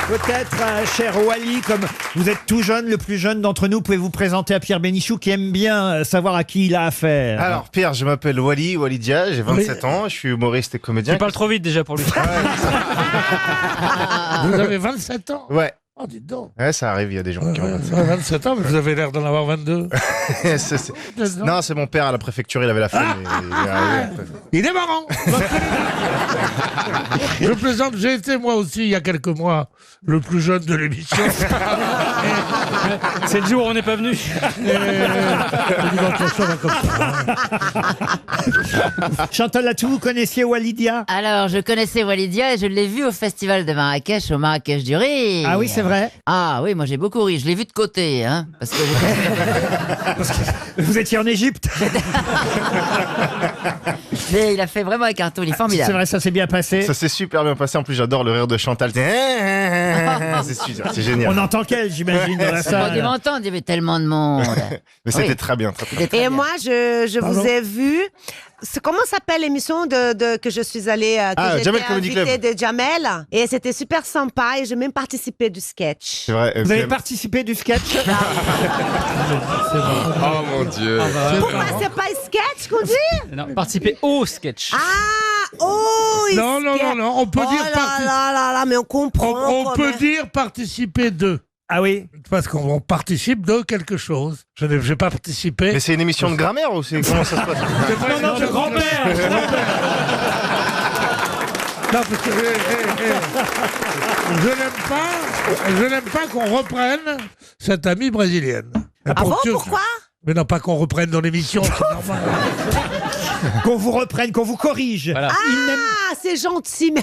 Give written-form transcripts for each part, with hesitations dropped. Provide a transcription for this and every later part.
Peut-être, cher Wally, comme vous êtes tout jeune, le plus jeune d'entre nous, pouvez vous présenter à Pierre Bénichou qui aime bien savoir à qui il a affaire. Alors Pierre, je m'appelle Wally Dia, j'ai 27 ans, je suis humoriste et comédien. Tu parles trop vite déjà pour lui. Vous avez 27 ans? Ouais. Oh, dites donc. Ouais, ça arrive, il y a des gens qui ont 27 ans. 27 ans, mais vous avez l'air d'en avoir 22. Non, c'est mon père à la préfecture, il avait la flemme. Il est marrant. Je plaisante, j'ai été moi aussi il y a quelques mois le plus jeune de l'émission. C'est le jour où on n'est pas venu. Chantal Latsou, vous connaissiez Walidia? Alors, je connaissais Walidia et je l'ai vu au festival de Marrakech, au Marrakech du Rire. Ah oui, c'est vrai. Ah oui, moi j'ai beaucoup ri. Je l'ai vu de côté, hein, parce que Vous étiez en Égypte? mais il a fait vraiment un carton, il est C'est formidable. vrai, ça s'est bien passé. Ça s'est super bien passé, en plus j'adore le rire de Chantal. C'est génial. On entend qu'elle, j'imagine, dans la On a dû salle. m'entendre, il y avait tellement de monde. Mais c'était Oui. très bien, très bien. Et moi, je Pardon vous ai vu. Comment s'appelle l'émission que je suis allée que Jamel j'étais Comedy invitée Club. de Jamel. Et c'était super sympa et j'ai même participé du sketch. C'est vrai. Vous avez participé du sketch? Oh mon Dieu. Pourquoi c'est pas sketch qu'on dit? Non, participer au sketch. Non, on peut dire là, mais on comprend. on quand peut même. dire participer de. Ah oui? Parce qu'on participe de quelque chose. Je n'ai pas participé. Mais c'est une émission de grammaire ou c'est comment ça se passe? Non, de grand-père. Non, parce que je n'aime pas qu'on reprenne cette amie brésilienne. Ah bon, pourquoi? Mais non, pas qu'on reprenne dans l'émission, c'est normal. Qu'on vous reprenne, qu'on vous corrige. Voilà. Il n'aime Ah, c'est gentil, mais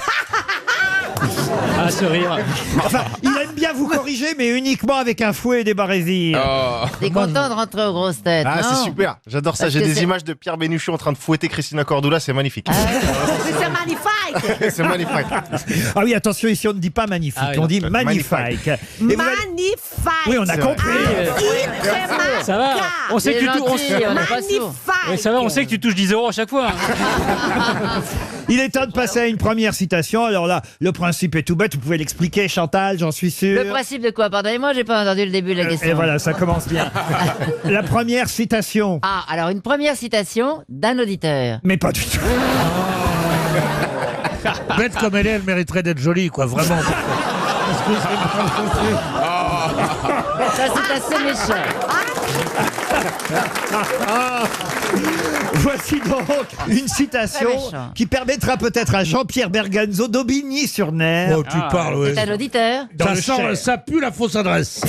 Ah, ce rire. Enfin, il aime bien vous corriger, mais uniquement avec un fouet et des barésilles. Oh. T'es content de rentrer aux grosses têtes, Ah, non? c'est super, j'adore ça. Parce J'ai que des c'est- images de Pierre Bénichou en train de fouetter Christina Cordula, c'est magnifique. c'est magnifique. C'est magnifique. Ah oui, attention, ici on ne dit pas magnifique, Ah oui, on non. dit magnifique. Magnifique. Et vous allez- Magnifique. Oui, on a C'est compris. Ça va. On sait que C'est tu touches. gentil, on est pas sourd. Oui, ça va, on sait que tu touches 10 € à chaque fois. Il est temps de passer à une première citation. Alors là, le principe est tout bête, vous pouvez l'expliquer, Chantal, j'en suis sûr. Le principe de quoi? Pardonnez-moi, j'ai pas entendu le début de la question. Et voilà, ça commence bien. La première citation. Ah, alors une première citation d'un auditeur. Mais pas du tout. Bête comme elle mériterait d'être jolie, quoi, vraiment. Ça, c'est assez méchant. Voici donc une citation Très méchant. qui permettra peut-être à Jean-Pierre Berganzo d'Aubigny-sur-Ner. Oh, tu parles, ouais. C'est un auditeur. Dans le Cher. Ça pue la fausse adresse.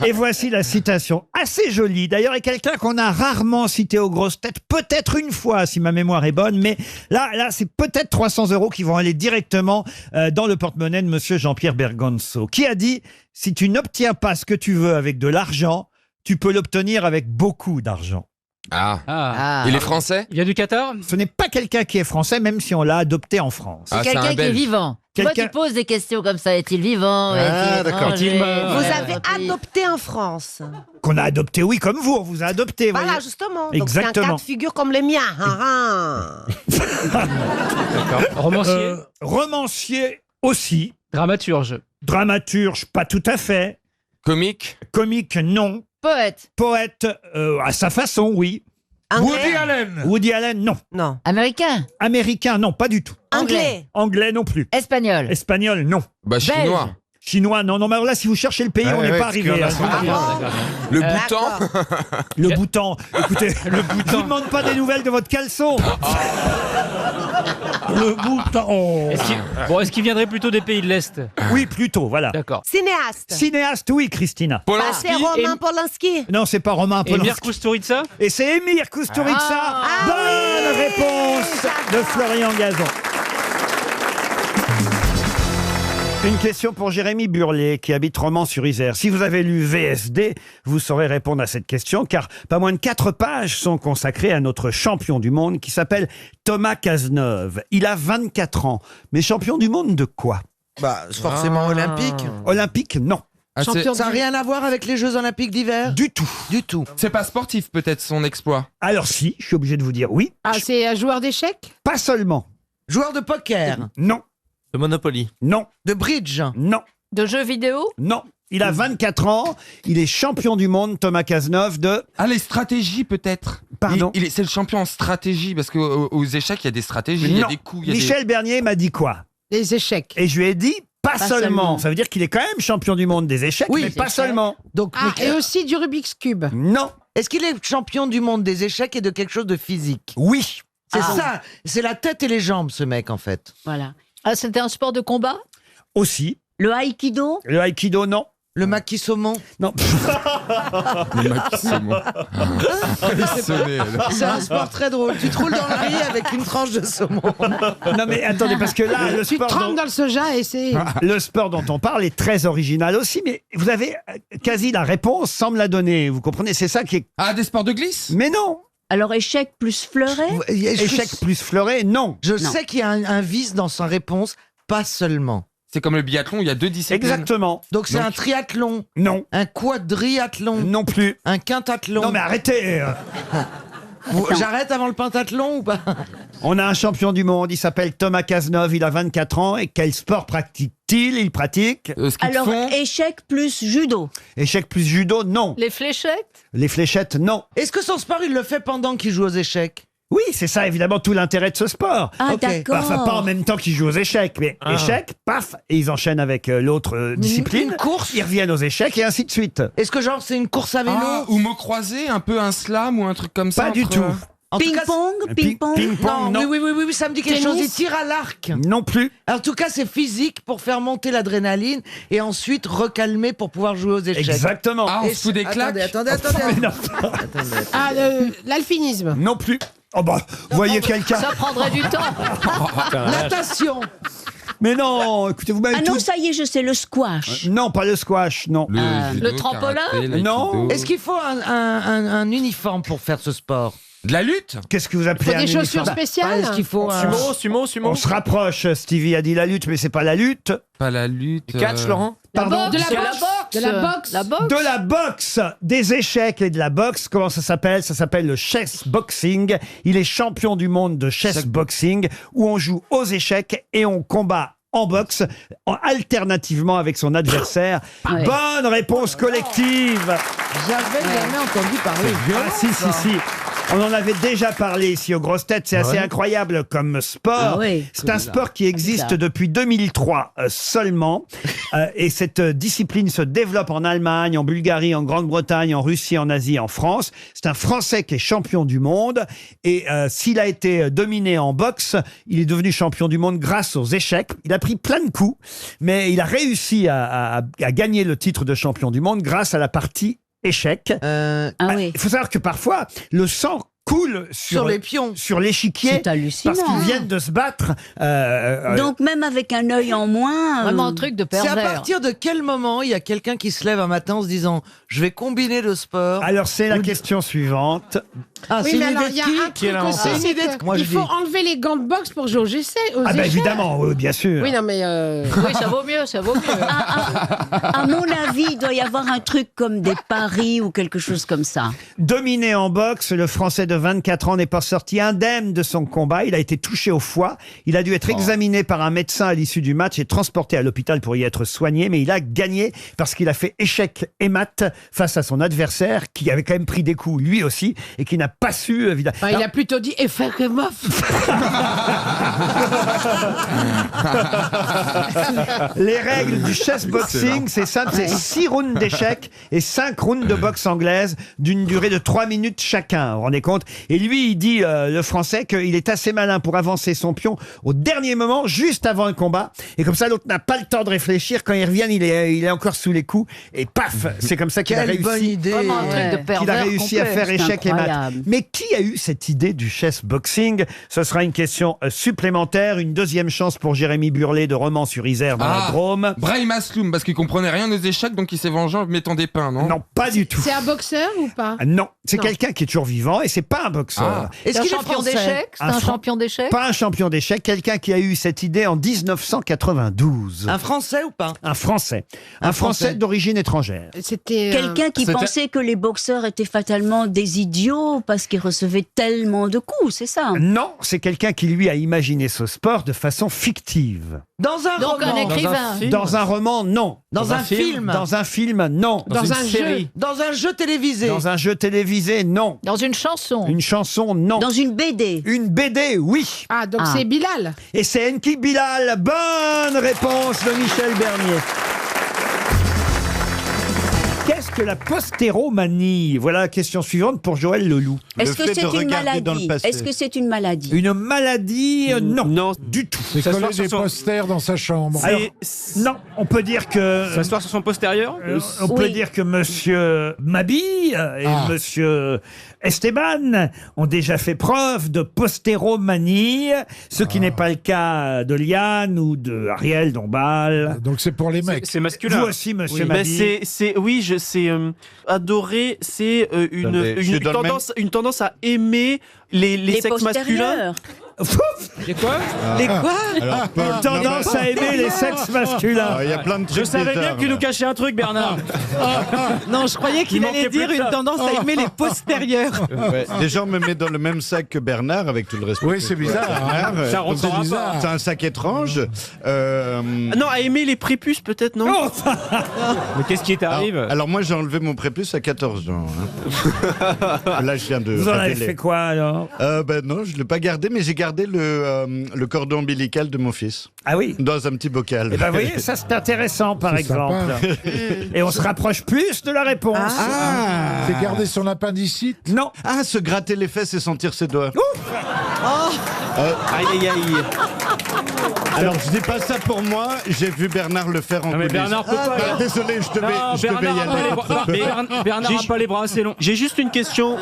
Et voici la citation, assez jolie d'ailleurs, et quelqu'un qu'on a rarement cité aux grosses têtes, peut-être une fois si ma mémoire est bonne, mais là c'est peut-être 300 € qui vont aller directement dans le porte-monnaie de monsieur Jean-Pierre Berganzo, qui a dit « Si tu n'obtiens pas ce que tu veux avec de l'argent, tu peux l'obtenir avec beaucoup d'argent. Ah. Ah. Il est français? Il vient du Qatar » Ce n'est pas quelqu'un qui est français, même si on l'a adopté en France. Ah, c'est Quelqu'un un qui est Belge. vivant. Toi, tu poses des questions comme ça. Est-il vivant? Ah, Est-il d'accord. étranger? Est-il mort? Vous Ouais, avez repris. adopté en France. Qu'on a adopté, oui, comme vous, on vous a adopté. Voilà, voyez. justement. Donc c'est un Exactement. cas de figure comme le mien. Romancier. Romancier aussi, Dramaturge. dramaturge, pas tout à fait, Comique? comique, non, Poète. poète, à sa façon, oui. Woody Anglais? Allen. Woody Allen, non. Non. Américain. Américain, non, pas du tout. Anglais. Anglais, non plus. Espagnol. Espagnol, non. Bah, chinois. Belge. Chinois, non. Non, mais alors là, si vous cherchez le pays, Ouais, on n'est ouais, pas parce arrivé. qu'il y en a hein. souvent. Le D'accord. Bhoutan? Le Bhoutan. Écoutez, le Bhoutan. Je vous demande pas des nouvelles de votre caleçon. Le Bhoutan. Oh. Est-ce qu'il viendrait plutôt des pays de l'Est? Oui, plutôt, voilà. D'accord. Cinéaste. Cinéaste, oui, Christina. Bah, Polanski? c'est Romain Polanski. Non, c'est pas Romain Emir Polanski. Kusturica? Et c'est Emir Kusturica. Ah Bonne oui, réponse de Florian Gazan. Une question pour Jérémy Burlet, qui habite Romans-sur-Isère. Si vous avez lu VSD, vous saurez répondre à cette question, car pas moins de 4 pages sont consacrées à notre champion du monde, qui s'appelle Thomas Cazeneuve. Il a 24 ans, mais champion du monde de quoi? Bah, forcément olympique. Olympique, non. Ah, c'est- Ça n'a rien à voir avec les Jeux Olympiques d'hiver? Du tout. Du tout. c'est pas sportif, peut-être, son exploit. Alors si, je suis obligé de vous dire oui. Ah, c'est un joueur d'échecs? Pas seulement. Joueur de poker, Non, De Monopoly. non, de bridge, non. De jeux vidéo? Non. Il a 24 ans. Il est champion du monde, Thomas Cazeneuve, de... Ah, les stratégies peut-être. Pardon. C'est le champion en stratégie parce qu'aux échecs, il y a des stratégies, il y a Non. des coups. Il y a Michel Bernier m'a dit quoi? Les échecs. Et je lui ai dit, pas seulement. seulement. Ça veut dire qu'il est quand même champion du monde des échecs, Oui, mais des pas échecs. seulement. Donc, Et aussi du Rubik's Cube. Non. est-ce qu'il est champion du monde des échecs et de quelque chose de physique? Oui. C'est ça, c'est la tête et les jambes, ce mec, en fait. Voilà. Ah, c'était un sport de combat? Aussi. Le Aikido? Le Aikido, non. Le maquis saumon. Non. Le maximum. Elle est sonnée, elle. C'est un sport très drôle. Tu te roules dans le riz avec une tranche de saumon. Non, mais attendez, parce que là, le sport, dans le soja et c'est... le sport dont on parle est très original aussi, mais vous avez quasi la réponse sans me la donner. Vous comprenez? C'est ça qui est... Ah, des sports de glisse? Mais non. Alors échec plus fleuret? Échec plus fleuré, non. Je sais qu'il y a un vice dans sa réponse, pas seulement. C'est comme le biathlon, il y a 2 disciplines. Exactement. Donc c'est un triathlon, Non. un quadriathlon, Non plus. un quintathlon. Non, mais arrêtez. J'arrête avant le pentathlon ou pas? On a un champion du monde, il s'appelle Thomas Cazeneuve, il a 24 ans. Et quel sport pratique-t-il? Il pratique Ski de Alors fond. échec plus judo? échec plus judo, non. Les fléchettes? Les fléchettes, non. Est-ce que son sport, il le fait pendant qu'il joue aux échecs? Oui, c'est ça évidemment tout l'intérêt de ce sport. Ah Ok. d'accord. Enfin, pas en même temps qu'ils jouent aux échecs, mais échecs, paf, et ils enchaînent avec l'autre discipline. Une course? Ils reviennent aux échecs et ainsi de suite. Est-ce que genre c'est une course à vélo? Ah, ou mots croisés, un peu un slam ou un truc comme ça. Pas du entre- tout. En tout cas, Ping-pong? Ping-pong? Ping-pong, non. oui, ça me dit quelque chose. Tennis? Il tire à l'arc. Non plus. En tout cas, c'est physique pour faire monter l'adrénaline et ensuite recalmer pour pouvoir jouer aux échecs. Exactement. Ah, on Et se fout des claques. Attendez. Mais non, Ah, l'alpinisme. non plus. Oh bah, vous voyez quelqu'un. Ça prendrait du temps. Natation. Mais non, écoutez, vous m'avez Ah non, tout... ça y est, je sais, le squash. Non, pas le squash, non. Le, judo, le trampolin? karaté, l'aïkido. Non. Est-ce qu'il faut un uniforme pour faire ce sport? De la lutte? Qu'est-ce que vous appelez un Des chaussures uniforme? spéciales. Est-ce qu'il faut un... On se rapproche, Stevie a dit la lutte, mais c'est pas la lutte. Pas la lutte. Laurent? Pardon. De la C'est boxe. la boxe. De la boxe. La boxe? De la boxe, des échecs et de la boxe. Comment ça s'appelle? Ça s'appelle le chess boxing. Il est champion du monde de chess boxing, où on joue aux échecs et on combat en boxe, alternativement avec son adversaire. Ouais. Bonne réponse collective. J'avais jamais entendu parler. Ah si, si, si. On en avait déjà parlé ici aux grosses têtes. C'est assez incroyable comme sport. Ah oui. C'est un sport qui existe ça. depuis 2003 seulement. Et cette discipline se développe en Allemagne, en Bulgarie, en Grande-Bretagne, en Russie, en Asie, en France. C'est un Français qui est champion du monde. Et s'il a été dominé en boxe, il est devenu champion du monde grâce aux échecs. Il a pris plein de coups, mais il a réussi à gagner le titre de champion du monde grâce à la partie échec. Ah oui. Il faut savoir que parfois, le sang coule Sur les pions. sur l'échiquier C'est hallucinant. parce qu'ils viennent de se battre. Donc même avec un œil en moins. Vraiment un truc de C'est à pervers. partir de quel moment il y a quelqu'un qui se lève un matin en se disant je vais combiner le sport? Alors c'est la question suivante. Ah, Oui, c'est mais une alors, idée il y a de qui? un truc aussi, C'est une c'est idée de- que moi, je il faut dis. enlever les gants de boxe pour jouer aux échecs. Ah ben évidemment, oui, bien sûr. Oui, non, mais... Oui, ça vaut mieux, ça vaut mieux. À mon avis, il doit y avoir un truc comme des paris ou quelque chose comme ça. Dominé en boxe, le Français de 24 ans n'est pas sorti indemne de son combat. Il a été touché au foie. Il a dû être examiné par un médecin à l'issue du match et transporté à l'hôpital pour y être soigné. Mais il a gagné parce qu'il a fait échec et mat face à son adversaire qui avait quand même pris des coups lui aussi et qui n'a pas su évidemment. Enfin, il a plutôt dit effet que mof. Les règles du chess boxing, c'est simple, c'est 6 rounds d'échecs et 5 rounds de boxe anglaise d'une durée de 3 minutes chacun. Vous vous rendez compte? Et lui, il dit, le Français, qu'il est assez malin pour avancer son pion au dernier moment, juste avant le combat. Et comme ça, l'autre n'a pas le temps de réfléchir. Quand il revient, il est encore sous les coups. Et paf, c'est comme ça qu'il a Quelle bonne réussi. idée. Vraiment un truc de Ouais. pervers. Qu'il a réussi à complet. faire échec et mat. incroyable. Mais qui a eu cette idée du chess boxing? Ce sera une question supplémentaire. Une deuxième chance pour Jérémy Burlet de Romans-sur-Isère dans la Drôme. Brahim Asloum, parce qu'il comprenait rien aux échecs, donc il s'est vengé en mettant des pains, non? Non, pas du tout. C'est un boxeur ou pas? Ah, non, c'est Non. quelqu'un qui est toujours vivant et c'est pas un boxeur. Ah. Est-ce C'est un qu'il est champion français? d'échecs? C'est Un un Fran- champion d'échecs? Pas un champion d'échecs, quelqu'un qui a eu cette idée en 1992. Un Français ou pas? Un Français. Un Un Français Français. d'origine étrangère. C'était... Quelqu'un qui C'était- pensait que les boxeurs étaient fatalement des idiots parce qu'il recevait tellement de coups, c'est ça? Non, c'est quelqu'un qui lui a imaginé ce sport de façon fictive. Dans un Donc un roman. écrivain. Dans un roman, non. Dans un film. Dans un film, non. Dans un jeu. Dans un jeu télévisé. Dans un jeu télévisé, non. Dans une chanson. Une chanson, non. Dans une BD. Une BD, oui. Ah, donc Ah. c'est Bilal. Et c'est Enki Bilal. Bonne réponse de Michel Bernier. Qu'est-ce que la postéromanie? Voilà la question suivante pour Joël Leloup. Est-ce Le que fait de c'est une regarder dans le maladie? passé. Est-ce que c'est une maladie? Une maladie? Non. Non. Du tout. C'est Ça se coller voit sur des son- posters dans sa chambre. Alors, non, on peut dire que... S'asseoir sur son postérieur On peut Oui. dire que Monsieur Mabille et Monsieur Esteban ont déjà fait preuve de postéromanie, ce qui n'est pas le cas de Liane ou de Ariel Dombal. Donc c'est pour les mecs. C'est Vous masculin. aussi, Monsieur Oui. Mabille. C'est adorer, c'est Attendez, je suis dans le une tendance à aimer les sexes masculins. Et quoi Les quoi? Alors, Une tendance à aimer les sexes masculins. il y a plein de trucs Je savais bien bizarres, que tu là. nous cachais un truc, Bernard. Non, je croyais qu'il Il allait manquait plus dire que une ça. tendance à aimer les postérieurs. Ouais, les gens me mettent dans le même sac que Bernard, avec tout le respect. Oui, c'est que bizarre, Bernard, hein. Ça rentre en rapport. bizarre. C'est un sac étrange. Non, à aimer les prépuces peut-être, non? Oh, Mais qu'est-ce qui t'arrive alors moi, j'ai enlevé mon prépuce à 14 ans. hein. Là, je viens de vous en avez révéler. fait quoi alors? Ben non, je l'ai pas gardé, mais j'ai gardé le cordon ombilical de mon fils Ah oui. dans un petit bocal. Eh ben, vous voyez, ça c'est intéressant par C'est exemple. Et on se rapproche plus de la réponse. C'est garder son appendicite. Non. Ah, se gratter les fesses et sentir ses doigts. Aïe aïe aïe. Alors, je dis pas ça pour moi, j'ai vu Bernard le faire en Non mais coulisses. Bernard peut pas. Ah, désolé, je devais Non, y Bernard a pas aller. les bras- Bernard a pas les bras assez longs. J'ai juste une question.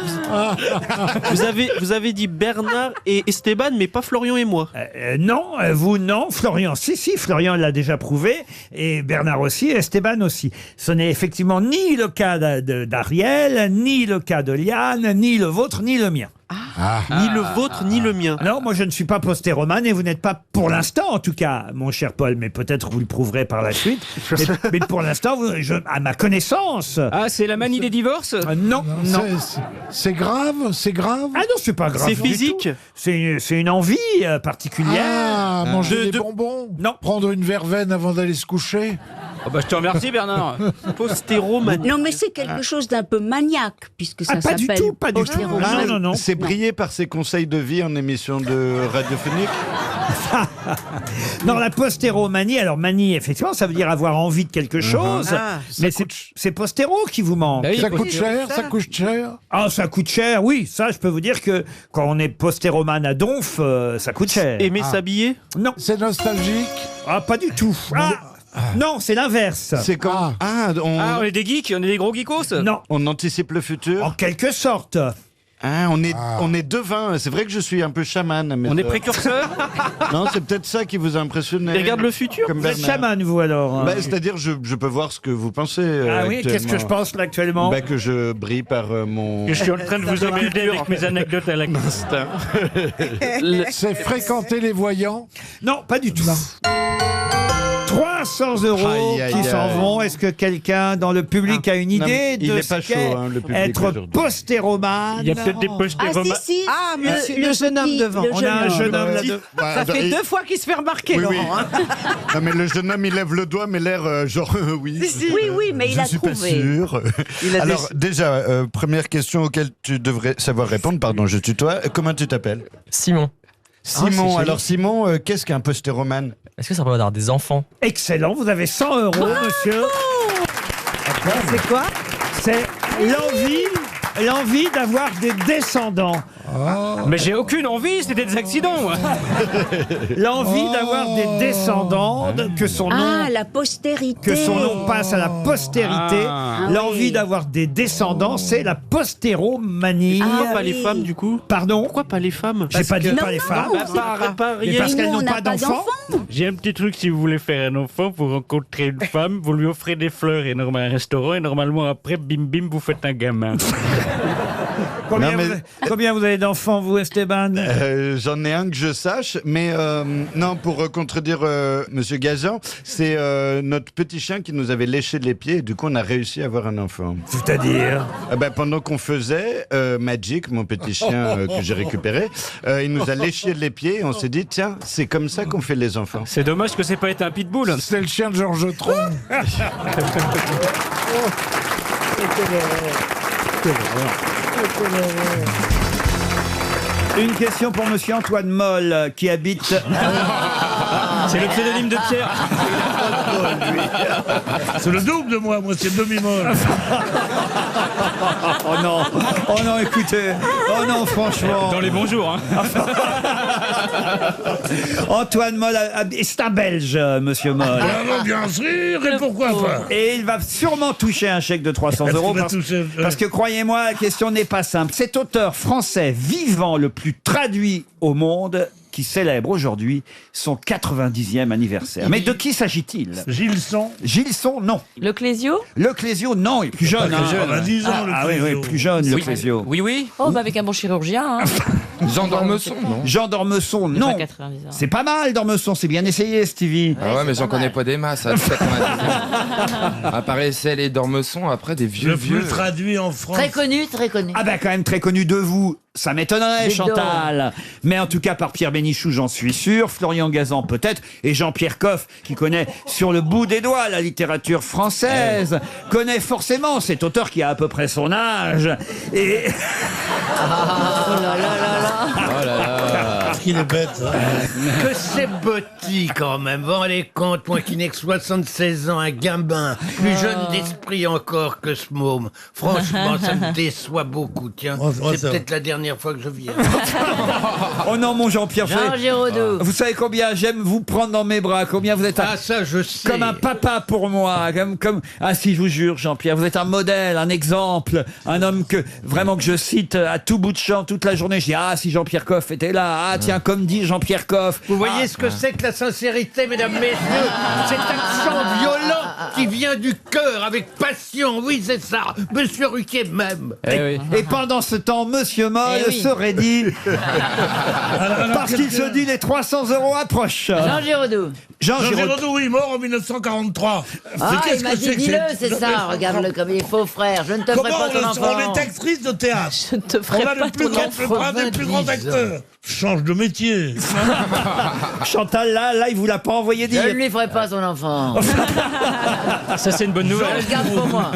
Vous avez dit Bernard et Esteban, mais pas Florian et moi. Non, vous non, Florian, si, Florian l'a déjà prouvé, et Bernard aussi, et Esteban aussi. Ce n'est effectivement ni le cas d'Ariel, ni le cas de Liane, ni le vôtre, ni le mien. Ni le vôtre, ni le mien. Non, moi je ne suis pas postéromane, et vous n'êtes pas, pour l'instant en tout cas, mon cher Paul, mais peut-être vous le prouverez par la suite. Mais pour l'instant, à ma connaissance... Ah, c'est la manie des divorces non. C'est grave, c'est grave. Ah non, c'est pas grave. C'est du physique. tout. C'est une envie particulière. Ah, manger des de- bonbons. Non. Prendre une verveine avant d'aller se coucher. Oh bah, je te remercie, Bernard. Postéromanie. Non, mais c'est quelque chose d'un peu maniaque, puisque ça pas du s'appelle tout, pas du tout. postéromanie. Non. C'est brillé par ses conseils de vie en émission de radiophonique. Non, la postéromanie, alors manie, effectivement, ça veut dire avoir envie de quelque chose, Ah, mais c'est postéro qui vous manque. Bah oui, Ça faut- coûte cher, ça coûte cher. Ah, ça coûte cher, oui, ça je peux vous dire que quand on est postéromane à donf, ça coûte cher. Aimer s'habiller. Non, C'est nostalgique. ah, pas du tout. Ah, non, c'est l'inverse. C'est quand Ah, on est des geeks, on est des gros geekos. Non, on anticipe le futur. en quelque sorte. Ah, on est devin. C'est vrai que je suis un peu chaman. Mais On est précurseurs. Non, c'est peut-être ça qui vous a impressionné. Et regarde le futur. Comme Vous êtes Bernard. chaman, vous alors. Bah, c'est-à-dire, je peux voir ce que vous pensez. Ah oui, qu'est-ce que je pense là actuellement? Bah, que je brille par mon Je suis en train de vous emmerder avec mes anecdotes à la instinct. C'est fréquenter les voyants. Non, pas du tout. 300 € Aïe, aïe, qui s'en aïe. vont. Est-ce que quelqu'un dans le public a une Non, idée il de est ce pas qu'est chaud, hein, le public être aujourd'hui. postéromane? Il y a peut-être des Ah postéromanes. si, Ah, le jeune homme devant. le On a un jeune homme homme. là-dedans. Ça fait 2 fois qu'il se fait remarquer, Oui, oui. Laurent. hein. Non, mais le jeune homme, il lève le doigt, mais l'air genre oui. Oui, mais il Je a suis trouvé. pas sûr. Il a Alors, déjà, première question auquel tu devrais savoir répondre, pardon, je tutoie. Comment tu t'appelles? Simon, Simon. Alors, Simon, qu'est-ce qu'un postéromane? est-ce que ça peut avoir des enfants? Excellent, vous avez 100 € monsieur. C'est quoi? C'est l'envie d'avoir des descendants. Mais j'ai aucune envie, c'était des accidents. moi. L'envie d'avoir des descendants, que son nom... Ah, la postérité. Que son nom passe à la postérité. Ah. L'envie oui. d'avoir des descendants, c'est la postéromanie. Ah, Pas les oui. femmes du coup. Pardon? Pourquoi pas les femmes? J'ai pas dit Non, pas les non, femmes. non, Pas Mais rien. parce Mais qu'elles nous, n'ont on n'a pas pas d'enfants. J'ai un petit truc, si vous voulez faire un enfant, vous rencontrez une femme, vous lui offrez des fleurs et normalement un restaurant, et normalement après, bim bim, vous faites un gamin. Combien, Non, mais- combien vous avez avez d'enfants, vous, Esteban? J'en ai un que je sache, mais non, pour contredire Monsieur Gazan, c'est notre petit chien qui nous avait léché les pieds et du coup on a réussi à avoir un enfant. C'est-à-dire? Pendant qu'on faisait, Magic, mon petit chien que j'ai récupéré, il nous a léché les pieds et on s'est dit, tiens, c'est comme ça qu'on fait les enfants. C'est dommage que c'est pas été un pitbull. C'est le chien de Georges Tron. Une question pour Monsieur Antoine Moll, qui habite... C'est le pseudonyme de Pierre. C'est le double de moi c'est demi-molle. Oh non, écoutez. Oh non, franchement. Dans les bons jours, hein. Antoine Moll, c'est un Belge, Monsieur Moll. Ah non, bien sûr, et pourquoi pas? Et il va sûrement toucher un chèque de 300 Est-ce euros qu'il va parce, toucher- parce que croyez-moi, la question n'est pas simple. Cet auteur français vivant le plus traduit au monde qui célèbre aujourd'hui son 90e anniversaire. Mais de qui s'agit-il? Gilson. Gilson, non. Le Clésio? Le Clésio, non, il est plus jeune. Pas très jeune, 10 ans, le Ah oui, Clésio. plus jeune, le Clésio. Oui. Oh, bah avec un bon chirurgien. Hein. Jean d'Ormesson, non? Jean d'Ormesson, non. Pas 90 ans. C'est pas mal, d'Ormesson, c'est bien essayé, Stevie. Ah ouais, mais j'en connais pas des masses. À 90 ans. Apparaissaient les d'Ormesson, après des vieux Le plus vieux. traduit en France. Très connu, très connu. Ah ben quand même très connu de vous, ça m'étonnerait, Dis Chantal. Mais en tout cas par Pierre Bénichou, j'en suis sûr, Florian Gazan peut-être, et Jean-Pierre Coff, qui connaît sur le bout des doigts la littérature française, connaît forcément cet auteur qui a à peu près son âge. Et Oh là là là là. Oh là là. Qu'il est bête. Hein. Que c'est petit quand même, vous vous rendez compte, moi qui n'ai que 76 ans, un gambin, plus jeune d'esprit encore que ce môme. Franchement, ça me déçoit beaucoup, tiens. Oh, C'est ça va. peut-être la dernière fois que je viens. oh non, mon Jean-Pierre, Jean Giraudoux. vous savez combien j'aime vous prendre dans mes bras, combien vous êtes Ah, ça, je sais. comme un papa pour moi, comme ah si je vous jure Jean-Pierre, vous êtes un modèle, un exemple, un homme que vraiment que je cite à tout bout de champ toute la journée. Je dis ah si Jean-Pierre Coff était là, ah tiens comme dit Jean-Pierre Coff. Vous voyez ce que c'est que la sincérité, mesdames, messieurs? Cet accent violent qui vient du cœur avec passion. Oui, c'est ça. Monsieur Ruquier même. Et pendant ce temps, Monsieur Moll Eh oui. serait dit parce qu'il se dit les 300 euros approchent. Jean Giraudoux. Jean Jean Giraud. Giraudoux, oui, mort en 1943. Ah, qu'est-ce il m'a que dit, c'est que dis-le, c'est- c'est ça. Regarde-le comme il est faux, frère. Je ne te ferai Comment pas ton on enfant. est actrice de théâtre? Je ne te ferai On a pas le plus ton grand, enfant. un des plus grands 90 acteurs. Change de métier. Chantal là, il vous l'a pas envoyé Je dire. ne lui ferai pas son enfant. Ça, c'est une bonne Je nouvelle. le garde pour moi.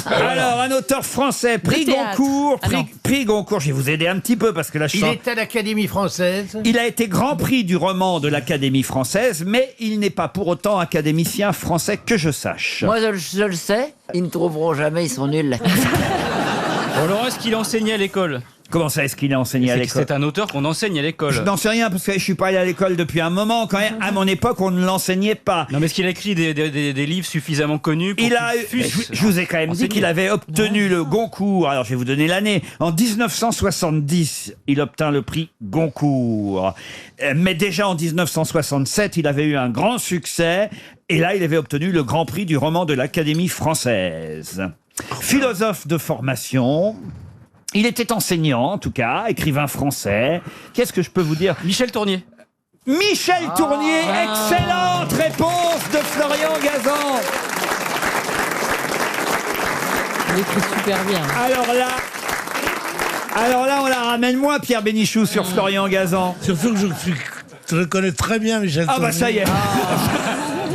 Alors, un auteur français, prix De théâtre. Goncourt, Ah non. prix Goncourt. Je vais vous aider un petit peu parce que là, je Il sens- est à l'Académie française. Il a été grand prix du roman de l'Académie française, mais il n'est pas pour autant académicien français que je sache. Moi, je le sais. Ils ne trouveront jamais, ils sont nuls. Bon, Laurent, est-ce qu'il enseignait à l'école? Comment ça, est-ce qu'il est enseigné à C'est que l'école? c'est un auteur qu'on enseigne à l'école. Je n'en sais rien parce que je suis pas allé à l'école depuis un moment. Quand même, à mon époque, on ne l'enseignait pas. Non, mais est-ce qu'il a écrit des livres suffisamment connus pour Il a, qu'ils fussent je vous ai quand même dit enseignés. qu'il avait obtenu le Goncourt. Alors, je vais vous donner l'année. En 1970, il obtint le prix Goncourt. Mais déjà en 1967, il avait eu un grand succès. Et là, il avait obtenu le grand prix du roman de l'Académie française. Philosophe de formation. Il était enseignant, en tout cas, écrivain français. Qu'est-ce que je peux vous dire? Michel Tournier. Michel Tournier, excellente réponse de Florian Gazan. Il écrit super bien. Alors là, on la ramène moins, Pierre Bénichou, sur Florian Gazan. Surtout que je le connais très bien, Michel Ah bah Tournier. ça y est.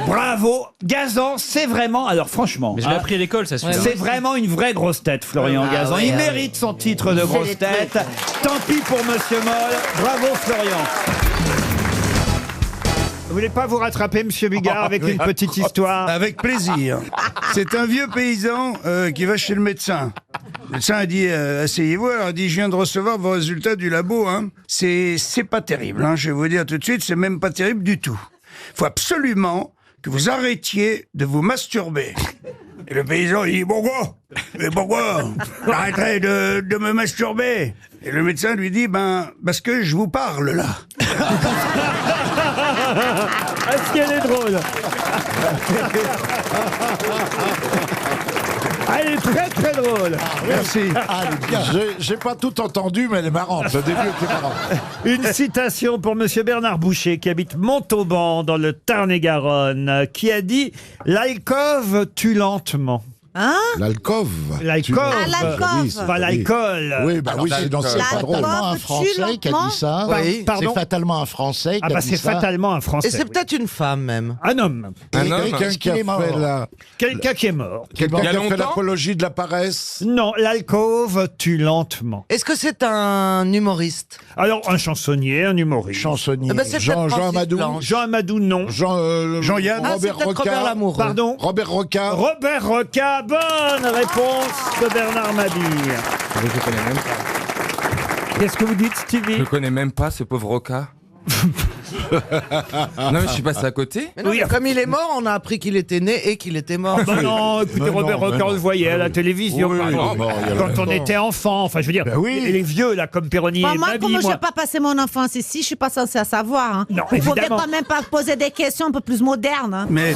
Bravo. Gazan, c'est vraiment... Alors franchement, Mais je l'ai hein, appris à l'école, ça, celui-là. c'est vraiment une vraie grosse tête, Florian Ah Gazan. ouais, Il ah mérite son titre de C'est grosse des tête. trucs. Tant pis pour Monsieur Moll. Bravo, Florian. Vous voulez pas vous rattraper, Monsieur Bigard, avec une petite histoire? Avec plaisir. C'est un vieux paysan qui va chez le médecin. Le médecin a dit asseyez-vous. Alors il dit je viens de recevoir vos résultats du labo. Hein. C'est pas terrible. Hein. Je vais vous dire tout de suite, c'est même pas terrible du tout. Il faut absolument que vous arrêtiez de vous masturber. Et le paysan il dit pourquoi? Mais pourquoi? J'arrêterai de me masturber. Et le médecin lui dit parce que je vous parle là. Est-ce qu'elle est drôle? Ah, elle est très très drôle. Merci. J'ai pas tout entendu, mais elle est marrante. Le début était marrant. Une citation pour Monsieur Bernard Boucher, qui habite Montauban, dans le Tarn-et-Garonne, qui a dit « L'alcôve tue lentement ». Hein? L'alcôve. L'alcôve. Ah, l'alcôve. Oui, c'est- Pas oui. l'alcool. Oui, bah oui, c'est dans l'alcool. c'est pas drôle. L'alcool. Un Français qui a dit ça. Oui. Pardon. C'est fatalement un Français qui Ah a bah dit c'est ça. fatalement un Français. Et c'est oui. peut-être une femme même. Un homme. Un homme. Quelqu'un Est-ce qui a qu'il est mort fait la... Quelqu'un qui est mort. Quelqu'un Il y a qui a fait longtemps l'apologie de la paresse. Non, l'alcôve tue lentement. Est-ce que c'est un humoriste? Alors, un chansonnier, un humoriste. Chansonnier. Eh ben, c'est Jean peut-être Francis Amadou. Blanche. Jean Amadou, non. Jean-Yann. Ah, c'est Robert peut-être Robert Roca. Lamoureux. Pardon. Robert Roca. Robert Roca, bonne réponse de Bernard Mabille. Je connais même pas. Qu'est-ce que vous dites, Stevie? Je connais même pas ce pauvre Roca. Non, mais je suis passé à côté. Mais non, Oui, mais comme il est mort, on a appris qu'il était né et qu'il était mort. Bah non, écoutez, Mais Robert non, mais Roca, on non. le voyait à la télévision, Oui, par il est exemple, mort il y a quand on longtemps. était enfant. Enfin, je veux dire, les vieux, là, comme Perroni Bah, et moi, Mabille, comme je moi. n'ai pas passé mon enfance ici, je suis pas censée savoir. Hein. Non, Vous pouvez évidemment. quand même pas poser des questions un peu plus modernes. Hein. Mais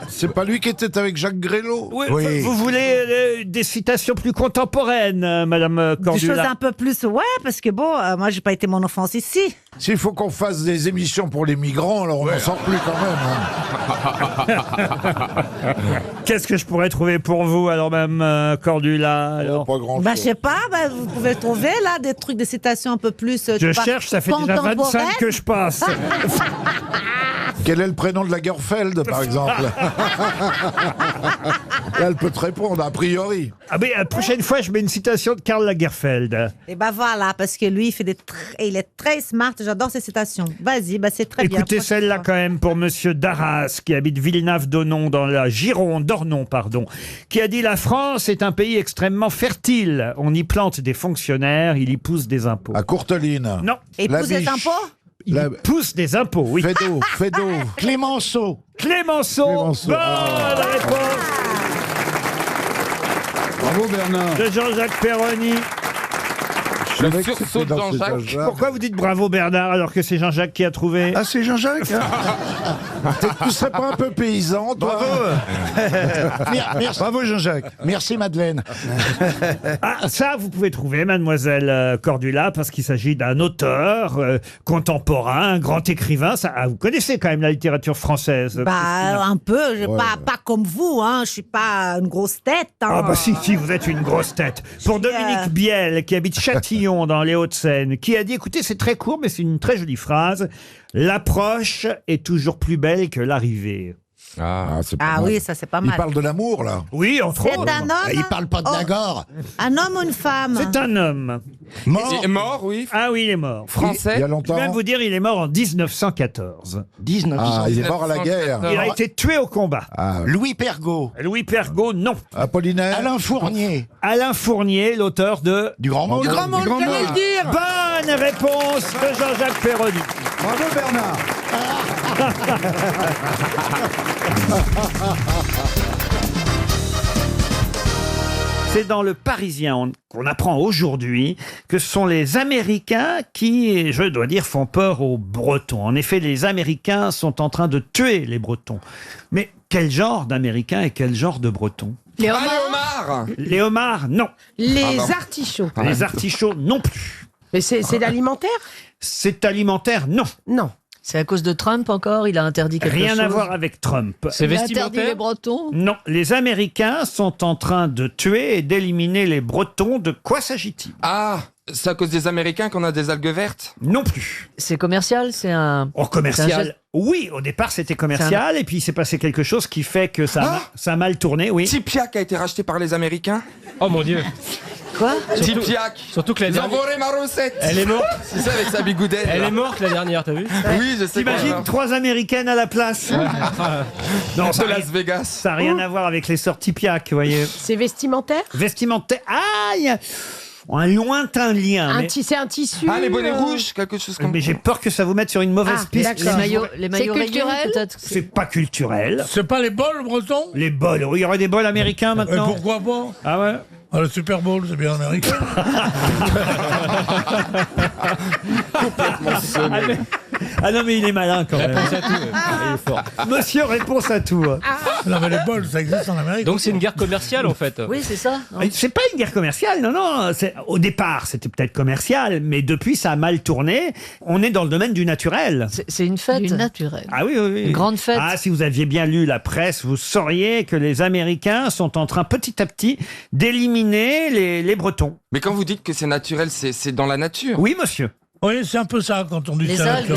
c'est pas lui qui était avec Jacques Grélot. Oui, Vous voulez des citations plus contemporaines, Madame Des choses Cordula? un peu plus, ouais, parce que bon, moi, j'ai pas été mon enfance ici. S'il faut qu'on fasse des émissions pour les migrants, alors on n'en sort plus quand même. Hein. Qu'est-ce que je pourrais trouver pour vous, alors, Madame Cordula, alors? Pas grand Bah, je sais pas, bah, vous pouvez trouver là des trucs, des citations un peu plus. Je cherche, ça fait déjà 25 que je passe. Quel est le prénom de la Gerfeld, par exemple? Là, elle peut te répondre, a priori. Ah mais la prochaine fois, je mets une citation de Karl Lagerfeld. Et bah voilà, parce que lui, il est très smart, j'adore ses citations. Vas-y, bah c'est très bien. Écoutez celle-là quand même pour Monsieur Darras, qui habite Villeneuve-d'Ornon, dans la Gironde, pardon, qui a dit « La France est un pays extrêmement fertile. On y plante des fonctionnaires, il y pousse des impôts. À Courteline. » Non. Et La pousse des biche. impôts? Il pousse des impôts, oui. Fédot. Clémenceau. Clémenceau. Bonne réponse Bravo Bernard. de Jean-Jacques Perroni. Je savais Le que c'était sursaut de dans ces Jean-Jacques. âges-là. Pourquoi vous dites bravo Bernard alors que c'est Jean-Jacques qui a trouvé? Ah, c'est Jean-Jacques. Tu serais pas un peu paysan, toi? Merci. Bravo Jean-Jacques. Merci Madeleine. Ah, ça, vous pouvez trouver, Mademoiselle Cordula, parce qu'il s'agit d'un auteur contemporain, un grand écrivain. Ça, vous connaissez quand même la littérature française. Bah, un peu, pas comme vous, hein. Je suis pas une grosse tête. Hein. Ah bah si, vous êtes une grosse tête. Pour Dominique Biel, qui habite Châtillon dans les Hauts-de-Seine, qui a dit, écoutez, c'est très court, mais c'est une très jolie phrase, « L'approche est toujours plus belle que l'arrivée ». C'est pas Ah mal. oui, ça c'est pas Il mal. parle de l'amour, là. Oui, entre C'est autres. un homme. Il parle pas de Nagore. Un homme ou une femme? C'est un homme. Mort. Il est mort, oui. Ah oui, il est mort. Il Français. y a Je peux longtemps. même vous dire, il est mort en 1914. 1900. Ah, il est mort à la guerre. Il a été tué au combat. Ah, Louis Pergaud. Louis Pergaud, non. Apollinaire. Alain Fournier. Alain Fournier, l'auteur de... Du Grand Monde. Du grand monde, j'allais le dire. Bonne réponse de Jean-Jacques Perroni. Bravo Bernard. C'est dans le Parisien qu'on apprend aujourd'hui que ce sont les Américains qui, je dois dire, font peur aux Bretons. En effet, les Américains sont en train de tuer les Bretons. Mais quel genre d'Américains et quel genre de Bretons? Les Ah, homards. les homards. Les homards, non. Les artichauts. Les artichauts, non plus. Mais c'est l'alimentaire? C'est alimentaire, non. Non. C'est à cause de Trump encore, il a interdit quelque chose. Rien à voir avec Trump. C'est Il a interdit vestimentaire. les Bretons. Non, les Américains sont en train de tuer et d'éliminer les Bretons. De quoi s'agit-il? Ah, c'est à cause des Américains qu'on a des algues vertes. Non plus. C'est commercial, c'est un... En C'est un commercial, geste- oui, au départ c'était commercial, et puis il s'est passé quelque chose qui fait que ça a mal tourné, oui. Tipiak a été racheté par les Américains. Oh mon dieu. Quoi? Tipiak. Surtout que la dernière... J'envoie ma recette. Elle est morte. C'est ça avec sa bigoudaine. Elle là. est morte la dernière, t'as vu? Oui, je sais. T'imagines 3 Américaines à la place? Non, De Las Vegas. ça n'a rien à voir avec les sorties Piac, vous voyez. C'est vestimentaire? Vestimentaire, aïe, un lointain lien. Mais, C'est un tissu. Ah, les bonnets rouges, quelque chose comme mais j'ai peur que ça vous mette sur une mauvaise Ah, piste. d'accord. Les maillots rayés, culturel peut-être? C'est pas culturel. C'est pas les bols bretons? Les bols, il y aurait des bols américains Et maintenant. pourquoi pas? Ah ouais. Ah, le Super Bowl, c'est bien américain. Ah, Ah non, mais il est malin quand même. Réponse à tout. Il est fort. Monsieur, réponse à tout. Non, mais les bols, ça existe en Amérique. Donc c'est une guerre commerciale en fait. Oui, c'est ça. C'est pas une guerre commerciale, non. Au départ, c'était peut-être commercial, mais depuis, ça a mal tourné. On est dans le domaine du naturel. C'est une fête. Du naturel. Ah oui, oui, oui. Une grande fête. Ah, si vous aviez bien lu la presse, vous sauriez que les Américains sont en train petit à petit d'éliminer les Bretons. Mais quand vous dites que c'est naturel, c'est dans la nature. Oui, monsieur. Oui, c'est un peu ça quand on dit Les ça. algues.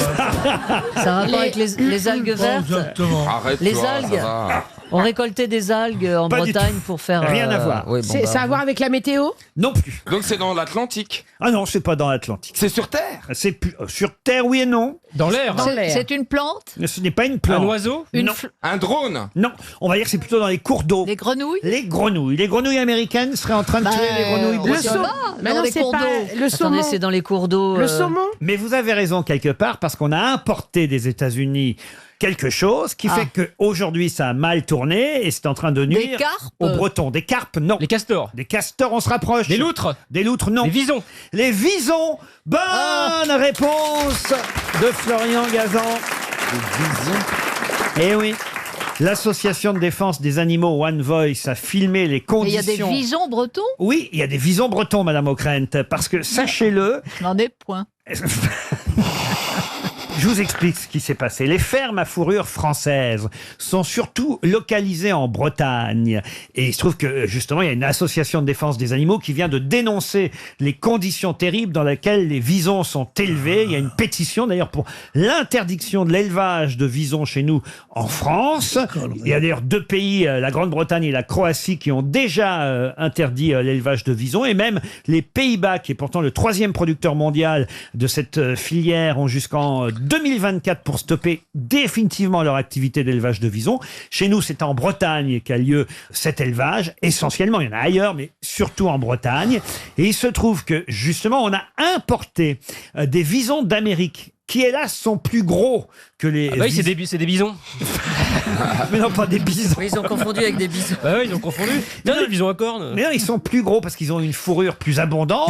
Ça a rapport avec les algues vertes. Exactement. Arrête, Les toi, algues. ça va. On récoltait des algues en Pas du Bretagne tout. pour faire. Rien à voir. oui, bon, C'est ça a à voir avec la météo? Non plus. Donc c'est dans l'Atlantique. Ah non, c'est pas dans l'Atlantique. C'est sur Terre. C'est sur Terre, oui et non. Dans l'air. C'est une plante? Mais ce n'est pas une plante. Un oiseau. Non. Un drone. Non, on va dire que c'est plutôt dans les cours d'eau. Les grenouilles? Les grenouilles. Les grenouilles américaines seraient en train de tuer les grenouilles Le bretonnes. saumon. Mais dans non, les c'est cours pas d'eau. le saumon. Attendez, c'est dans les cours d'eau. Le saumon. Mais vous avez raison quelque part parce qu'on a importé des États-Unis quelque chose qui fait qu'aujourd'hui ça a mal tourné et c'est en train de nuire carpes aux Bretons. Des carpes, non. Les castors. Des castors, on se rapproche. Des loutres. Des loutres, non. Les visons. Les visons. Bonne réponse de Florian Gazan. Eh oui. L'association de défense des animaux One Voice a filmé les Il conditions. y a des visons bretons? Oui, il y a des visons bretons, Madame Ockrent, parce que sachez-le. Je n'en ai point. Je vous explique ce qui s'est passé. Les fermes à fourrure françaises sont surtout localisées en Bretagne. Et il se trouve que, justement, il y a une association de défense des animaux qui vient de dénoncer les conditions terribles dans lesquelles les visons sont élevés. Il y a une pétition, d'ailleurs, pour l'interdiction de l'élevage de visons chez nous en France. Il y a d'ailleurs 2 pays, la Grande-Bretagne et la Croatie, qui ont déjà interdit l'élevage de visons. Et même les Pays-Bas, qui est pourtant le 3e producteur mondial de cette filière, ont jusqu'en 2024 pour stopper définitivement leur activité d'élevage de visons. Chez nous, c'est en Bretagne qu'a lieu cet élevage. Essentiellement, il y en a ailleurs, mais surtout en Bretagne. Et il se trouve que, justement, on a importé des visons d'Amérique qui, hélas, sont plus gros que les... Ah bah oui, c'est des bisons. Mais non, pas des bisons. Oui, ils ont confondu avec des bisons. Bah oui, ils ont confondu. Non, les bisons à cornes. Mais non, ils sont plus gros parce qu'ils ont une fourrure plus abondante.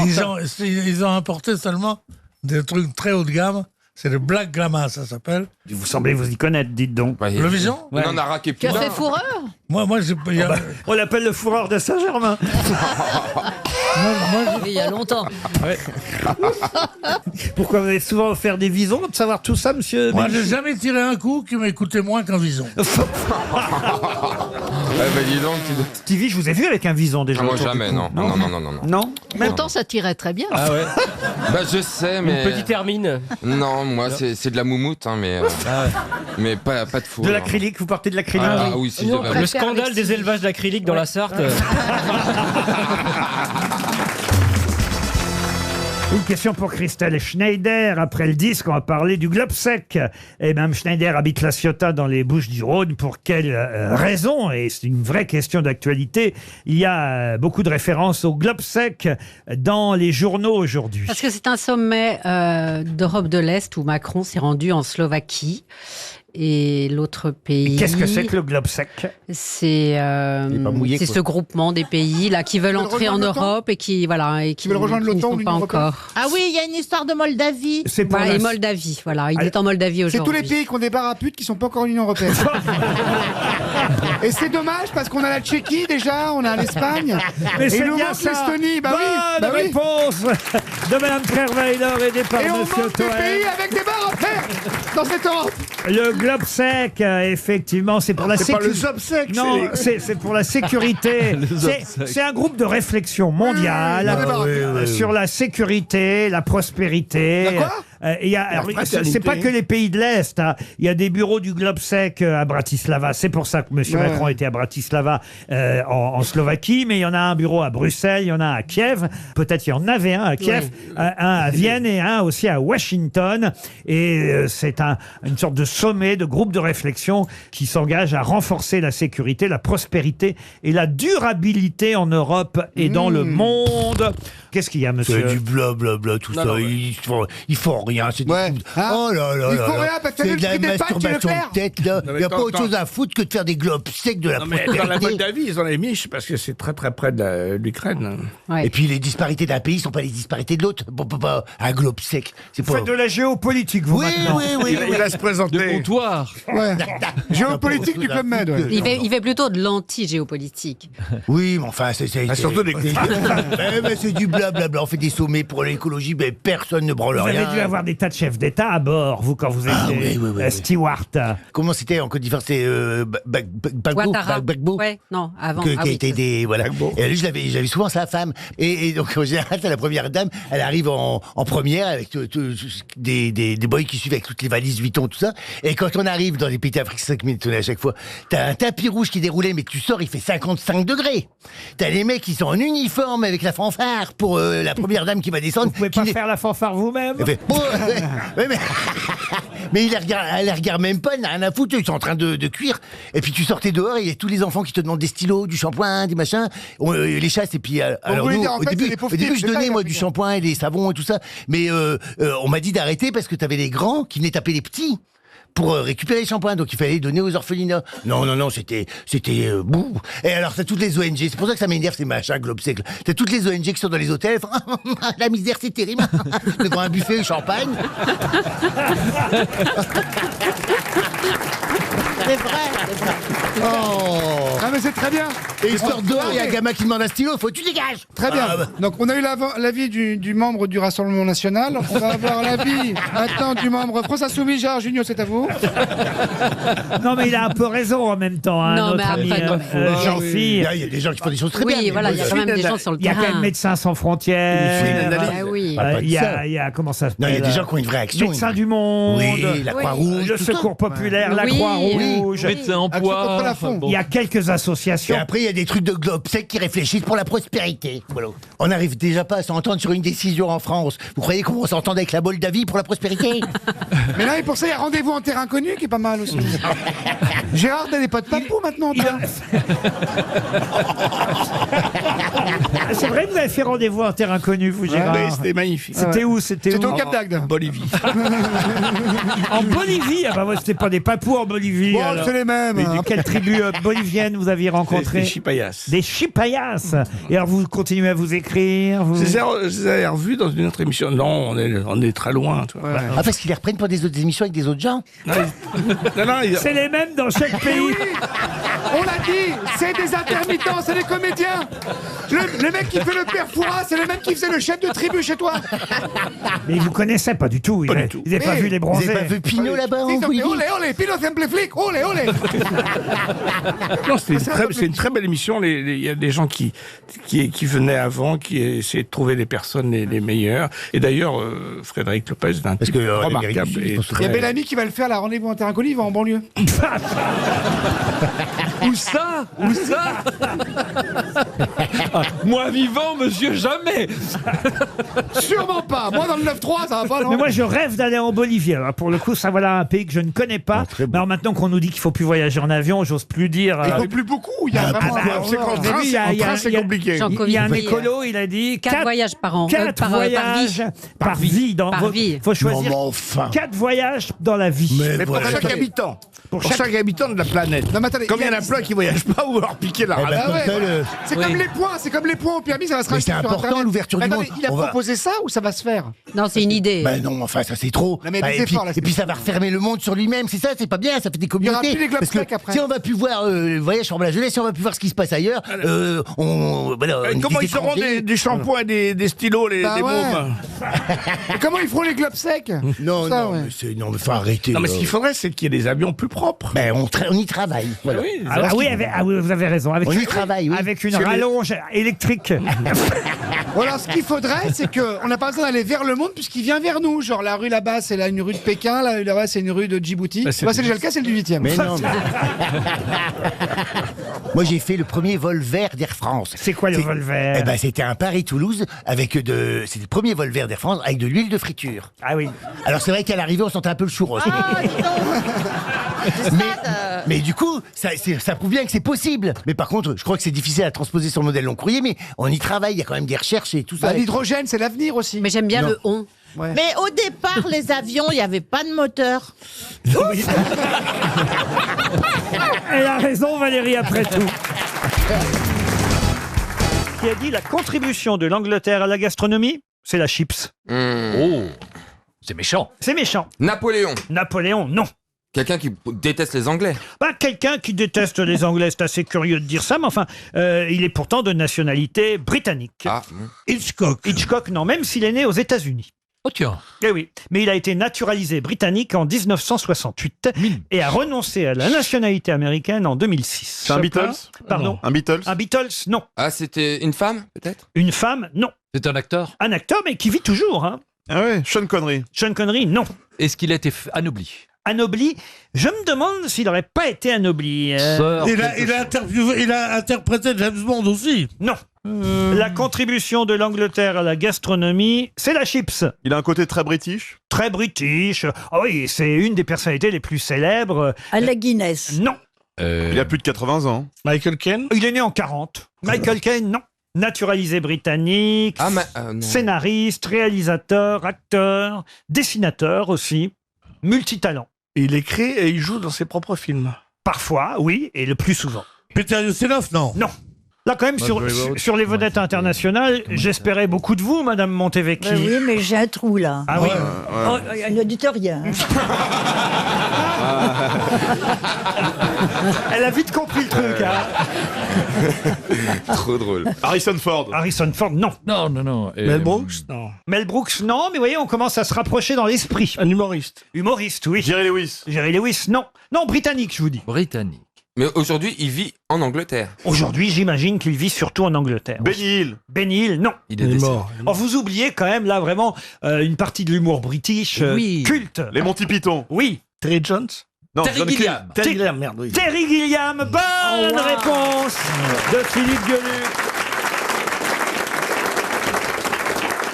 Ils ont importé seulement des trucs très haut de gamme. C'est le Black Glamour, ça s'appelle. Vous semblez vous y connaître, dites donc. Le vison? On en a raqué plus. Café fourreur? Moi, On l'appelle le fourreur de Saint-Germain. Oui, il y a longtemps. Pourquoi vous avez souvent offert des visons de savoir tout ça, monsieur? Moi, j'ai jamais tiré un coup qui m'a coûté moins qu'un vison. Dis donc, Stevie, je vous ai vu avec un vison déjà. moi autour du jamais, cou. non. Non. Non? Pourtant, ça tirait très bien. Ah ouais. Bah je sais, mais. Une petite hermine. Non, moi c'est de la moumoute, hein, mais pas de four. De l'acrylique, vous portez de l'acrylique? Ah oui, si, Nous, on j'avais- préfère Le scandale avec des Stevie. élevages d'acrylique dans la Sarthe. Une question pour Christelle Schneider. Après le disque, on va parler du Globsec. Et Mme Schneider habite La Ciotat dans les Bouches-du-Rhône. Pour quelle raison? Et c'est une vraie question d'actualité. Il y a beaucoup de références au Globsec dans les journaux aujourd'hui. Parce que c'est un sommet d'Europe de l'Est où Macron s'est rendu en Slovaquie. Et l'autre pays... Qu'est-ce que c'est que le Globsec? C'est ce groupement des pays là, qui veulent entrer en rejoindre l'OTAN Europe et qui veulent rejoindre qui n'y l'OTAN sont ou pas l'Union encore. Ah oui, il y a une histoire de Moldavie. C'est pour Voilà, la- et Moldavie, voilà. Il est en Moldavie C'est tous aujourd'hui. les pays qui ont des bars à putes qui sont pas encore en Union Européenne. Et c'est dommage parce qu'on a la Tchéquie déjà, on a l'Espagne. Mais Et c'est il nous bien manque ça. l'Estonie. Bah oui. Bonne Bah oui. réponse de Mme Trierweiler aidée par Et on Monsieur manque des Toen. pays avec des bars à faire dans cette Europe. Le Globsec, effectivement, c'est pour la C'est pas le sécurité. Zobsec, Non, c'est pour la sécurité. C'est un groupe de réflexion mondiale sur la sécurité, la prospérité. La quoi Il y a, alors, c'est pas que les pays de l'Est. Hein. Il y a des bureaux du Globsec à Bratislava. C'est pour ça que M. Macron était à Bratislava en Slovaquie. Mais il y en a un bureau à Bruxelles, il y en a un à Kiev. Peut-être il y en avait un à Kiev, un à Vienne et un aussi à Washington. Et c'est une sorte de sommet, de groupe de réflexion qui s'engage à renforcer la sécurité, la prospérité et la durabilité en Europe et dans le monde. Qu'est-ce qu'il y a, C'est monsieur du blablabla, tout Non, ça. non, Ils font rien. C'est Ouais. du... Hein Oh là là Il là faut là. rien, parce que C'est le de la prix des pâtes, tu veux masturbation faire de tête, là. Non, Il mais n'y a pas attends, autre chose à foutre que de faire des globes secs de la Non, mais dans la prospérité. Moldavie, ils en avaient mis parce que c'est très très près de l'Ukraine. Et puis les disparités d'un pays ne sont pas les disparités de l'autre. Bon, pas un globe sec. C'est Vous pas... faites de la géopolitique, vous, Oui, maintenant. oui. Il va se présenter. De comptoir. Ouais. Géopolitique du Club Med. Ouais. Il fait plutôt de l'anti-géopolitique. Oui, mais enfin, c'est surtout des- c'est du blablabla. On fait des sommets pour l'écologie, mais personne ne branle Vous rien. avez dû avoir des tas de chefs d'État à bord, vous, quand vous étiez oui. steward. Comment c'était en Côte d'Ivoire? C'était Ouattara. Bagbo. Ouais, non, avant. Qui Ah oui. était des voilà. Et lui, j'avais souvent sa femme. Et donc en général, la première dame, elle arrive en première avec des boys qui suivent avec toutes les valises Vuitton, tout ça. Et quand on arrive dans les pays d'Afrique, c'est 5 minutes à chaque fois. T'as un tapis rouge qui est déroulé, mais tu sors, il fait 55 degrés. T'as les mecs qui sont en uniforme avec la fanfare pour la première dame qui va descendre. Vous pouvez pas faire la fanfare vous-même? Elle fait, mais elle les regarde même pas, elle n'a rien à foutre, ils sont en train de cuire. Et puis tu sortais dehors et il y a tous les enfants qui te demandent des stylos, du shampoing, des machins. On les chasse et puis alors voulez nous, dire, en au fait, début, c'est des pauvres au début types, je c'est ça, donnais moi du Capitaine. shampoing et des savons et tout ça. Mais on m'a dit d'arrêter parce que t'avais les grands qui venaient taper les petits pour récupérer les shampoings, donc il fallait les donner aux orphelinats. Non, c'était bouh. Et alors t'as toutes les ONG, c'est pour ça que ça m'énerve ces machins globe sec. T'as toutes les ONG qui sont dans les hôtels, elles font, la misère c'est terrible, devant un buffet au champagne. C'est vrai. Oh. Ah mais c'est très bien. Et il sort dehors, il y a un gamin qui demande un stylo, faut que tu dégages. Très bien. Ah, bah. Donc on a eu l'avis du membre du Rassemblement National. On va avoir l'avis maintenant du membre France Insoumise. Gérard Junior, c'est à vous. Non, mais il a un peu raison en même temps, hein, Non, notre mais ami après, non, mais- Jean-Philippe. Il y a des gens qui font des choses très Oui, bien. mais voilà, il y a moi, quand même des gens sur le Il y a quand terrain. même Médecins sans frontières. Ah oui. Il y a comment ça s'appelle? Non, il y a des gens qui ont une vraie action. Médecins du Monde. Oui, la Croix-Rouge. Le tout ça. Secours populaire, la Oui, Croix-Rouge. Médecin en Action contre poids. la faim. Il y a quelques Et associations. après, il y a des trucs de globe sec qui réfléchissent pour la prospérité. Voilà. On n'arrive déjà pas à s'entendre sur une décision en France. Vous croyez qu'on va s'entendre avec la Moldavie pour la prospérité? Mais là, et pour ça, il y a Rendez-vous en terrain connu qui est pas mal aussi. Gérard, t'as des potes papous maintenant, toi. C'est vrai que vous avez fait rendez-vous en terrain connu, vous, Gérard. Mais c'était magnifique. C'était où? C'était C'était où? au Cap d'Agde. Bolivie. En Bolivie. Ah bah moi, c'était pas des papous en Bolivie. Bon, alors. c'est les mêmes. hein. Quelle tribu bolivienne vous aviez rencontré? Des chipayas. Des chipayas. Et alors vous continuez à vous écrire vous... Je les ai revus dans une autre émission. Non, on est très loin. Tu vois. Ah, parce qu'ils les reprennent pour des autres émissions avec des autres gens? Non, C'est les mêmes dans chaque pays. Oui, on l'a dit, c'est des intermittents, c'est des comédiens. Le mec qui fait le père Fouras, c'est le même qui faisait le chef de tribu chez toi. Mais ils vous connaissaient pas du tout. Ils n'avaient pas Mais vu les Vous bronzés. avez pas vu Pinot là-bas en Ils ont fait Bolivie? olé, olé, Pino Simple Flic, olé, olé. Non, c'est une très belle émission. Il y a des gens qui venaient avant, qui essayaient de trouver les personnes les meilleures. Et d'ailleurs, Frédéric Lopez est un Parce type que, les remarquable. vérités, Et ils sont Il y a très... Bellamy qui va le faire, la Rendez-vous en terrain connu, il va en banlieue. Où ça? Où ça? Moi vivant, monsieur, jamais. Sûrement pas. Moi, dans le 9-3, ça va pas, non. Mais moi, je rêve d'aller en Bolivie. Alors, pour le coup, ça voilà un pays que je ne connais pas. Mais alors, maintenant qu'on nous dit qu'il faut plus voyager en avion, j'ose plus dire. Il faut plus beaucoup. Il y a vraiment. C'est qu'en train, il y a- il y a- c'est il y a- compliqué. Il y a un écolo, il a dit 4 voyages par an. 4 par voyages par vie. Par vie. Faut choisir Non, mais enfin. 4 voyages dans la vie. Mais pour voilà. chaque habitant. Pour Pour chaque habitant de la planète. Non, mais attendez, Comme il y en a il y a- plein qui voyagent pas ou leur piquer la Eh ben, rate. comme ouais. ça, C'est comme les points, c'est comme les points au permis, ça va se Mais rajouter c'est sur important, Internet. l'ouverture du Attendez, monde. Il a On va- proposé ça ou ça va se faire? Non, c'est une idée. Ben non, enfin, ça c'est trop. Non, mais il y a des et, puis, efforts, là, et puis ça va refermer le monde sur lui-même, c'est ça, c'est pas bien, ça fait des communautés. plus les globes Parce que secs après. si on va plus voir le voyage sur la jeunesse, si on va plus voir ce qui se passe ailleurs, voilà, on Comment est ils auront étrangers. des shampoings et des stylos, Bah des ouais. mômes? Et comment ils feront les globes secs? Non, Ça, non, ouais. non, mais faut arrêter. Non, mais là. ce qu'il faudrait, c'est qu'il y ait des avions plus propres. Ben, on y travaille. Voilà. Oui, Ah oui, vous avez raison. Avec, On y travaille, oui. avec une Parce que les- rallonge électrique. Voilà, ce qu'il faudrait, c'est qu'on n'a pas besoin d'aller vers le monde puisqu'il vient vers nous. Genre, la rue là-bas, c'est là une rue de Pékin, là-bas, c'est une rue de Djibouti. Bah, c'est- Bah, c'est déjà le cas, c'est le 18e. Mais non, mais- Moi, j'ai fait le premier vol vert d'Air France. C'est quoi le vol vert? Eh ben, c'était un Paris-Toulouse avec c'était le premier vol vert d'Air France avec de l'huile de friture. Ah oui. Alors, c'est vrai qu'à l'arrivée, on sentait un peu le churros. Mais du coup, ça prouve bien que c'est possible. Mais par contre, je crois que c'est difficile à transposer sur le modèle long courrier, mais on y travaille, il y a quand même des recherches et tout ça. L'hydrogène, c'est l'avenir aussi. Mais j'aime bien le on. Ouais. Mais au départ, les avions, il n'y avait pas de moteur. Elle a raison, Valérie, après tout. Qui a dit la contribution de l'Angleterre à la gastronomie, c'est la chips. Oh, c'est méchant. C'est méchant. Napoléon. Napoléon, non. Quelqu'un qui déteste les Anglais. Quelqu'un qui déteste les Anglais, c'est assez curieux de dire ça, mais enfin, il est pourtant de nationalité britannique. Hitchcock. Hitchcock, non, même s'il est né aux États-Unis. Oh tiens. Eh oui, mais il a été naturalisé britannique en 1968 et a renoncé à la nationalité américaine en 2006. C'est un Beatles? Pardon? Un Beatles? Un Beatles, non. Ah, c'était une femme, peut-être? Une femme, non. C'est un acteur? Un acteur, mais qui vit toujours. Hein. Ah ouais, Sean Connery. Sean Connery, non. Est-ce qu'il a été anobli? Anobli, je me demande s'il n'aurait pas été anobli. Il a interprété James Bond aussi. Non. La contribution de l'Angleterre à la gastronomie, c'est la chips. Il a un côté très british? Très british. Ah oui, c'est une des personnalités les plus célèbres. À la Guinness. Non. Il a plus de 80 ans. Michael Caine? Il est né en 40. Michael Caine, non. Naturalisé britannique, scénariste, réalisateur, acteur, dessinateur aussi, multitalent. Il écrit et il joue dans ses propres films. Parfois, oui, et le plus souvent. Peter Ustinov, non? Non. Là, quand même, sur les vedettes internationales, j'espérais beaucoup de vous, Madame Montevecchi. Oui, mais j'ai un trou, là. Ah oui. Oh, un auditorien. Elle a vite compris le truc, hein. Trop drôle. Harrison Ford. Harrison Ford, non. Non. Mel Brooks, non. Mel Brooks, non, mais vous voyez, on commence à se rapprocher dans l'esprit. Un humoriste. Humoriste, oui. Jerry Lewis. Jerry Lewis, non. Non, britannique, je vous dis. Britannique. Mais aujourd'hui, il vit en Angleterre. Aujourd'hui, j'imagine qu'il vit surtout en Angleterre. Benny Hill. Benny Hill, non. Il est mort. Oh, vous oubliez quand même, là, vraiment, une partie de l'humour british culte. Les Monty Python. Oui. Terry Jones? Non, Terry John Gilliam. Terry Gilliam, merde, oui. Terry Gilliam, bonne réponse de Philippe Gueluc.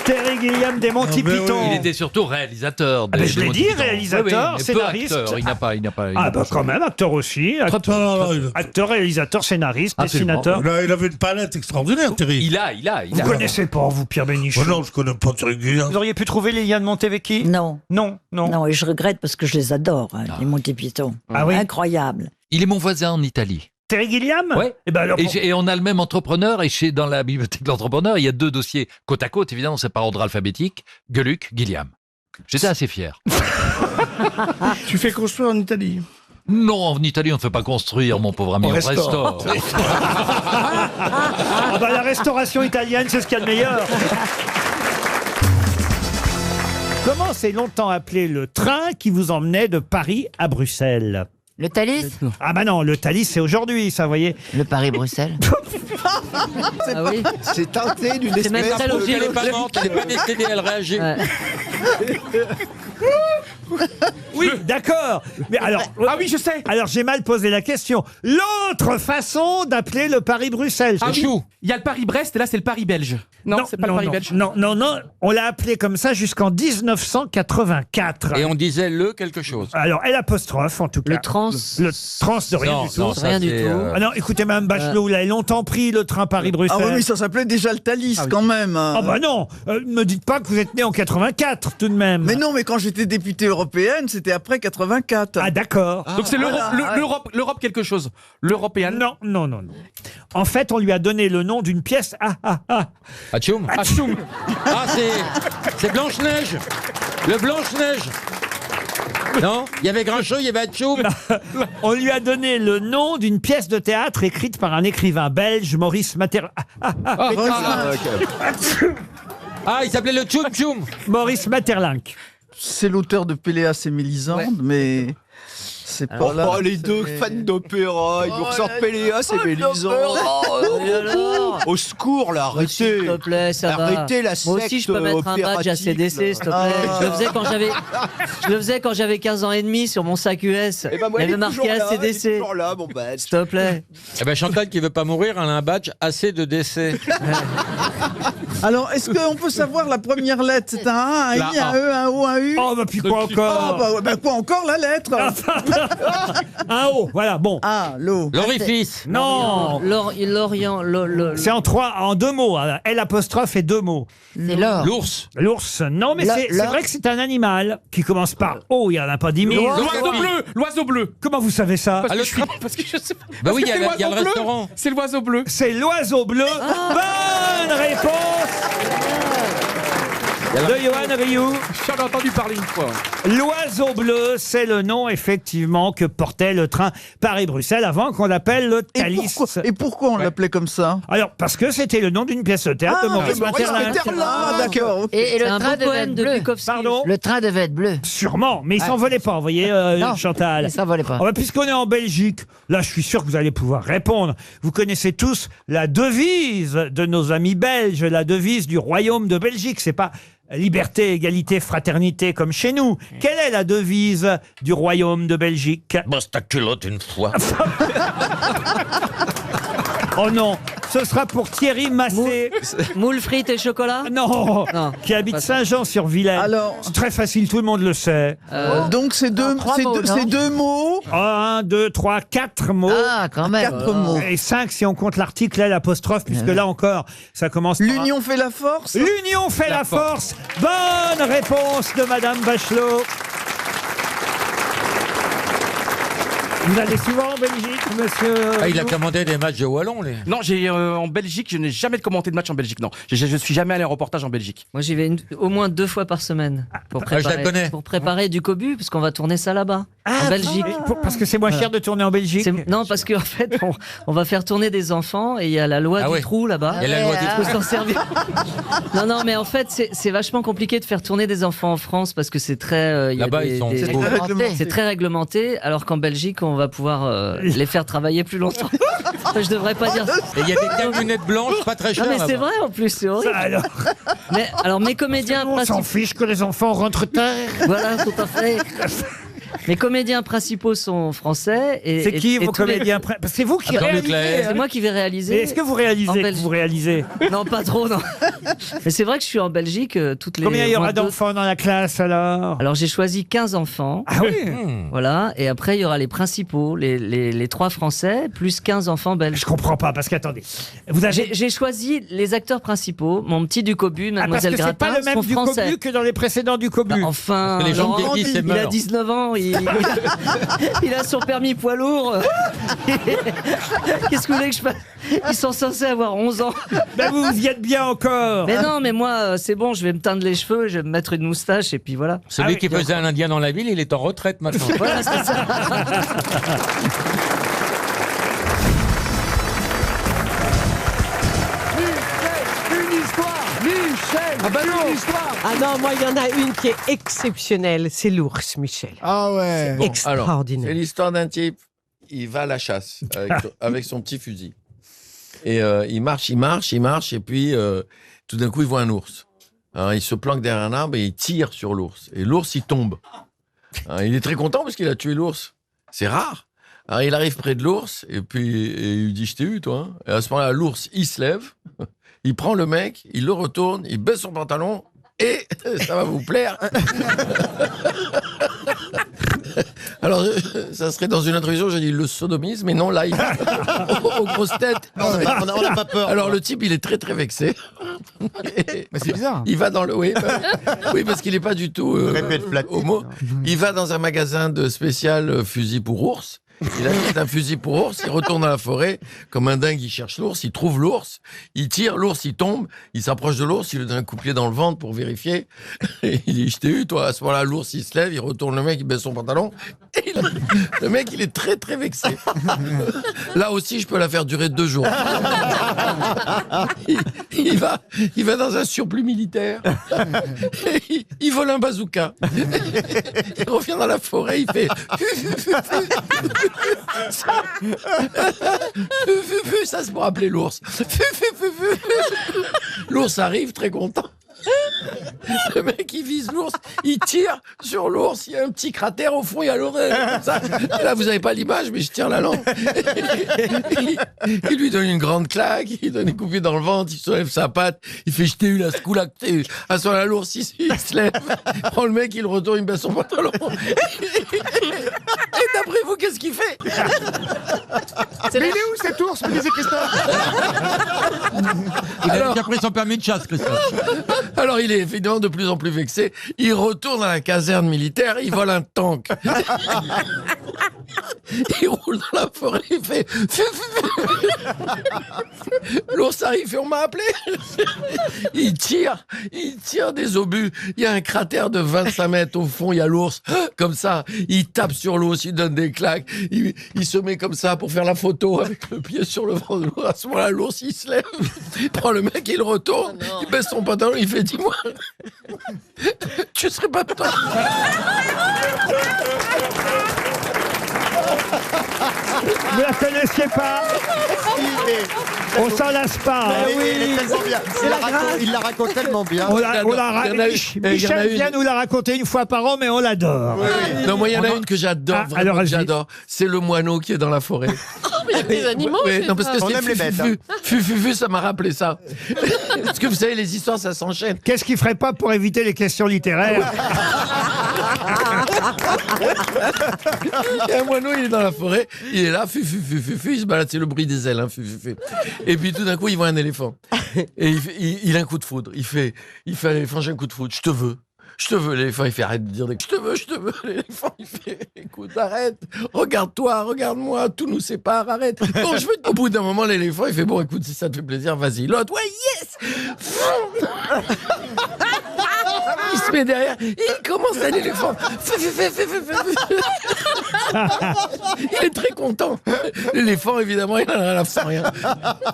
Terry Gilliam des Monty Python. Il était surtout réalisateur. Je l'ai dit, réalisateur, scénariste. Acteur. Il n'a pas. Quand même, acteur aussi. Acteur, réalisateur, scénariste, dessinateur. Il avait une palette extraordinaire, Terry. Il a. Vous connaissez pas, vous, Pierre Bénichou? Non, je connais pas Terry Gilliam. Vous auriez pu trouver Liliane Montevecchi? Non. Non. Non, et je regrette parce que je les adore, les Monty Python. Ah oui? Incroyable. Il est mon voisin en Italie. Terry Gilliam? Oui. Et, ben alors, et on a le même entrepreneur, et dans la bibliothèque de l'entrepreneur, il y a 2 dossiers côte à côte, évidemment, c'est par ordre alphabétique, Gueluc, Gilliam. J'étais assez fier. Tu fais construire en Italie? Non, en Italie, on ne fait pas construire, mon pauvre ami, on restaure. La restauration italienne, c'est ce qu'il y a de meilleur. Comment s'est longtemps appelé le train qui vous emmenait de Paris à Bruxelles? Le Thalys? Ah bah non, le Thalys c'est aujourd'hui, ça, vous voyez. Le Paris-Bruxelles? C'est teinté d'une C'est même espèce très logique. Elle est pas morte, elle est pas décédée, elle réagit. Oui, d'accord. Mais alors, Ah oui, je sais. alors j'ai mal posé la question. L'autre façon d'appeler le Paris-Bruxelles. Ah oui. Il y a le Paris-Brest et là c'est le Paris-Belge. Non, c'est pas le Paris-Belge. Non, on l'a appelé comme ça jusqu'en 1984. Et on disait quelque chose. Alors, l'apostrophe en tout cas. Le trans. Le trans de rien du tout. Rien du tout. Ah non, écoutez, Mme Bachelot, vous l'avez longtemps pris le train Paris-Bruxelles. Ah oui, mais ça s'appelait déjà le Thalys quand même. Ah bah non, me dites pas que vous êtes né en 84 tout de même. Mais non, mais quand j'étais députée européenne, c'était après 84. Ah d'accord. Donc c'est l'Europe quelque chose. L'Européen. Non. En fait, on lui a donné le nom d'une pièce. Atchoum. Atchoum. Ah, c'est Blanche-Neige. Le Blanche-Neige. Non, il y avait Grinchot, il y avait Atchoum. On lui a donné le nom d'une pièce de théâtre écrite par un écrivain belge, Maurice Maeterlinck. Il s'appelait le Tchoum Tchoum. Maurice Maeterlinck. C'est l'auteur de Péléas et Mélisande, mais c'est pas là. Oh, les deux fans d'opéra, ils nous ressortent Péléas et Mélisande. Au secours, là, arrêtez. S'il te plaît, ça va. Arrêtez la secte. Moi aussi, je peux mettre un badge à CDC, s'il te plaît. Je le faisais quand j'avais 15 ans et demi sur mon sac US. Et ben moi, il y avait marqué ACDC. toujours là, mon badge. S'il te plaît. Eh ben Chantal qui veut pas mourir, elle a un badge assez de décès. Alors, est-ce qu'on peut savoir la première lettre? C'est un A, un I, un E, un O, un U? Oh, bah puis quoi encore? Quoi encore la lettre? Un O, voilà, bon. Ah, l'eau. L'orifice. Non. L'Orient. C'est en deux mots. Hein. L apostrophe et deux mots. C'est l'or. L'ours. L'ours, non, mais c'est vrai que c'est un animal qui commence par O. Il n'y en a pas 10 000. L'oiseau bleu. L'oiseau bleu. Comment vous savez ça? Parce que je sais pas. Bah oui, Parce que il y a le l'oiseau bleu. restaurant. C'est l'oiseau bleu. C'est l'oiseau bleu. Bonne réponse de Johan Rioux. J'en ai entendu parler une fois. L'oiseau bleu, c'est le nom effectivement que portait le train Paris-Bruxelles avant qu'on l'appelle le Thalys. Et pourquoi on l'appelait comme ça? Alors, parce que c'était le nom d'une pièce de théâtre de Maurice Maeterlinck. Ah, d'accord. Et C'est le un train beau poème de bleu. Bukowski. Pardon? Le train devait être bleu. Sûrement, mais il s'envolait pas, vous voyez, Chantal. Il s'envolait pas. Oh, bah, puisqu'on est en Belgique, là, je suis sûr que vous allez pouvoir répondre. Vous connaissez tous la devise de nos amis belges, la devise du royaume de Belgique. C'est pas liberté, égalité, fraternité comme chez nous. Quelle est la devise du royaume de Belgique? Bosse ta culotte une fois. Oh non, ce sera pour Thierry Massé. Moule frites et chocolat? Non, Non, qui habite pas ça. Saint-Jean-sur-Vilaine. Alors- C'est très facile, tout le monde le sait. Donc c'est deux, trois mots, non c'est deux mots. 1, 2, 3, 4 mots. Ah, quand même. 4 mots. Et 5 si on compte l'article L apostrophe, puisque là encore, ça commence par... L'union fait la force. L'union fait la force. Bonne réponse de Madame Bachelot. Vous allez souvent en Belgique, monsieur? Ah, il a commandé des matchs de Wallon, les. Non, en Belgique, je n'ai jamais commenté de match en Belgique. Non, je suis jamais allé en reportage en Belgique. Moi, j'y vais au moins 2 fois par semaine pour je la préparer, connais. pour préparer du cobu, parce qu'on va tourner ça là-bas, en Belgique. Parce que c'est moins cher de tourner en Belgique. Non, parce qu'en fait, on va faire tourner des enfants et il y a la loi Ah du ouais. trou là-bas. Il y a la loi du Il faut s'en servir. Non, mais en fait, c'est vachement compliqué de faire tourner des enfants en France parce que c'est très. Il y a Là-bas, ils sont C'est très réglementé. C'est très réglementé, alors qu'en Belgique, on va pouvoir les faire travailler plus longtemps. Enfin, je devrais pas dire. Et il y a des camionnettes blanches pas très chères. Non, mais c'est là-bas. vrai en plus, c'est horrible. Alors mes comédiens On s'en principaux. fiche que les enfants rentrent tard. Voilà, tout à fait. Mes comédiens principaux sont français. C'est qui vos tous les- comédiens? C'est vous qui réalisez. C'est moi qui vais réaliser. Et est-ce que vous réalisez En que Belgique. vous réalisez? Non, pas trop, non. Mais c'est vrai que je suis en Belgique toutes les. Combien il y aura moins deux- d'enfants dans la classe alors? Alors j'ai choisi 15 enfants. Ah oui. Voilà, et après il y aura les principaux, les 3 français, plus 15 enfants belges. Je comprends pas, parce qu'attendez. Vous avez... J'ai choisi les acteurs principaux, mon petit Ducobu, Ah, parce Mademoiselle que c'est Gratin, pas le même sont du français. Cobu que dans les précédents du Cobu. Bah, enfin, Parce que les gens Laurent, vieillissent et il a meurent. 19 ans, il a son permis poids lourd. Qu'est-ce que vous voulez que je fasse? Ils sont censés avoir 11 ans. Ben vous y êtes bien encore. Mais non, mais moi, c'est bon, je vais me teindre les cheveux, je vais me mettre une moustache et puis voilà. Celui oui. qui faisait un Indien dans la ville, il est en retraite maintenant. Voilà, c'est ça. Ah bah non. Une histoire. Ah non, moi, il y en a une qui est exceptionnelle. C'est l'ours, Michel. Ah ouais. Bon, Extraordinaire. alors, c'est l'histoire d'un type, il va à la chasse avec son petit fusil. Et il marche, et puis tout d'un coup, il voit un ours. Alors, il se planque derrière un arbre et il tire sur l'ours. Et l'ours, il tombe. Alors, il est très content parce qu'il a tué l'ours. C'est rare. Alors, il arrive près de l'ours et puis il lui dit « Je t'ai eu, toi. » Et à ce moment-là, l'ours, il se lève, il prend le mec, il le retourne, il baisse son pantalon et ça va vous plaire. Alors, ça serait dans une introduction, j'ai dit le sodomisme, mais non, là, il va aux grosses têtes. On n'a pas peur. Alors, le type, il est très, très vexé. Mais c'est bizarre. Il va dans le... Oui, oui parce qu'il n'est pas du tout homo. Il va dans un magasin de spécial fusil pour ours. Il achète un fusil pour ours, il retourne dans la forêt, comme un dingue, il cherche l'ours, il trouve l'ours, il tire, l'ours, il tombe, il s'approche de l'ours, il lui donne un coup de pied dans le ventre pour vérifier. Et il dit, je t'ai eu, toi. À ce moment-là, l'ours, il se lève, il retourne le mec, il baisse son pantalon. Et le mec, il est très, très vexé. Là aussi, je peux la faire durer 2 jours. Il va dans un surplus militaire. Il vole un bazooka. Il revient dans la forêt, il fait... Ça, c'est pour appeler l'ours. L'ours arrive très content. Le mec, il vise l'ours, il tire sur l'ours, il y a un petit cratère au fond, il y a l'oreille, comme ça. Et là, vous n'avez pas l'image, mais je tire la langue. Il lui donne une grande claque, il donne une coupée dans le ventre, il soulève sa patte, il fait jeter la scoula. À ce moment-là, l'ours, il se lève, il prend le mec, il le retourne, il baisse son pantalon. Et d'après vous, qu'est-ce qu'il fait? Mais il est où cet ours, me disait Christophe? Il a déjà pris son permis de chasse, Christophe. Alors il est évidemment de plus en plus vexé. Il retourne à la caserne militaire, il vole un tank. Il roule dans la forêt, il fait... L'ours arrive, il fait, on m'a appelé. Il tire des obus. Il y a un cratère de 25 mètres au fond, il y a l'ours. Comme ça, il tape sur l'ours, il donne des claques. Il se met comme ça pour faire la photo avec le pied sur le ventre de l'ours. À ce moment-là, l'ours, il se lève, il prend le mec, il retourne, il baisse son pantalon, il fait, dis-moi, tu serais pas toi? Vous la connaissiez pas? On s'en lasse pas. hein. Oui, il est tellement bien. Il la raconte tellement bien. Michel vient nous la raconter une fois par an, mais on l'adore. Non, moi, il y en a une que j'adore, vraiment alors, que j'adore. C'est le moineau qui est dans la forêt. Il y a des animaux. Non, parce que On c'est aime les bêtes. Fufu, ça m'a rappelé ça. Parce que vous savez, les histoires, ça s'enchaîne. Qu'est-ce qu'il ferait pas pour éviter les questions littéraires? Il y a un moineau, il est dans la forêt, il est là, fufu, il se balade, c'est le bruit des ailes, hein, fufu. Et puis tout d'un coup, il voit un éléphant. Et il a un coup de foudre. Il fait à l'éléphant, j'ai un coup de foudre, je te veux. L'éléphant, il fait arrête de dire je te veux. L'éléphant, il fait écoute, arrête, regarde-toi, regarde-moi, tout nous sépare, arrête. Bon, je veux. Au bout d'un moment, l'éléphant, il fait bon, écoute, si ça te fait plaisir, vas-y. L'autre, ouais, yes. Il se met derrière, il commence à l'éléphant. Il est très content. L'éléphant, évidemment, il en a la fin rien.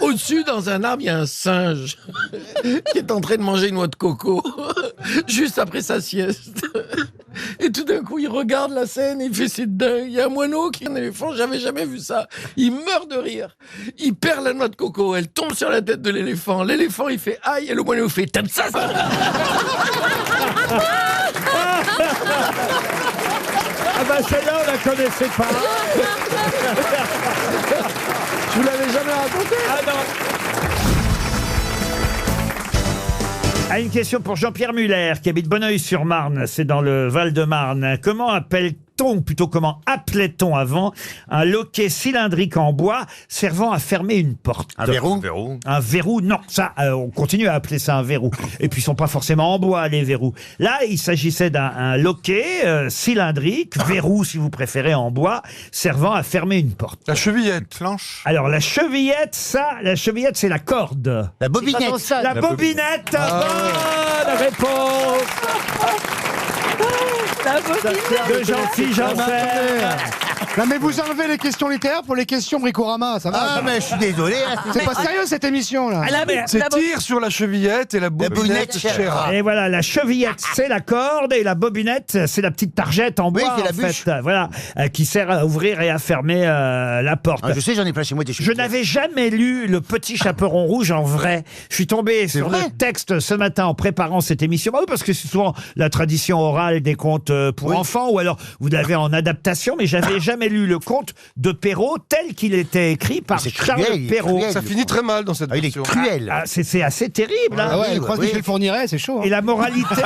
Au-dessus, dans un arbre, il y a un singe qui est en train de manger une noix de coco juste après sa sieste. Et tout d'un coup, il regarde la scène, il fait c'est dingue. Il y a un moineau qui est un éléphant, j'avais jamais vu ça. Il meurt de rire. Il perd la noix de coco, elle tombe sur la tête de l'éléphant. L'éléphant, il fait aïe, et le moineau fait t'aimes ça? Ah bah celle-là, on la connaissait pas. Je vous l'avais jamais raconté. Ah non. Ah, une question pour Jean-Pierre Muller, qui habite Bonneuil-sur-Marne, c'est dans le Val-de-Marne. Comment appelait-on avant un loquet cylindrique en bois servant à fermer une porte? Un verrou. Un verrou, non, ça, on continue à appeler ça un verrou. Et puis, ils sont pas forcément en bois, les verrous. Là, il s'agissait d'un loquet cylindrique, verrou, si vous préférez, en bois, servant à fermer une porte. La chevillette, planche. Alors, la chevillette, c'est la corde. La bobinette. La bobinette. Bonne réponse de Jean-Philippe Janssen. Non mais vous enlevez les questions littéraires pour les questions Bricorama, ça va? Ah mais je suis désolé. C'est pas sérieux cette émission là. C'est tire sur la chevillette et la bobinette Chéra. Et voilà, la chevillette, c'est la corde, et la bobinette, c'est la petite targette en bois, c'est la en bûche. fait. Voilà, qui sert à ouvrir et à fermer la porte. Ah, je sais, j'en ai plein chez moi des Je n'avais jamais lu Le Petit Chaperon Rouge en vrai. Je suis tombé sur vrai le texte ce matin en préparant cette émission. Bah oui, parce que c'est souvent la tradition orale des contes pour enfants, ou alors vous l'avez en adaptation, mais j'avais jamais lu le conte de Perrault tel qu'il était écrit par Charles Perrault. Ça finit très mal dans cette version. Il est cruel. Ah, c'est assez terrible. Hein. Ah ouais, elle croise Michel Fourniret, c'est chaud. Hein. Et la moralité...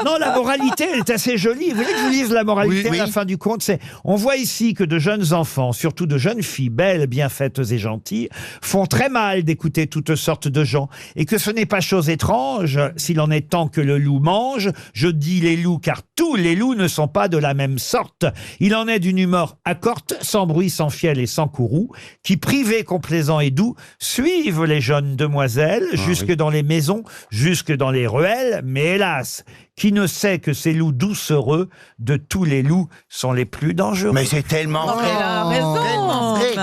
non, la moralité, elle est assez jolie. Vous voulez que je vous lise la moralité à la fin du conte? On voit ici que de jeunes enfants, surtout de jeunes filles belles, bien faites et gentilles, font très mal d'écouter toutes sortes de gens, et que ce n'est pas chose étrange s'il en est temps que le loup mange. Je dis les loups car tous les loups ne sont pas de la même sorte. Il en est d'une humeur accorte, sans bruit, sans fiel et sans courroux, qui, privés, complaisants et doux, suivent les jeunes demoiselles jusque dans les maisons, jusque dans les ruelles, mais hélas, qui ne sait que ces loups doucereux de tous les loups sont les plus dangereux. Mais c'est tellement vrai. Elle a raison. C'est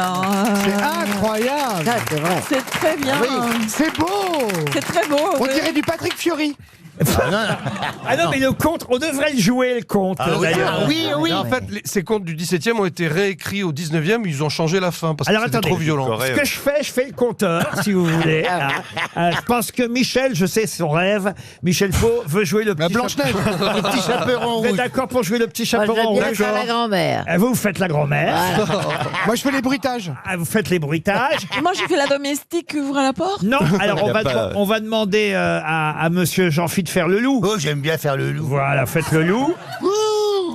incroyable. Ça, c'est vrai. C'est très bien. C'est beau. C'est très beau. On dirait du Patrick Fiori. Ah non, mais le conte, on devrait le jouer, le conte. d'ailleurs. Et en fait, ces contes du 17e ont été réécrits au 19e, ils ont changé la fin parce Alors que c'était attendez, trop violent. ce que je fais le compteur, si vous voulez. Je pense que Michel, je sais son rêve, Michel Faux veut jouer le petit Blanche-Neige. Le petit chaperon Vous êtes rouge. d'accord pour jouer le petit Moi, je chaperon veux bien rouge faire la grand-mère. Vous faites la grand-mère. Moi, je fais les bruitages. Vous faites les bruitages. Moi, j'ai fait la domestique qui ouvre la porte. Non, alors on va demander à monsieur Jean-Philippe de faire le loup. Oh, j'aime bien faire le loup. Voilà, faites le loup.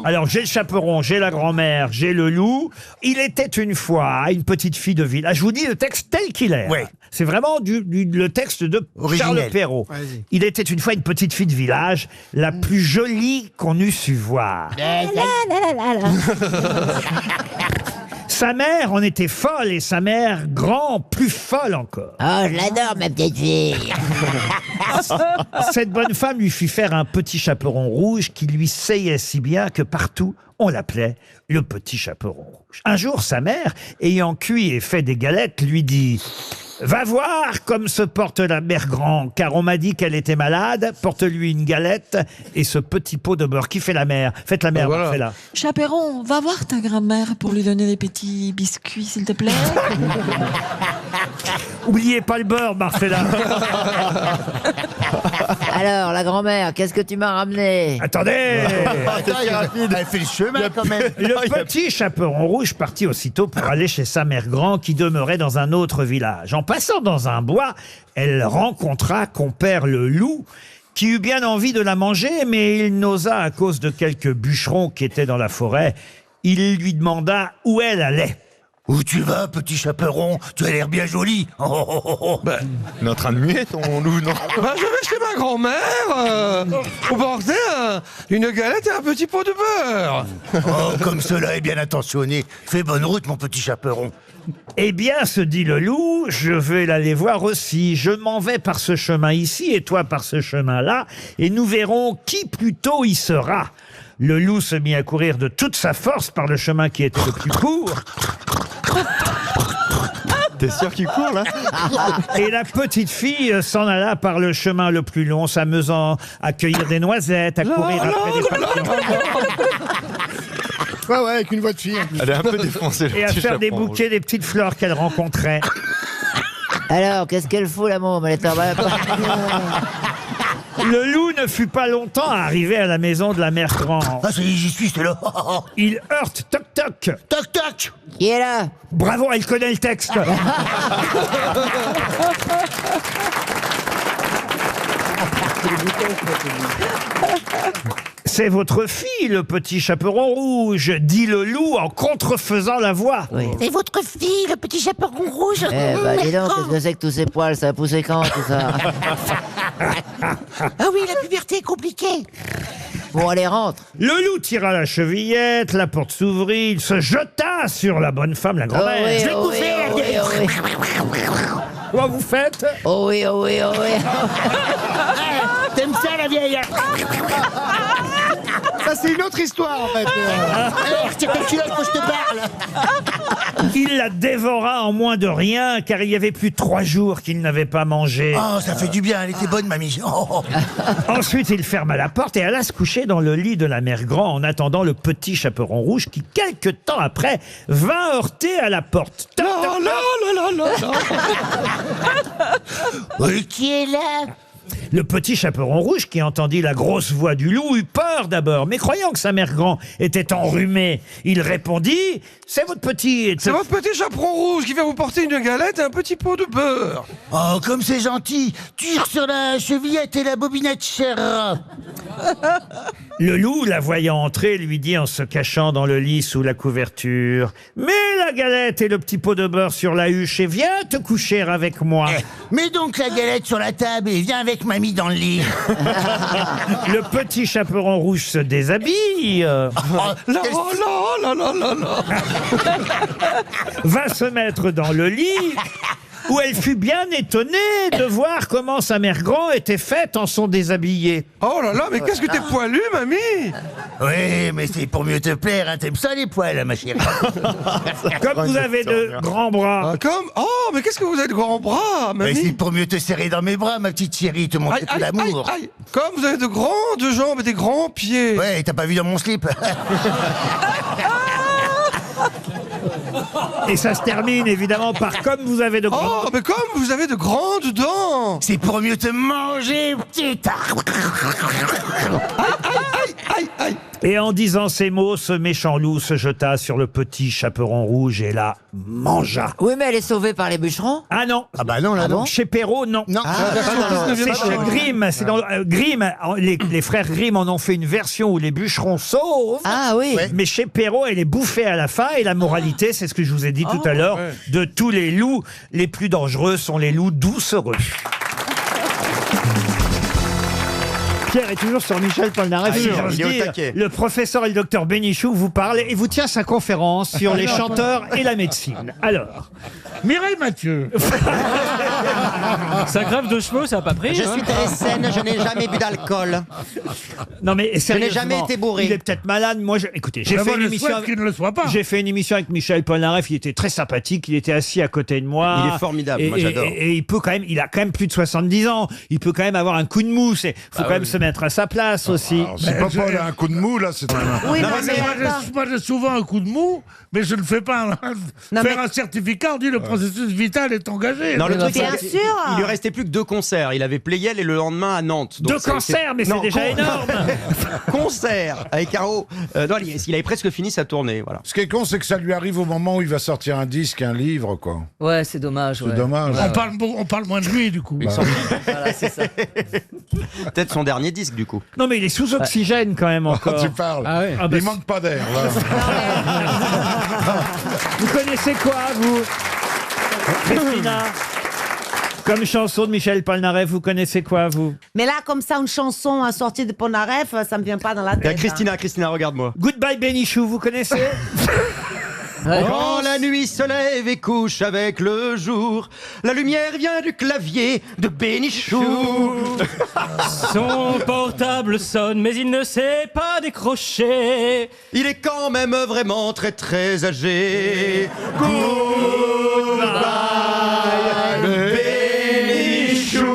Alors, j'ai le chaperon, j'ai la grand-mère, j'ai le loup. Il était une fois une petite fille de village. Je vous dis le texte tel qu'il est. Ouais. C'est vraiment le texte de Originel. Charles Perrault. Il était une fois une petite fille de village, la plus jolie qu'on eût su voir. Sa mère en était folle et sa mère grand, plus folle encore. Oh, je l'adore, ma petite fille. Cette bonne femme lui fit faire un petit chaperon rouge qui lui seyait si bien que partout on l'appelait le petit chaperon rouge. Un jour, sa mère, ayant cuit et fait des galettes, lui dit « Va voir comme se porte la mère grand, car on m'a dit qu'elle était malade, porte-lui une galette et ce petit pot de beurre. » Qui fait la mère? Faites la mère, Voilà. faites-la. Chaperon, va voir ta grand-mère pour lui donner des petits biscuits, s'il te plaît. Oubliez pas le beurre, Marcella. Alors, la grand-mère, qu'est-ce que tu m'as ramené? Attendez. Attends, elle fait le chemin quand même. Le petit chaperon rouge partit aussitôt pour aller chez sa mère grand qui demeurait dans un autre village. En passant dans un bois, elle rencontra compère le loup qui eut bien envie de la manger, mais il n'osa à cause de quelques bûcherons qui étaient dans la forêt. Il lui demanda où elle allait. Où tu vas, petit chaperon? Tu as l'air bien joli. Il est en train de muer ton loup, non? Bah, je vais chez ma grand-mère pour porter une galette et un petit pot de beurre. Oh, comme cela est bien intentionné. Fais bonne route, mon petit chaperon. Eh bien, se dit le loup, je vais l'aller voir aussi. Je m'en vais par ce chemin ici et toi par ce chemin-là, et nous verrons qui plus tôt y sera. Le loup se mit à courir de toute sa force par le chemin qui était le plus court. T'es sûr qu'il court, là? Et la petite fille s'en alla par le chemin le plus long, s'amusant à cueillir des noisettes, à courir après des papillons. Ouais, avec une voix de fille. Elle est un peu défoncée. Et à faire des bouquets des petites fleurs qu'elle rencontrait. Alors, qu'est-ce qu'elle fout, la môme? Elle est en bas. Le loup ne fut pas longtemps arrivé à la maison de la mère grand. Ah, ça y est, j'y suis, c'est là. Il heurte, toc toc. Toc toc. Qui est là? Bravo, elle connaît le texte. C'est votre fille, le petit chaperon rouge, dit le loup en contrefaisant la voix. C'est votre fille, le petit chaperon rouge. Eh bah, dis donc, qu'est-ce que c'est que tous ces poils? Ça a poussé quand, tout ça? Ah oui, la puberté est compliquée. Bon, allez, rentre. Le loup tira la chevillette, la porte s'ouvrit, il se jeta sur la bonne femme, la grand-mère. Oh oui, Je vais oh bouffer, oui, elle oh dit. oui, Quoi vous faites? Oh oui, oh oui, oh oui. T'aimes ça, la vieille? Ça, c'est une autre histoire, en fait. Tiens, tu là, il faut que je te parle. Il la dévora en moins de rien, car il y avait plus de 3 jours qu'il n'avait pas mangé. Oh, ça fait du bien, elle était bonne, mamie. Oh. Ensuite, il ferma la porte et alla se coucher dans le lit de la mère grand en attendant le petit chaperon rouge qui, quelque temps après, vint heurter à la porte. Toc, toc, toc. Oui, qui est là? Le petit chaperon rouge, qui entendit la grosse voix du loup, eut peur d'abord, mais croyant que sa mère grand était enrhumée, il répondit « C'est votre petit... » C'est votre petit chaperon rouge qui vient vous porter une galette et un petit pot de beurre. Oh, comme c'est gentil. Tire sur la chevillette et la bobinette, cher. Le loup, la voyant entrer, lui dit en se cachant dans le lit sous la couverture « Mets la galette et le petit pot de beurre sur la huche et viens te coucher avec moi. » Mets donc la galette sur la table et viens avec mamie dans le lit. Le petit chaperon rouge se déshabille, va se mettre dans le lit où elle fut bien étonnée de voir comment sa mère grand était faite en son déshabillé. Oh là là, mais qu'est-ce que t'es poilu, mamie? Oui, mais c'est pour mieux te plaire, hein. T'aimes ça les poils, ma chérie? Comme vous avez de grands bras. Oh, mais qu'est-ce que vous avez de grands bras, mamie? Mais c'est pour mieux te serrer dans mes bras, ma petite chérie, te montrer tout l'amour. Aïe. Comme vous avez de grandes jambes et des grands pieds. Ouais, t'as pas vu dans mon slip? Et ça se termine évidemment par comme vous avez de grands... Oh, mais comme vous avez de grandes dents. C'est pour mieux te manger, petite. Aïe. Et en disant ces mots, ce méchant loup se jeta sur le petit chaperon rouge et la mangea. Oui, mais elle est sauvée par les bûcherons. Ah non. Ah bah non, là non. Chez Perrault, non. Non. C'est chez Grimm. C'est dans Grimm. Les frères Grimm en ont fait une version où les bûcherons sauvent. Ah oui. Mais chez Perrault, elle est bouffée à la fin. Et la moralité, c'est ce que je vous ai dit tout à l'heure, de tous les loups, les plus dangereux sont les loups doucereux. Pierre est toujours sur Michel Polnareff. Ah, si j'ose il est au dire. taquet. Le professeur et le docteur Bénichou vous parlent et vous tient sa conférence sur les chanteurs et la médecine. Alors, Mireille Mathieu. Sa grève de cheveux, ça n'a pas pris. Je hein. suis très saine, je n'ai jamais bu d'alcool. non mais n'ai sérieusement, jamais été bourré. Il est peut-être malade. Moi, écoutez, j'ai Ah, fait moi, une je émission. souhaite qu'il ne le soit pas. J'ai fait une émission avec Michel Polnareff. Il était très sympathique. Il était assis à côté de moi. Il est formidable, Et, moi, j'adore. Et il peut quand même. Il a quand même plus de 70 ans. Il peut quand même avoir un coup de mou. Il faut quand même se mettre à sa place aussi. Si papa a un coup de mou, là, c'est un... Oui, Non, non, mais mais moi, j'ai souvent un coup de mou, mais je ne fais pas faire un certificat. On dit le processus vital est engagé. Non, le truc, bien c'est sûr. il lui restait plus que 2 concerts. Il avait Playel et le lendemain à Nantes. Donc Deux concerts, mais c'est déjà énorme. Concert avec Caro. Non, il avait presque fini sa tournée. Voilà. Ce qui est con, c'est que ça lui arrive au moment où il va sortir un disque, un livre, quoi. Ouais, c'est dommage. C'est dommage. On parle moins de lui, du coup. Voilà, c'est ça. Peut-être son dernier disque, du coup. Non, mais il est sous oxygène quand même encore. Tu parles. Ah ouais. Ah bah il manque pas d'air, là. Vous connaissez quoi, vous, Christina? Comme chanson de Michel Polnareff, vous connaissez quoi, vous? Mais là, comme ça, une chanson sortie de Polnareff, ça me vient pas dans la tête. Christina, regarde-moi. Goodbye Bénichou, vous connaissez? Quand la nuit se lève et couche avec le jour, la lumière vient du clavier de Bénichou. Son portable sonne, mais il ne sait pas décrocher. Il est quand même vraiment très très âgé. Goodbye, Bénichou.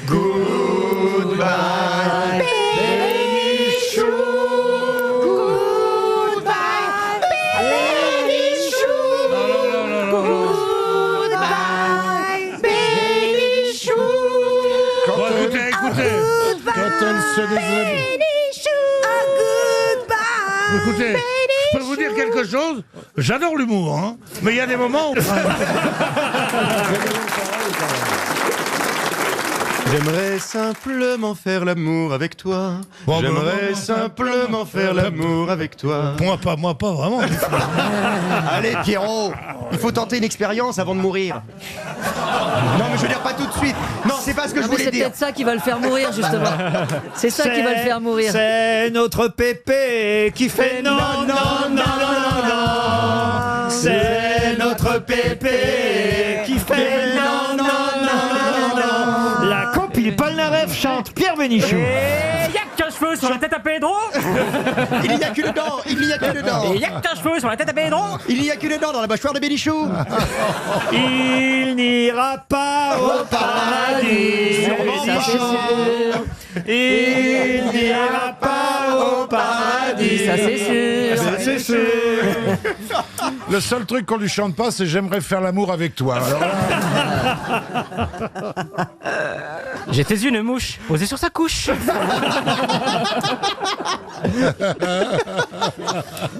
Goodbye, Bénichou. Écoutez, quand elle se déshabille. Écoutez, je peux vous dire quelque chose? J'adore l'humour, hein, mais il y a des moments où... J'aimerais simplement faire l'amour avec toi. Bon, J'aimerais simplement faire l'amour avec toi. Moi pas vraiment. Allez, Pierrot, il faut tenter une expérience avant de mourir. Non, mais je veux dire pas tout de suite. Non, c'est pas ce que je Non, mais voulais c'est dire. peut-être ça qui va le faire mourir, justement. C'est ça qui va le faire mourir. C'est notre Pépé qui fait non, non, non, non, non, non. C'est notre Pépé qui fait non, non, non, non, non. La compil Polnareff chante Pierre Bénichou. Il y a qu'un cheveu sur la tête à Pedro. Il n'y a qu'une dent, il n'y a qu'une dent. Il y a qu'un cheveu sur la tête à Pedro. Il n'y a qu'une dent dans la mâchoire de Bénichou. Il n'ira pas au paradis. Sûrement Ça, c'est sûr. Il n'ira pas au paradis. Ça, c'est sûr. Ça, c'est sûr. Le seul truc qu'on lui chante pas, c'est j'aimerais faire l'amour avec toi. Alors là, J'étais une mouche posée sur sa couche.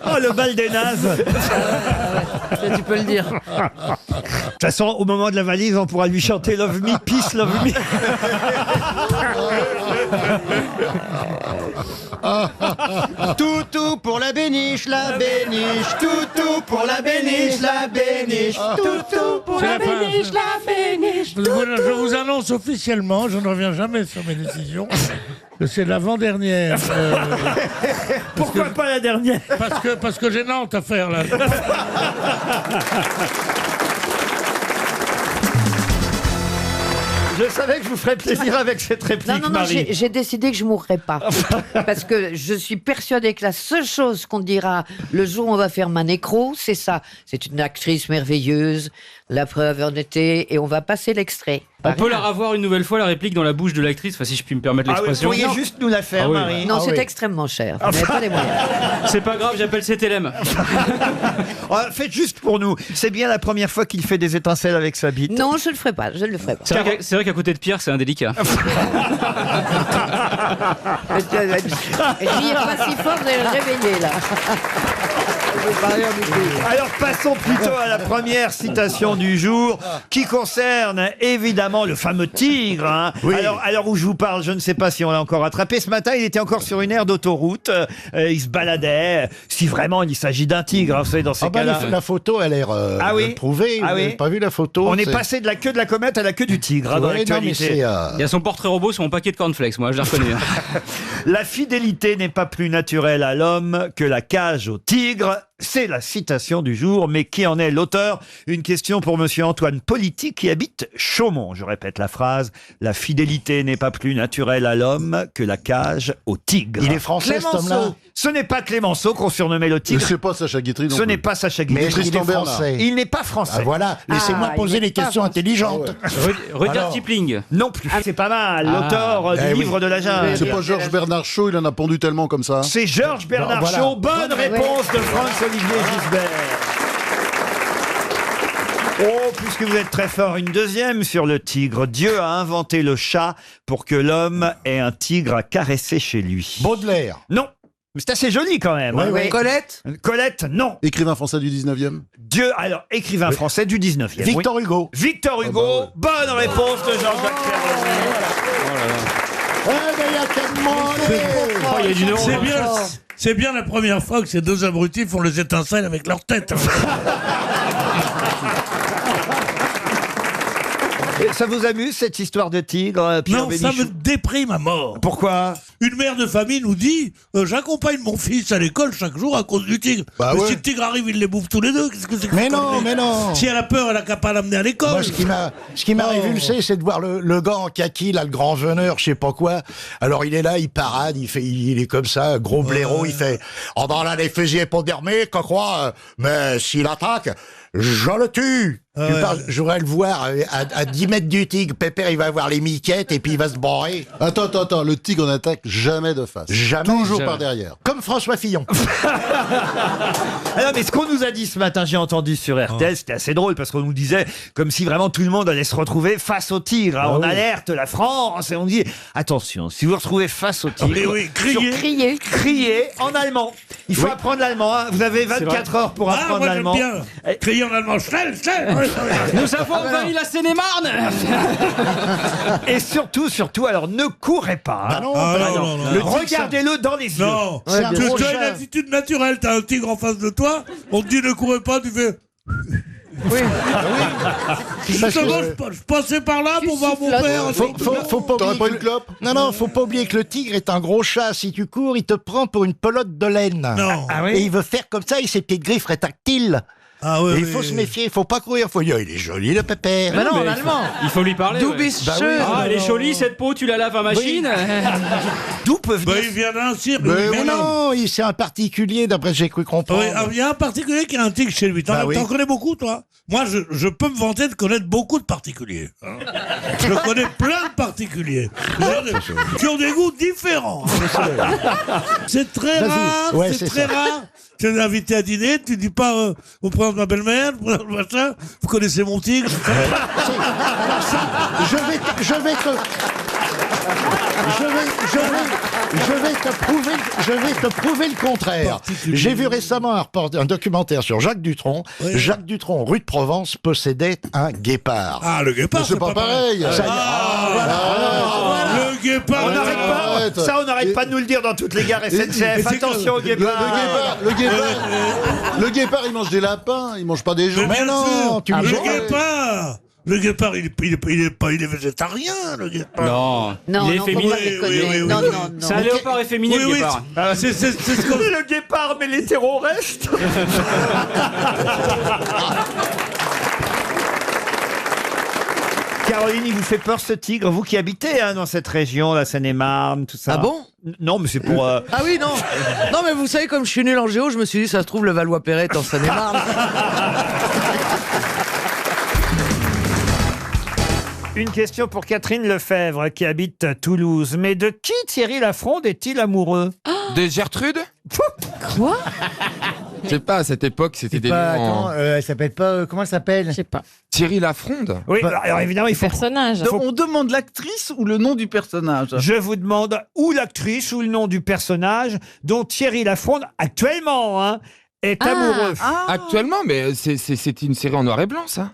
Oh, le bal des nazes. Ça, tu peux le dire. De toute façon, au moment de la valise, on pourra lui chanter Love Me, Peace, Love Me. Toutou pour la béniche, toutou pour la béniche, toutou pour la béniche, Je vous annonce officiellement, je ne reviens jamais sur mes décisions, que c'est l'avant-dernière. Pourquoi pas la dernière? Parce que j'ai Nantes à faire là. Je savais que je vous ferais plaisir avec cette réplique, Non, Marie. j'ai décidé que je mourrais pas. Parce que je suis persuadée que la seule chose qu'on dira le jour où on va faire ma nécro, c'est ça. C'est une actrice merveilleuse, la preuve en était, et on va passer l'extrait. On peut la revoir une nouvelle fois, la réplique dans la bouche de l'actrice, enfin, si je puis me permettre Ah oui, vous l'expression. pourriez Non. juste nous la faire, Ah oui. Marie. Non, c'est extrêmement cher. Vous n'avez pas les moyens. C'est pas grave, j'appelle CTLM. Faites juste pour nous. C'est bien la première fois qu'il fait des étincelles avec sa bite. Non, je ne le ferai pas. Je ne le ferai pas. C'est vrai qu'à côté de Pierre, c'est indélicat. Riez pas si fort, vous allez le réveiller, là. Alors passons plutôt à la première citation du jour qui concerne évidemment le fameux tigre. Hein. Oui. Alors à l'heure où je vous parle, je ne sais pas si on l'a encore attrapé. Ce matin, il était encore sur une aire d'autoroute. Il se baladait. Si vraiment il s'agit d'un tigre, hein, vous savez, dans ces cas-là. La photo a l'air prouvée. Ah Vous oui. n'avez pas vu la photo? On est c'est- passé de la queue de la comète à la queue du tigre hein, dans Ouais, non, mais l'actualité. c'est, Il y a son portrait robot sur mon paquet de cornflakes, moi, je l'ai reconnu. La fidélité n'est pas plus naturelle à l'homme que la cage au tigre. C'est la citation du jour, mais qui en est l'auteur? Une question pour monsieur Antoine Politi qui habite Chaumont. Je répète la phrase. La fidélité n'est pas plus naturelle à l'homme que la cage au tigre. Il est français, cet homme-là? Ce n'est pas Clémenceau qu'on surnommait le tigre. C'est pas Sacha Guitry non Ce plus. n'est pas Sacha Guitry. Mais est-ce qu'il est français? Il n'est pas français. Ah, voilà, laissez-moi poser les questions intelligentes. Rudyard Alors. Kipling. Non plus. C'est pas mal. L'auteur du livre de la jungle. C'est pas Georges Bernard Shaw, il en a pondu tellement comme ça. C'est Georges Bernard Voilà. Shaw. Bonne réponse de Franz-Olivier Gisbert. Oh, puisque vous êtes très fort, une deuxième sur le tigre. Dieu a inventé le chat pour que l'homme ait un tigre à caresser chez lui. Baudelaire. Non. Mais c'est assez joli quand même. Oui, hein. oui. Colette? Colette, non. Écrivain français du 19e. Dieu, alors, écrivain français du 19e. Victor Oui. Hugo. Victor Hugo. Bonne réponse de Jean-Jacques Il y a tellement Il y a du neurone. C'est bien la première fois que ces deux abrutis font les étincelles avec leur tête. Et ça vous amuse cette histoire de tigre, Pierre Non, ça Bénichou me déprime à mort. Pourquoi? Une mère de famille nous dit j'accompagne mon fils à l'école chaque jour à cause du tigre. Bah mais ouais. si le tigre arrive, il les bouffe tous les deux. Qu'est-ce que c'est que Mais cette non, connerie? mais non. Si elle a peur, elle a qu'à pas l'amener à l'école. Moi, ce qui m'a révulsé, c'est de voir le gars en kaki, là, le grand veneur, je sais pas quoi. Alors, il est là, il parade, il est comme ça, gros blaireau, il fait « Oh, dans là, les fusils épaudermés, quoi croire, mais s'il attaque, je le tue !» Je voudrais le voir à 10 mètres du tigre. Pépère, il va avoir les miquettes et puis il va se barrer. Attends, le tigre n'attaque jamais de face. Jamais. Toujours Jamais. par derrière. Comme François Fillon. Alors, mais ce qu'on nous a dit ce matin, j'ai entendu sur RTL, c'était assez drôle parce qu'on nous disait comme si vraiment tout le monde allait se retrouver face au tigre. Hein. On alerte la France et on dit attention, si vous vous retrouvez face au tigre, criez en allemand. Il faut apprendre l'allemand. Hein. Vous avez 24 heures pour apprendre moi, l'allemand. j'aime bien. Crier en allemand, schnell. Nous avons envahi la Seine-et-Marne. Et surtout, alors ne courez pas. Hein. non, Regardez-le dans les yeux. Non, C'est un tu gros as une chat. attitude naturelle. T'as un tigre en face de toi, on te dit ne courez pas, tu fais. Oui. Justement, je passais par là pour voir mon père. Faut pas oublier que faut pas oublier que le tigre est un gros chat. Si tu cours, il te prend pour une pelote de laine. Non. Ah oui. Et il veut faire comme ça, et ses petites griffes rétractiles. Ah oui, Et il faut se méfier, il faut pas courir, faut dire il est joli le pépère. Mais non, en allemand. Il faut lui parler. Du ouais. bist Bah oui. schön. Ah, elle est jolie cette peau, tu la laves à machine. D'où peut venir Il vient d'un cirque. Mais non, c'est un particulier d'après j'ai cru comprendre. Oui, il y a un particulier qui a un tigre chez lui. T'en connais beaucoup, toi? Moi, je peux me vanter de connaître beaucoup de particuliers. Hein. Je connais plein de particuliers qui ont des goûts différents. C'est très rare. Ouais, c'est c'est très ça. rare. Tu es invité à dîner, tu dis pas vous prenez ma belle-mère, vous prenez le machin, vous connaissez mon tigre. Je vais te prouver le contraire. J'ai vu récemment un documentaire sur Jacques Dutronc. Oui. Jacques Dutronc, rue de Provence, possédait un guépard. Ah, le guépard, C'est pas pareil. Le guépard. On n'arrête pas de nous le dire dans toutes les gares SNCF. Attention au guépard. Le guépard, il mange des lapins, il mange pas des gens. Mais non, tu le guépard, il est végétarien, le guépard. Non. Non, Il est non, faut féminin. pas déconner. Non. C'est un léopard efféminé, le guépard. C'est ce qu'on... Le guépard, mais les terroristes. Caroline, il vous fait peur ce tigre, vous qui habitez dans cette région, la Seine-et-Marne, tout ça. Ah bon? Non, mais c'est pour... Ah oui, non. Non, mais vous savez, comme je suis nul en géo, je me suis dit, ça se trouve, le Valois-Perret est en Seine-et-Marne. Une question pour Catherine Lefebvre, qui habite Toulouse. Mais de qui Thierry Lafronde est-il amoureux? De Gertrude? Quoi? Je sais pas, à cette époque, c'était des Pas, noms en- attends, elle s'appelle pas. Comment elle s'appelle? Je sais pas. Thierry Lafronde? Oui, alors évidemment, il faut... Personnage. On demande l'actrice ou le nom du personnage? Je vous demande ou l'actrice ou le nom du personnage dont Thierry Lafronde, actuellement, est amoureux. Actuellement, mais c'est une série en noir et blanc, ça.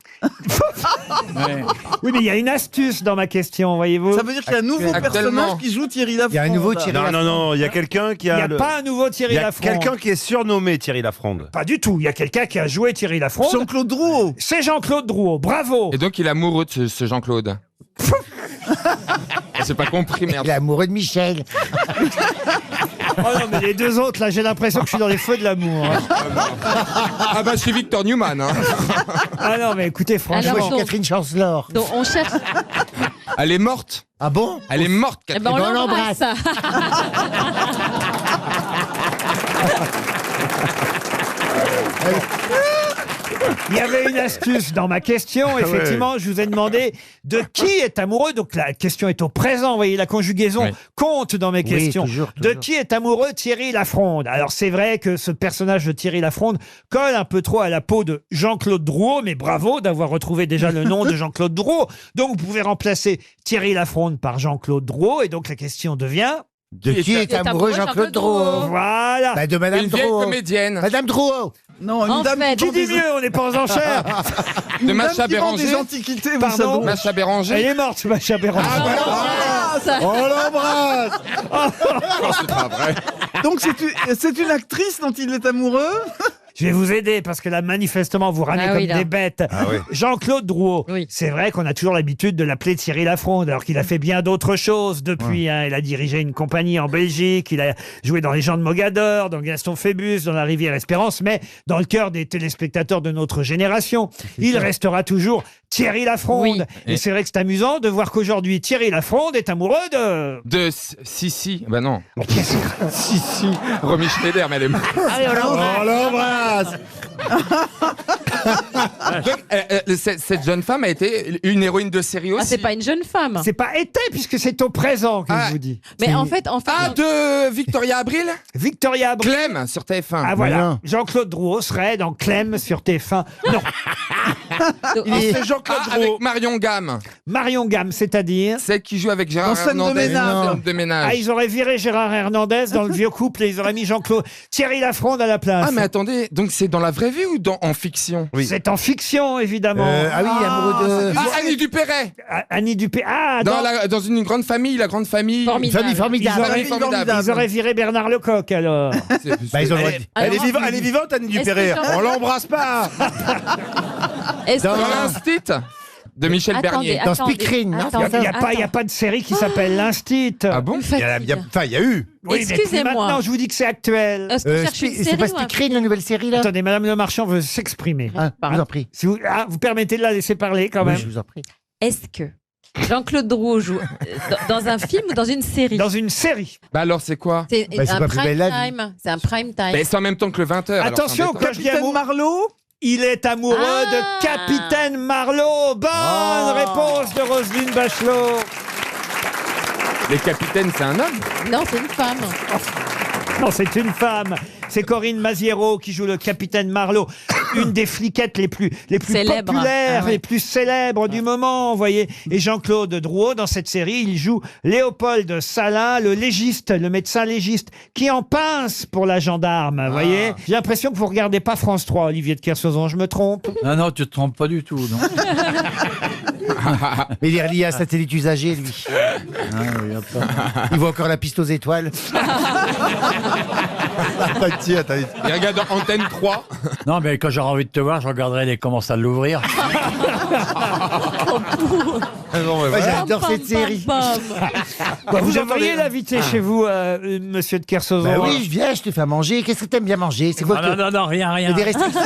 Oui, mais il y a une astuce dans ma question, voyez-vous. Ça veut dire qu'il y a un nouveau personnage qui joue Thierry Lafronde. Il y a un nouveau Thierry Non, non, non, il y a quelqu'un qui a. Il n'y a pas un nouveau Thierry Il y a Lafronde. quelqu'un qui est surnommé Thierry Lafronde. Pas du tout. Il y a quelqu'un qui a joué Thierry Lafronde. Jean-Claude Drouot. C'est Jean-Claude Drouot. Bravo. Et donc, il est amoureux de ce Jean-Claude. J'ai pas compris, merde. Il est amoureux de Michel. Oh non, mais les deux autres, là, j'ai l'impression que je suis dans les feux de l'amour. Ah bah, je suis Victor Newman. Ah non, mais écoutez, franchement... Moi, je suis Catherine Chancelor. Donc on cherche. Elle est morte. Ah bon? Elle est morte, Eh Catherine. ben, on on l'embrasse. Il y avait une astuce dans ma question. Effectivement, je vous ai demandé de qui est amoureux. Donc la question est au présent. Vous voyez, la conjugaison compte dans mes questions. Toujours. De qui est amoureux Thierry Lafronde? Alors c'est vrai que ce personnage de Thierry Lafronde colle un peu trop à la peau de Jean-Claude Drouot, mais bravo d'avoir retrouvé déjà le nom de Jean-Claude Drouot. Donc vous pouvez remplacer Thierry Lafronde par Jean-Claude Drouot. Et donc la question devient... De qui est amoureux Jean-Claude Drouot? Voilà. Bah, de Madame Une vieille Drouot. comédienne. Madame Drouot. Non, une dame Qui dit mieux? On n'est pas aux enchères. De Une Macha dame qui vend Béranger. des antiquités, vous Pardon savez. Macha Béranger. Elle est morte, Macha Béranger. On l'embrasse. C'est pas vrai. Donc c'est une actrice dont il est amoureux. Je vais vous aider parce que là, manifestement, vous râlez comme des bêtes. Jean-Claude Drouot, c'est vrai qu'on a toujours l'habitude de l'appeler Thierry Lafronde, alors qu'il a fait bien d'autres choses depuis. Il a dirigé une compagnie en Belgique, il a joué dans Les gens de Mogador, dans Gaston Phébus, dans La Rivière Espérance, mais dans le cœur des téléspectateurs de notre génération, il restera toujours Thierry Lafronde. Et c'est vrai que c'est amusant de voir qu'aujourd'hui, Thierry Lafronde est amoureux de... De Sissi. Bah non. Sissi. Romy Schneider, mais elle est morte. Allez, on l'embrasse. Donc, cette jeune femme a été une héroïne de série aussi. Ah, c'est pas une jeune femme. C'est pas été, puisque c'est au présent que je vous dis. Mais en fait. Ah, de Victoria Abril. Victoria Abril. Clem sur TF1. Ah voilà, Jean-Claude Drouot serait dans Clem sur TF1. Non. C'est Jean-Claude Drouot. Avec Marion Gamme. Marion Gamme, c'est-à-dire Celle qui joue avec Gérard Dans Scène de Hernandez. ménage. Scène de ménage. Ah, ils auraient viré Gérard Hernandez dans le vieux couple et ils auraient mis Jean-Claude Thierry Lafronde à la place. Ah, mais attendez, donc c'est dans la vraie vie ou en fiction? C'est en fiction, évidemment. Ah oui, amoureux de... Ah, Annie Dupéret. Annie Dupéret. Ah, Dans une grande famille, la grande famille. Formidable. Famille formidable. Famille formidable. Ils auraient viré Bernard Lecoq, alors. Bah, ils ont le droit de- Elle est vivante, Annie Dupéret. Est-ce que Jean- On l'embrasse pas. Est-ce Dans que- l'Instit de Michel Bernier. Dans Speakerine, non? Il n'y a pas de série qui s'appelle L'Instit. Ah bon? Il y a eu. Oui, mais plus Excusez-moi. maintenant, je vous dis que c'est actuel. Est-ce qu'on cherche une C'est série pas ou un- Speakerine, la nouvelle série, là? Attendez, Madame Le Marchand veut s'exprimer. Ah, je vous en prie. Si vous, vous permettez de la laisser parler quand Oui, même. je vous en prie. Est-ce que Jean-Claude Drouot joue dans un film ou dans une série? Dans une série. Bah alors c'est quoi? C'est Bah, c'est un pas Plus prime belle la vie. time. C'est un prime time. Mais c'est en même temps que le 20h. Attention, quand je dis amour, Marlowe. il est amoureux Ah. de Capitaine Marlowe. Bonne réponse de Roselyne Bachelot. Les capitaines, c'est un homme? Non, c'est une femme. Non, c'est une femme. C'est Corinne Maziero qui joue le capitaine Marlowe, une des fliquettes les plus Célèbre. populaires, Ah ouais. les plus célèbres du moment, vous voyez. Et Jean-Claude Drouot, dans cette série, il joue Léopold Salin, le légiste, le médecin légiste, qui en pince pour la gendarme, vous voyez. J'ai l'impression que vous regardez pas France 3, Olivier de Kersauzon, je me trompe? Non, non, tu te trompes pas du tout, non. Mais il est relié à un satellite usagé, lui. Il voit encore la piste aux étoiles. Il regarde Antenne 3. Non, mais quand j'aurai envie de te voir, je regarderai les commence à l'ouvrir. J'adore cette série. Vous envoyez l'invité chez vous, monsieur de Kersauzon? Bah oui, je viens, je te fais à manger. Qu'est-ce que t'aimes bien manger? C'est quoi Non, rien. Il y a des restrictions.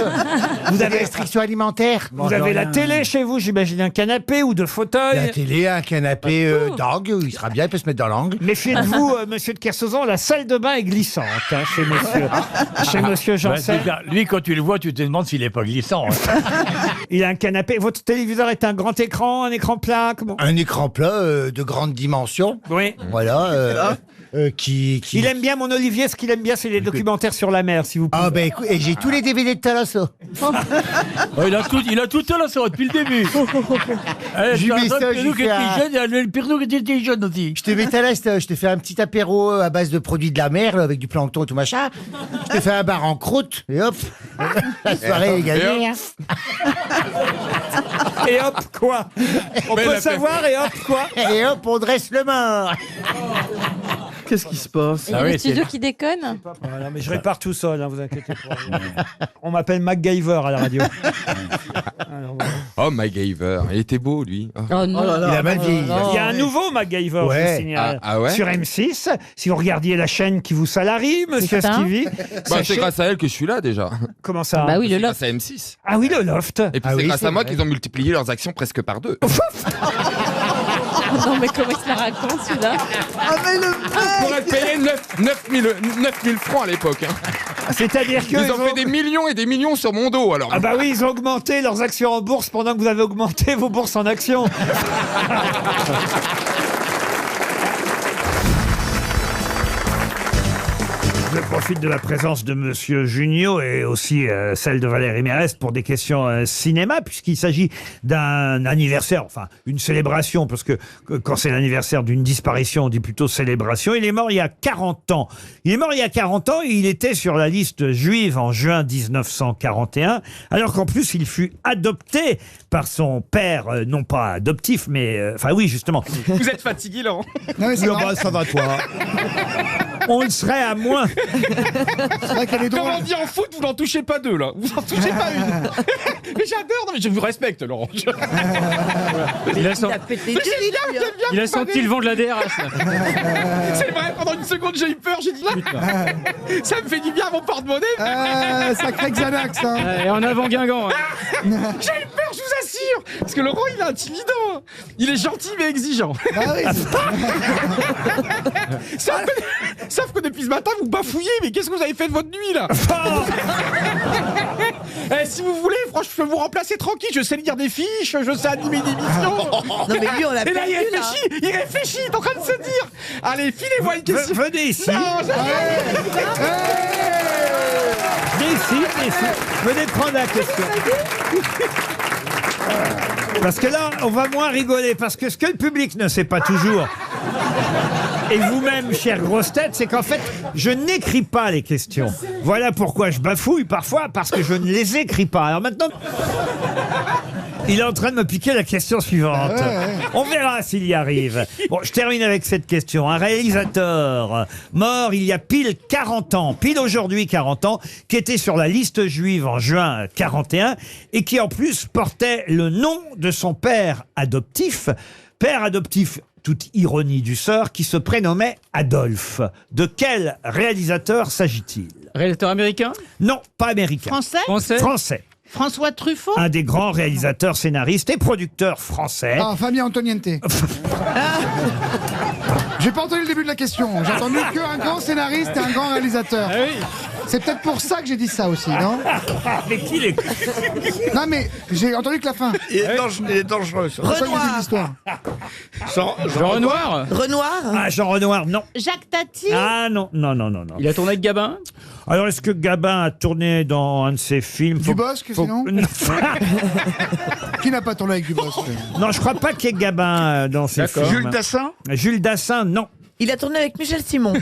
Vous avez des restrictions alimentaires? Vous avez la télé chez vous, j'imagine un canapé ou deux fauteuils. La télé, un canapé d'angle, il sera bien, il peut se mettre dans l'angle. Méfiez-vous, monsieur de Kersauzon, la salle de bain est glissante chez monsieur Janssen. Lui, quand tu le vois, tu te demandes s'il n'est pas glissant. Il a un canapé. Votre téléviseur est un grand écran, un écran plat, comment? Un écran plat de grande dimension. Oui. Voilà. Il aime bien mon Olivier, ce qu'il aime bien, c'est les documentaires sur la mer, si vous pouvez. Ah ben écoute, et j'ai tous les DVD de Thalasso. Il a tout Thalasso depuis le début. J'ai mis ça, Pirnou qui était jeune, et le Pirnou qui était jeune aussi. Je te mets Thalasso, je te fais un petit apéro à base de produits de la mer, là, avec du plancton et tout machin. Je te fais un bar en croûte, et hop, la soirée est gagnée. Hein. Et hop, quoi? On peut savoir, et hop, quoi? Et hop, on dresse le mort. Qu'est-ce qui se passe? Il y a des studios qui déconnent. Voilà, mais je répare tout seul, hein, vous inquiétez pas. On m'appelle MacGyver à la radio. Oh, MacGyver. Il était beau, lui. Oh non. Il a mal vieilli. Il y a un nouveau MacGyver, je vous signale, ouais sur M6. Si vous regardiez la chaîne qui vous salarie, monsieur Stevie. C'est grâce à elle que je suis là, déjà. Comment ça? Bah oui, le Grâce loft. à M6. Ah oui, le loft. Et puis c'est grâce à moi qu'ils ont multiplié leurs actions presque par 2. Non mais comment il se la raconte celui-là? Pour être payé 9000 francs à l'époque. Hein. C'est-à-dire qu'ils ont fait des millions et des millions sur mon dos, alors. Ah bah oui, ils ont augmenté leurs actions en bourse pendant que vous avez augmenté vos bourses en actions. Je profite de la présence de Monsieur Junio et aussi celle de Valérie Mérès pour des questions cinéma, puisqu'il s'agit d'un anniversaire, enfin une célébration, parce que quand c'est l'anniversaire d'une disparition, on dit plutôt célébration. Il est mort il y a 40 ans. Il est mort il y a 40 ans et il était sur la liste juive en juin 1941, alors qu'en plus il fut adopté par son père, non pas adoptif, mais... Enfin oui, justement. Vous êtes fatigué, Laurent? Non, mais ça va toi. On le serait à moins. C'est vrai qu'elle est drôle. Comme on dit en foot, vous n'en touchez pas deux, là. Vous n'en touchez pas une. Mais j'adore, non mais je vous respecte, Laurent. Il a senti le vent de la DRH, là. C'est vrai, pendant une seconde, j'ai eu peur, j'ai dit... Ça me fait du bien à mon porte-monnaie. Sacré Xanax, hein. Et en avant Guingamp. J'ai eu peur, je vous assure. Parce que Laurent, il est intimidant. Il est gentil, mais exigeant. Ah oui. Sauf que depuis ce matin, vous bafouillez, mais qu'est-ce que vous avez fait de votre nuit, là? Si vous voulez, franchement, je peux vous remplacer tranquille. Je sais lire des fiches, je sais animer des émissions. Non, mais lui, on l'a Et là, perdu, il réfléchit, il est en train de se dire. Allez, filez-moi une question. Venez ici. Non, Venez ici. Venez prendre la question. Parce que là, on va moins rigoler, parce que ce que le public ne sait pas toujours, et vous-même, chère grosse tête, c'est qu'en fait, je n'écris pas les questions. Voilà pourquoi je bafouille parfois, parce que je ne les écris pas. Alors maintenant, il est en train de me piquer la question suivante. On verra s'il y arrive. Bon, je termine avec cette question. Un réalisateur mort il y a pile 40 ans, pile aujourd'hui 40 ans, qui était sur la liste juive en juin 41 et qui en plus portait le nom de son père adoptif, toute ironie du sort, qui se prénommait Adolphe. De quel réalisateur s'agit-il? Réalisateur américain? Non, pas américain. Français. François Truffaut? Un des grands réalisateurs, scénaristes et producteurs français. Ah, Fabien Antoniente. J'ai pas entendu le début de la question. J'ai entendu qu'un grand scénariste et un grand réalisateur. C'est peut-être pour ça que j'ai dit ça aussi, non? Mais qui l'est? Non, mais j'ai entendu que la fin. Il est dangereux, ça. Renoir. Jean Renoir? Ah, Jean Renoir, non. Jacques Tati? Ah, non. Il a tourné avec Gabin? Alors, est-ce que Gabin a tourné dans un de ses films? Dubosc, sinon? Qui n'a pas tourné avec Dubosc? Non, je crois pas qu'il y ait Gabin dans ses films. Jules Dassin? Jules Dassin, non. Il a tourné avec Michel Simon.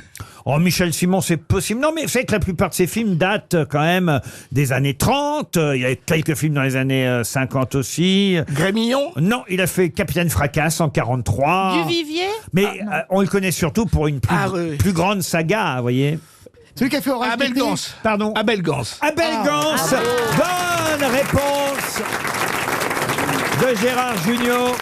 Oh, Michel Simon, c'est possible. Non, mais vous savez que la plupart de ses films datent quand même des années 30. Il y a quelques films dans les années 50 aussi. Grémillon? Non, il a fait Capitaine Fracasse en 43. Duvivier? Mais on le connaît surtout pour une plus grande saga, vous voyez. Celui qui a fait Orange Abel Ah, Gans. Pardon. Abel Gans. Abel Gans. Bonne réponse de Gérard Jugnot.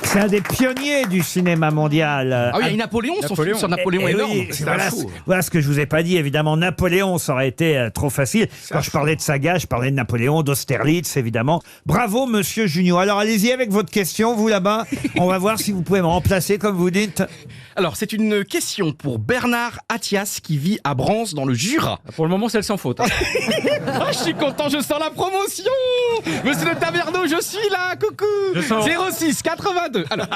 C'est un des pionniers du cinéma mondial. Ah oui, il y a eu Napoléon, son film sur Napoléon Eh énorme. oui, C'est voilà, un fou. voilà ce que je vous ai pas dit. Évidemment, Napoléon, ça aurait été trop facile. Quand je parlais de saga, je parlais de Napoléon, d'Austerlitz, évidemment. Bravo, monsieur Junio. Alors, allez-y avec votre question, vous là-bas. On va voir si vous pouvez me remplacer, comme vous dites. Alors, c'est une question pour Bernard Attias qui vit à Brance dans le Jura. Pour le moment, c'est sans faute. Ah, je suis content, je sens la promotion. Monsieur le Taverneau, je suis là, coucou. Je sens- 06 82. Alors,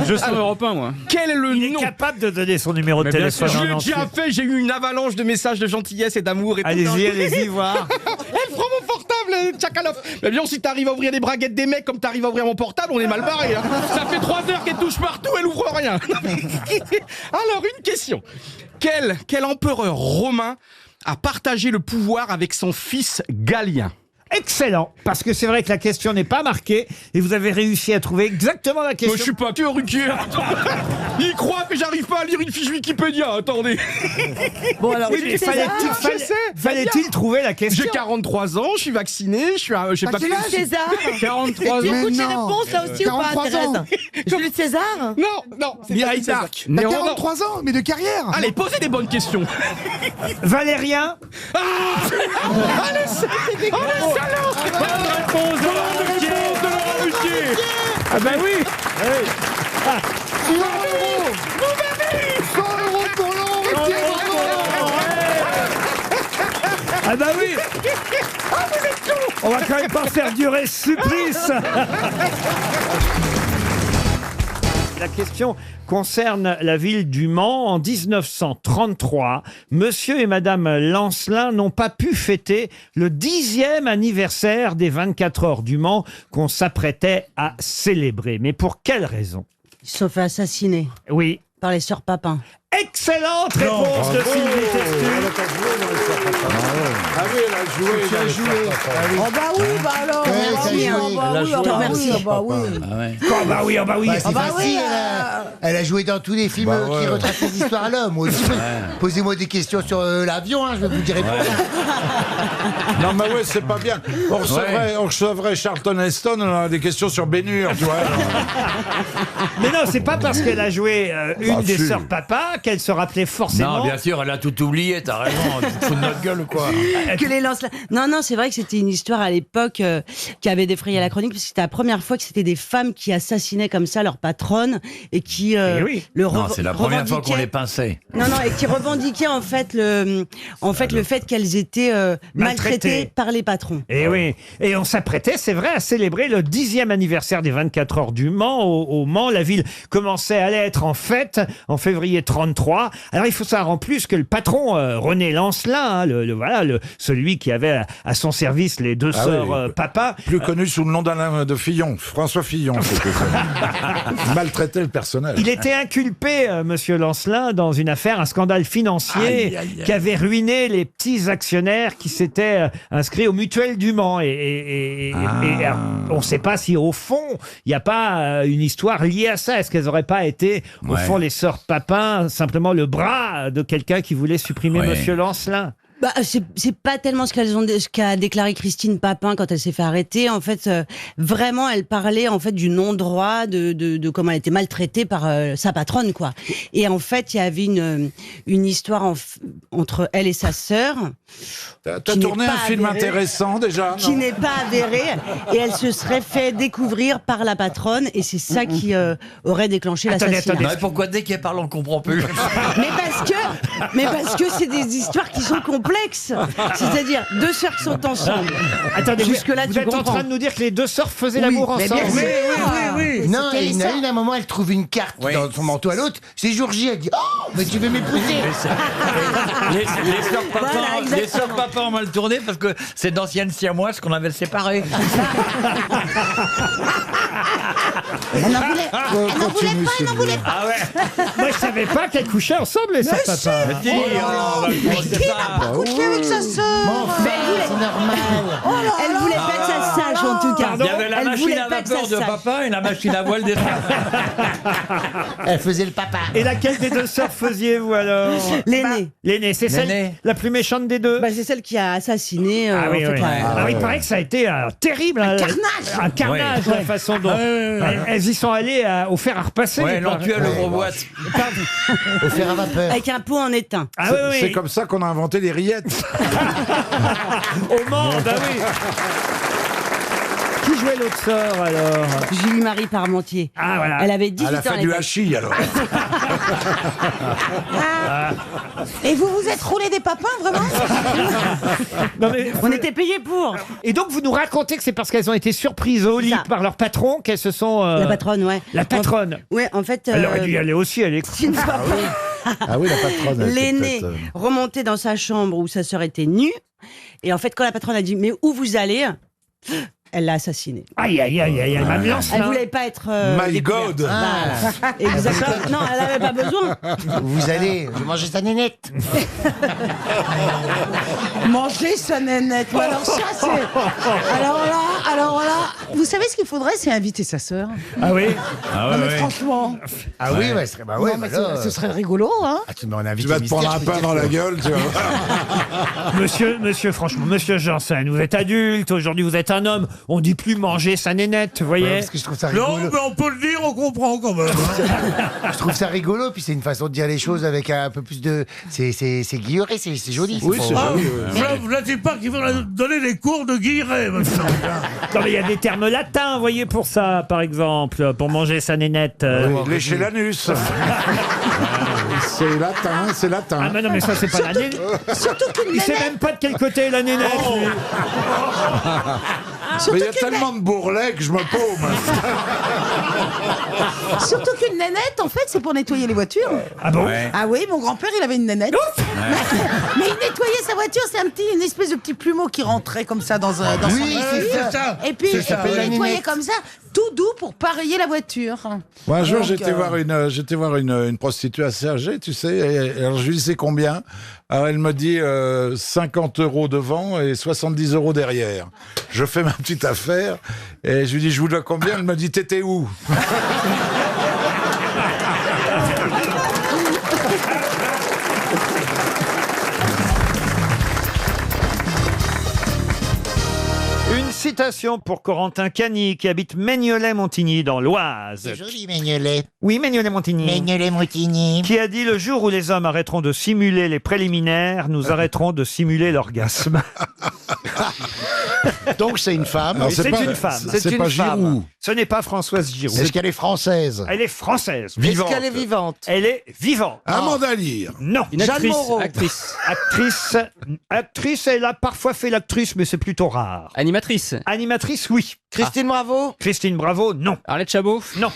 Je sens Europe 1, moi. quel est le Il est nom? capable de donner son numéro de Mais bien téléphone sûr. Je en l'ai entier. déjà fait, j'ai eu une avalanche de messages de gentillesse et d'amour et tout. Allez-y, allez-y, voir. Elle prend mon portable, Tchakalov. Mais bien, si t'arrives à ouvrir les braguettes des mecs comme t'arrives à ouvrir mon portable, on est mal barré. Hein. Ça fait 3 heures qu'elle touche partout, elle ouvre rien. Alors, une question. Quel empereur romain a partagé le pouvoir avec son fils Galien? Excellent, parce que c'est vrai que la question n'est pas marquée et vous avez réussi à trouver exactement la question. Moi, je suis pas que Ruquier. Il croit que j'arrive pas à lire une fiche Wikipédia. Attendez. Bon, alors, oui, mais fallait-il trouver la question? J'ai 43 ans, je suis vacciné, je suis un, je sais pas Jules César 43 Tu ans. écoutes Mais les non. réponses là aussi ou pas, 43 Thérèse ans. Jules César Non, c'est pas Mireille César. Darc. T'as 43 ans, mais de carrière. Allez, posez des bonnes questions. Valérien? Ah le salaud. Bonne réponse de Laurent Ruquier. Ah bah oui. 100 euros. 100 euros pour Laurent Ruquier. Ah bah oui. On va quand même pas faire durer ce supplice. La question concerne la ville du Mans. En 1933, monsieur et madame Lancelin n'ont pas pu fêter le 10e anniversaire des 24 heures du Mans qu'on s'apprêtait à célébrer. Mais pour quelle raison? Ils se sont fait assassiner. Oui. Par les sœurs Papin. Excellente réponse de Sylvie Testu. Ah oui, elle a joué. Tu as joué. Oh bah oui, bah alors. Ouais, Merci, t'as oh joué. bah oui, oh bah oui. Ah ouais. Oh bah oui, oh bah oui. Bah, c'est Ah bah facile, oui, elle a joué dans tous les films Bah ouais. qui retracent les histoires à l'homme. Moi aussi, posez-moi des questions sur l'avion, je vais vous dire répondre. Non, mais ouais, c'est pas bien. On recevrait Charlton Heston, on a des questions sur Bénur, tu vois. Mais non, c'est pas parce qu'elle a joué une Ah, des si. sœurs Papa qu'elle se rappelait forcément. Non, bien sûr, elle a tout oublié, t'as raison. Tu te fous de notre gueule ou quoi? Que les Lancelin. Non, c'est vrai que c'était une histoire à l'époque qui avait défrayé la chronique, parce que c'était la première fois que c'était des femmes qui assassinaient comme ça leur patronne et qui Non, c'est la première fois qu'on les pinçait. Non, et qui revendiquaient en fait le fait qu'elles étaient maltraitées par les patrons. Et oui, et on s'apprêtait, c'est vrai, à célébrer le 10e anniversaire des 24 heures du Mans. Au Mans, la ville commençait à être en fête en février 33. Alors il faut savoir en plus que le patron René Lancelin, hein, celui qui avait à son service les deux sœurs Papa, Plus connu sous le nom d'Alain de Fillon, François Fillon. C'était ça. Il maltraitait le personnel. il était inculpé, monsieur Lancelin, dans une affaire, un scandale financier Aïe, aïe, aïe. qui avait ruiné les petits actionnaires qui s'étaient inscrits au Mutuel du Mans. Et alors, on ne sait pas si au fond, il n'y a pas une histoire liée à ça. Est-ce qu'elles n'auraient pas été, au fond, les sœurs Papin, simplement le bras de quelqu'un qui voulait supprimer monsieur Lancelin? Bah, c'est pas tellement ce qu'a déclaré Christine Papin quand elle s'est fait arrêter. En fait, vraiment, elle parlait en fait du non-droit, de comment elle était maltraitée par sa patronne, quoi. Et en fait, il y avait une histoire entre elle et sa sœur. T'as qui tourné n'est un pas film avérée, intéressant déjà, qui non? n'est pas avérée, et elle se serait fait découvrir par la patronne, et c'est ça qui aurait déclenché l'assassinat. Non, mais pourquoi dès qu'elle parle, on comprend plus? Mais parce que c'est des histoires qui sont complexes. C'est-à-dire deux sœurs qui sont ensemble. Attendez, Jusque-là, vous tu êtes en comprends. train de nous dire que les deux sœurs faisaient l'amour mais ensemble? bien sûr. Oui. Non, et il y en a une, à un moment, elle trouve une carte dans son manteau à l'autre. C'est jour J, elle dit oh, mais tu veux m'épouser? Les sœurs Papa ont mal tourné parce que c'est d'anciennes siamoises qu'on avait séparées. Elle n'en voulait pas, elle n'en voulait pas. Ah ouais. Moi, je savais pas qu'elles couchaient ensemble, les sœurs Papa. Mais si, on va commencer par... Coucher avec sa sœur. C'est normal. Oh là Elle voulait pas que ça se sache, en tout cas. Il y avait la Elle machine voulait à pas que vapeur ça de sache. papa et la machine à voile des Elle faisait le papa. Et laquelle des deux sœurs faisiez vous alors? L'aînée. L'aînée, c'est celle L'aînée. la plus méchante des deux. Bah, c'est celle qui a assassiné. Ah oui, en fait, oui. ouais. Alors, il paraît que ça a été terrible. Un carnage. Un carnage, la façon dont elles y sont allées au fer à repasser. Ouais, il paraît. l'entuelle le gros boîte. Au fer à vapeur. Avec un pot en étain. Ah oui, oui. C'est comme ça qu'on a inventé les rillettes. Au Mans, bah oui. Qui jouait l'autre sœur alors? Julie-Marie Parmentier. Ah voilà. Elle avait 18 Elle a ans. fait à du l'époque. hachis alors. Et vous vous êtes roulé des papins, vraiment? Non, mais- On était payés pour. Et donc vous nous racontez que c'est parce qu'elles ont été surprises au lit Ça. par leur patron qu'elles se sont... La patronne, ouais. La patronne. Ouais, en fait. Elle aurait dû y aller aussi, elle est... Une fois Ah oui, la patronne. elle était l'aîné peut-être, remontait dans sa chambre où sa sœur était nue. Et en fait, quand la patronne a dit mais où vous allez, elle l'a assassinée. Aïe, aïe, aïe, aïe, elle m'ambiance, Elle là. voulait pas être. My découverte. God. Voilà. Exactement. Non, elle avait pas besoin. Vous allez, je vais manger sa nénette. Manger sa nénette. Ou alors ça, c'est... Alors là, vous savez ce qu'il faudrait, c'est inviter sa sœur. Ah oui? Non mais franchement, Ah oui, ouais, ce serait, bah ouais, non, mais bah là, ce serait rigolo, hein. Ah, tu m'en invites Tu vas te prendre un pain dans la gueule, tu vois. Monsieur, franchement, monsieur Janssen, vous êtes adulte, aujourd'hui vous êtes un homme, on dit plus manger sa nénette, vous voyez? Parce que je trouve ça Non, rigolo. mais on peut le dire, on comprend quand même. Je trouve ça rigolo, puis c'est une façon de dire les choses avec un peu plus de. C'est guilleré, c'est joli. Oui, c'est Ah, joli. vous ne dites pas qu'il faut donner des cours de guilleret, maintenant. Non mais il y a des termes latins, vous voyez, pour ça, par exemple, pour manger sa nénette. Lécher l'anus. C'est latin, c'est latin. Ah mais non mais ça c'est pas la nénette. Surtout qu'une Il sait nénette, même pas de quel côté est la nénette. lui. Mais il y a tellement de bourrelets que je me paume. surtout qu'une nénette, en fait, c'est pour nettoyer les voitures. Ah bon? Ah oui, mon grand-père, il avait une nénette. Mais il nettoyait sa voiture, c'est une espèce de petit plumeau qui rentrait comme ça dans son Oui, c'est véhicule. ça. Et puis, Ça s'appelle il la nettoyait nénette. comme ça, tout doux pour pareiller la voiture. Moi, un jour, Donc, j'étais voir une prostituée assez âgée, tu sais, et alors je lui dis c'est combien? Alors elle me dit 50 € devant et 70 € derrière. Je fais ma petite affaire et je lui dis je vous dois combien? Elle me dit t'étais où? Une citation pour Corentin Cagny qui habite Maignolet-Montigny dans l'Oise. C'est joli, Maignolet. Oui, Maignolet-Montigny. Maignolet-Montigny. Qui a dit le jour où les hommes arrêteront de simuler les préliminaires, nous arrêterons de simuler l'orgasme. Donc c'est une femme. Alors, C'est pas- une femme. C'est une pas femme. Giroud. Ce n'est pas Françoise Giroud. Est-ce qu'elle est française? Elle est française. Est-ce Vivante. qu'elle est vivante? Elle est vivante. Amanda Lear. Non. Une Jeanne actrice. Moreau. Actrice, elle a parfois fait l'actrice, mais c'est plutôt rare. Animatrice. Animatrice, oui. Christine Bravo? Christine Bravo, non. Arlette Chabot. Non.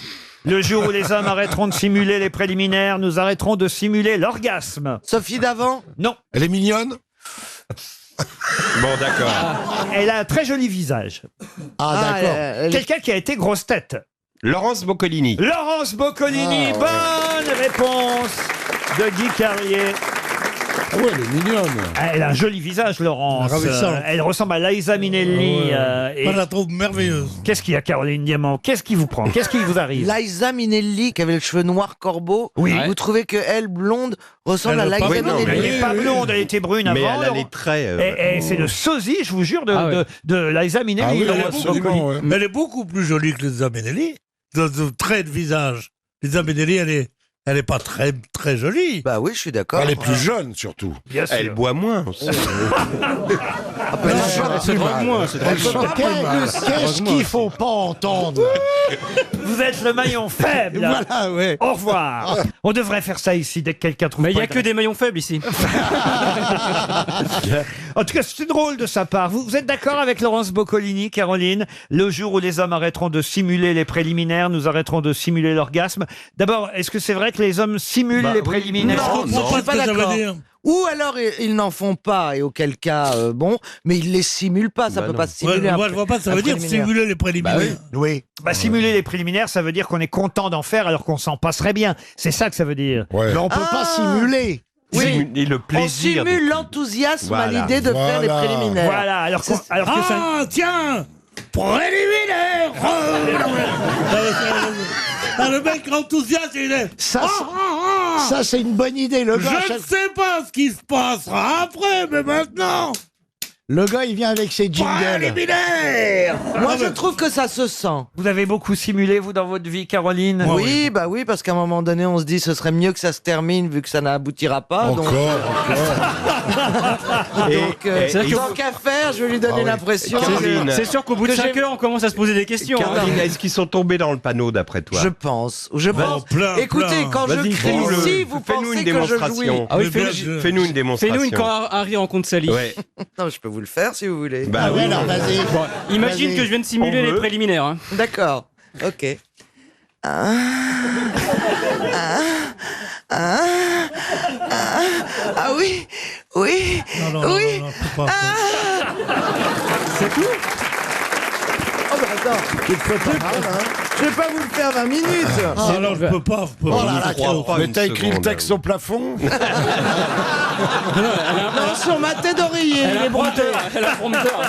Le jour où les hommes arrêteront de simuler les préliminaires, nous arrêterons de simuler l'orgasme. Sophie Davant? Non. Elle est mignonne? Bon, d'accord. Elle a un très joli visage. Ah, d'accord. Quelqu'un qui a été grosse tête. Laurence Boccolini. Laurence Boccolini, bonne réponse de Guy Carlier. Ah ouais, elle est mignonne. Elle a un joli visage, Laurence. Ravissante. Elle ressemble à Liza Minnelli. et Moi, je la trouve merveilleuse. qu'est-ce qu'il y a, Caroline Diamant? Qu'est-ce qui vous prend? Qu'est-ce qui vous arrive? Liza Minnelli, qui avait le cheveu noir corbeau. Oui. Vous trouvez que elle, blonde, ressemble Elle à a pas- Liza Oui, non, Minnelli? Elle n'est pas blonde, elle était brune Mais avant. elle a les Laurent. traits. Et c'est le sosie, je vous jure, Ah ouais. de Liza Ah Minnelli. oui, Laurence absolument, Boccolini. ouais. Mais elle est beaucoup plus jolie que Liza Minnelli. De trait de visage. Liza Minnelli, elle est pas très, très jolie. Bah oui, je suis d'accord. Elle est plus jeune, surtout. Bien sûr. Elle boit moins aussi. Elle se drogue moins. Qu'est-ce qu'il faut pas entendre? Vous êtes le maillon faible. Voilà, ouais. Au revoir. On devrait faire ça ici dès que quelqu'un trouve. Mais il n'y pas a que des maillons faibles ici. En tout cas, c'est drôle de sa part. Vous êtes d'accord avec Laurence Boccolini, Caroline? Le jour où les hommes arrêteront de simuler les préliminaires, nous arrêterons de simuler l'orgasme. D'abord, est-ce que c'est vrai que les hommes simulent les préliminaires? Non, je suis pas ce que ça veut d'accord. dire. Ou alors ils n'en font pas, et auquel cas, bon, mais ils les simulent pas, ça peut pas simuler. Moi, je vois pas, ça veut dire préliminaire. simuler les préliminaires. Oui. Bah, simuler les préliminaires, ça veut dire qu'on est content d'en faire alors qu'on s'en passerait bien. C'est ça que ça veut dire. Ouais. Mais on peut pas simuler. Oui. Et le On plaisir. simule l'enthousiasme Voilà. à l'idée de faire les Voilà. préliminaires. Voilà, alors que ça... Ah, tiens! Préliminaire! le mec enthousiaste, il est... Ça, c'est une bonne idée. Le gars, Je ne sais pas ce qui se passera après, mais maintenant... le gars, il vient avec ses jingles. Moi, je trouve que ça se sent. Vous avez beaucoup simulé, vous, dans votre vie, Caroline? Oui, bah oui, parce qu'à un moment donné, on se dit ce serait mieux que ça se termine vu que ça n'aboutira pas. Donc, Encore. tant qu'à faire, je vais lui donner l'impression. Caroline. C'est sûr qu'au bout de Que 5 j'ai- heures, on commence à se poser des questions. Caroline, est-ce qu'ils sont tombés dans le panneau d'après toi? Je pense. Je pense. plein, Écoutez, plein. quand je Vas-y, crie, si vous fais-nous pensez une que je jouis. démonstration. Ah oui, Mais bien sûr. Fais-nous une démonstration. Fais-nous une quand Harry rencontre Sally. Ouais. Non, je peux vous le faire si vous voulez. Bah Ah oui. ouais, alors vas-y. Bon, imagine Vas-y. que je viens de simuler On les veut. préliminaires. Hein. D'accord. Ok. Ah oui, oui, Non, oui. c'est pas... C'est tout. Oh bah attends, je vais pas vous le faire 20 minutes. Ah non, je peux pas. Oh là là, Mais t'as écrit le texte au plafond? Non, sur ma tête d'oreiller. Elle a un prompteur. Elle a un prompteur.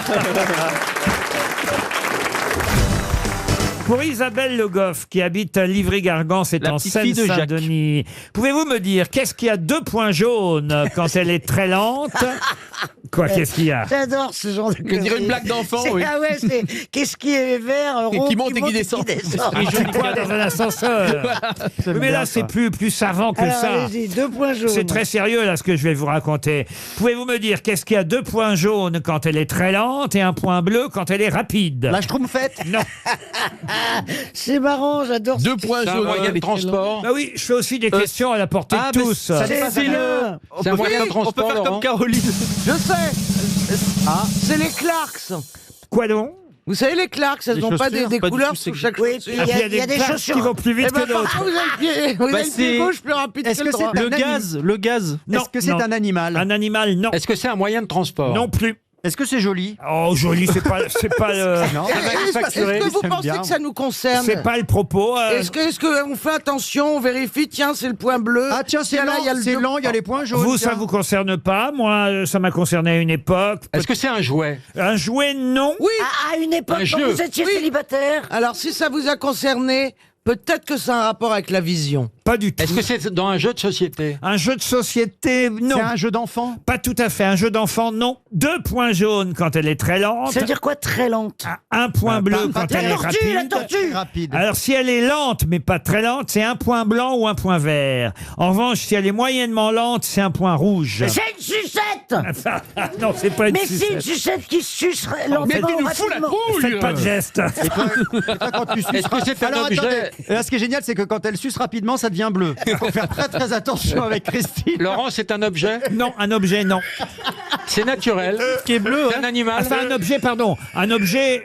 Pour Isabelle Le Goff, qui habite à Livry-Gargan, c'est La en petite fille de Jacques. Seine-Saint-Denis. Pouvez-vous me dire qu'est-ce qui a 2 points jaunes quand elle est très lente? Quoi, qu'est-ce qu'il y a? J'adore ce genre de Je dirais une blague d'enfant, C'est- oui. Ah ouais, c'est qu'est-ce qui est vert, rond, qui monte et qui descend. Et je quoi dans un ascenseur? Oui, mais là, c'est plus savant que Alors, ça. allez-y, 2 points jaunes. C'est très sérieux, là, ce que je vais vous raconter. Pouvez-vous me dire qu'est-ce qui a 2 points jaunes quand elle est très lente et un point bleu quand elle est rapide? La Schtroumpfette. Non. C'est marrant, j'adore. 2 points jaunes. Un moyen de transport. Bah oui, je fais aussi des questions à la portée de tous. C'est le. On C'est un peut moyen faire- de transport. On peut faire Laurent. comme Caroline. Je sais. C'est les Clarks. Quoi donc? Vous savez, les Clarks, elles Les n'ont pas chaussures, des pas du couleurs tout, sous c'est- chaque Oui, chaussure. puis il y a des Clarks chaussures qui vont plus vite Eh ben, que d'autres. vous avez le pied, vous avez le pied gauche plus rapide Est-ce que le que droit. c'est le gaz? Le gaz. Non, Est-ce que c'est non. un animal? Un animal, non. Est-ce que c'est un moyen de transport? Non plus. Est-ce que c'est joli? Oh, joli, c'est pas le. Non. Est-ce que vous pensez que ça nous concerne? C'est pas le propos. Est-ce qu'on fait attention, on vérifie, tiens, c'est le point bleu. Ah tiens, c'est Tiens, là, lent, il y a le c'est deux- lent, il y a les points jaunes. Vous, tiens. ça vous concerne pas. Moi, ça m'a concerné à une époque. Est-ce que c'est un jouet? Un jouet, non. Oui. À une époque, Un quand jeu. vous étiez Oui. célibataire. Alors, si ça vous a concerné, peut-être que ça a un rapport avec la vision. Pas du tout. Est-ce que c'est dans un jeu de société? Un jeu de société, non. C'est un jeu d'enfant? Pas tout à fait. Un jeu d'enfant, non. 2 points jaunes quand elle est très lente. Ça veut dire quoi, très lente? Un point bleu pas quand elle est La tortue, la rapide. tortue. Rapide. Alors, si elle est lente, mais pas très lente, c'est un point blanc ou un point vert. En revanche, si elle est moyennement lente, c'est un point rouge. C'est une sucette. Non, c'est pas une Mais c'est une sucette. sucette qui suce lentement, Mais tu nous fous la rapidement. trouille! Faites pas de gestes. Quand tu suces, Est-ce que c'est un alors, objet? attendez. Là, ce qui est génial, c'est que quand elle suce rapidement, ça devient bleu. Il faut faire très très attention avec Christine. Laurent, c'est un objet? Non, un objet, non. C'est naturel. Ce qui est bleu, c'est un animal. Enfin, un objet, pardon. Un objet,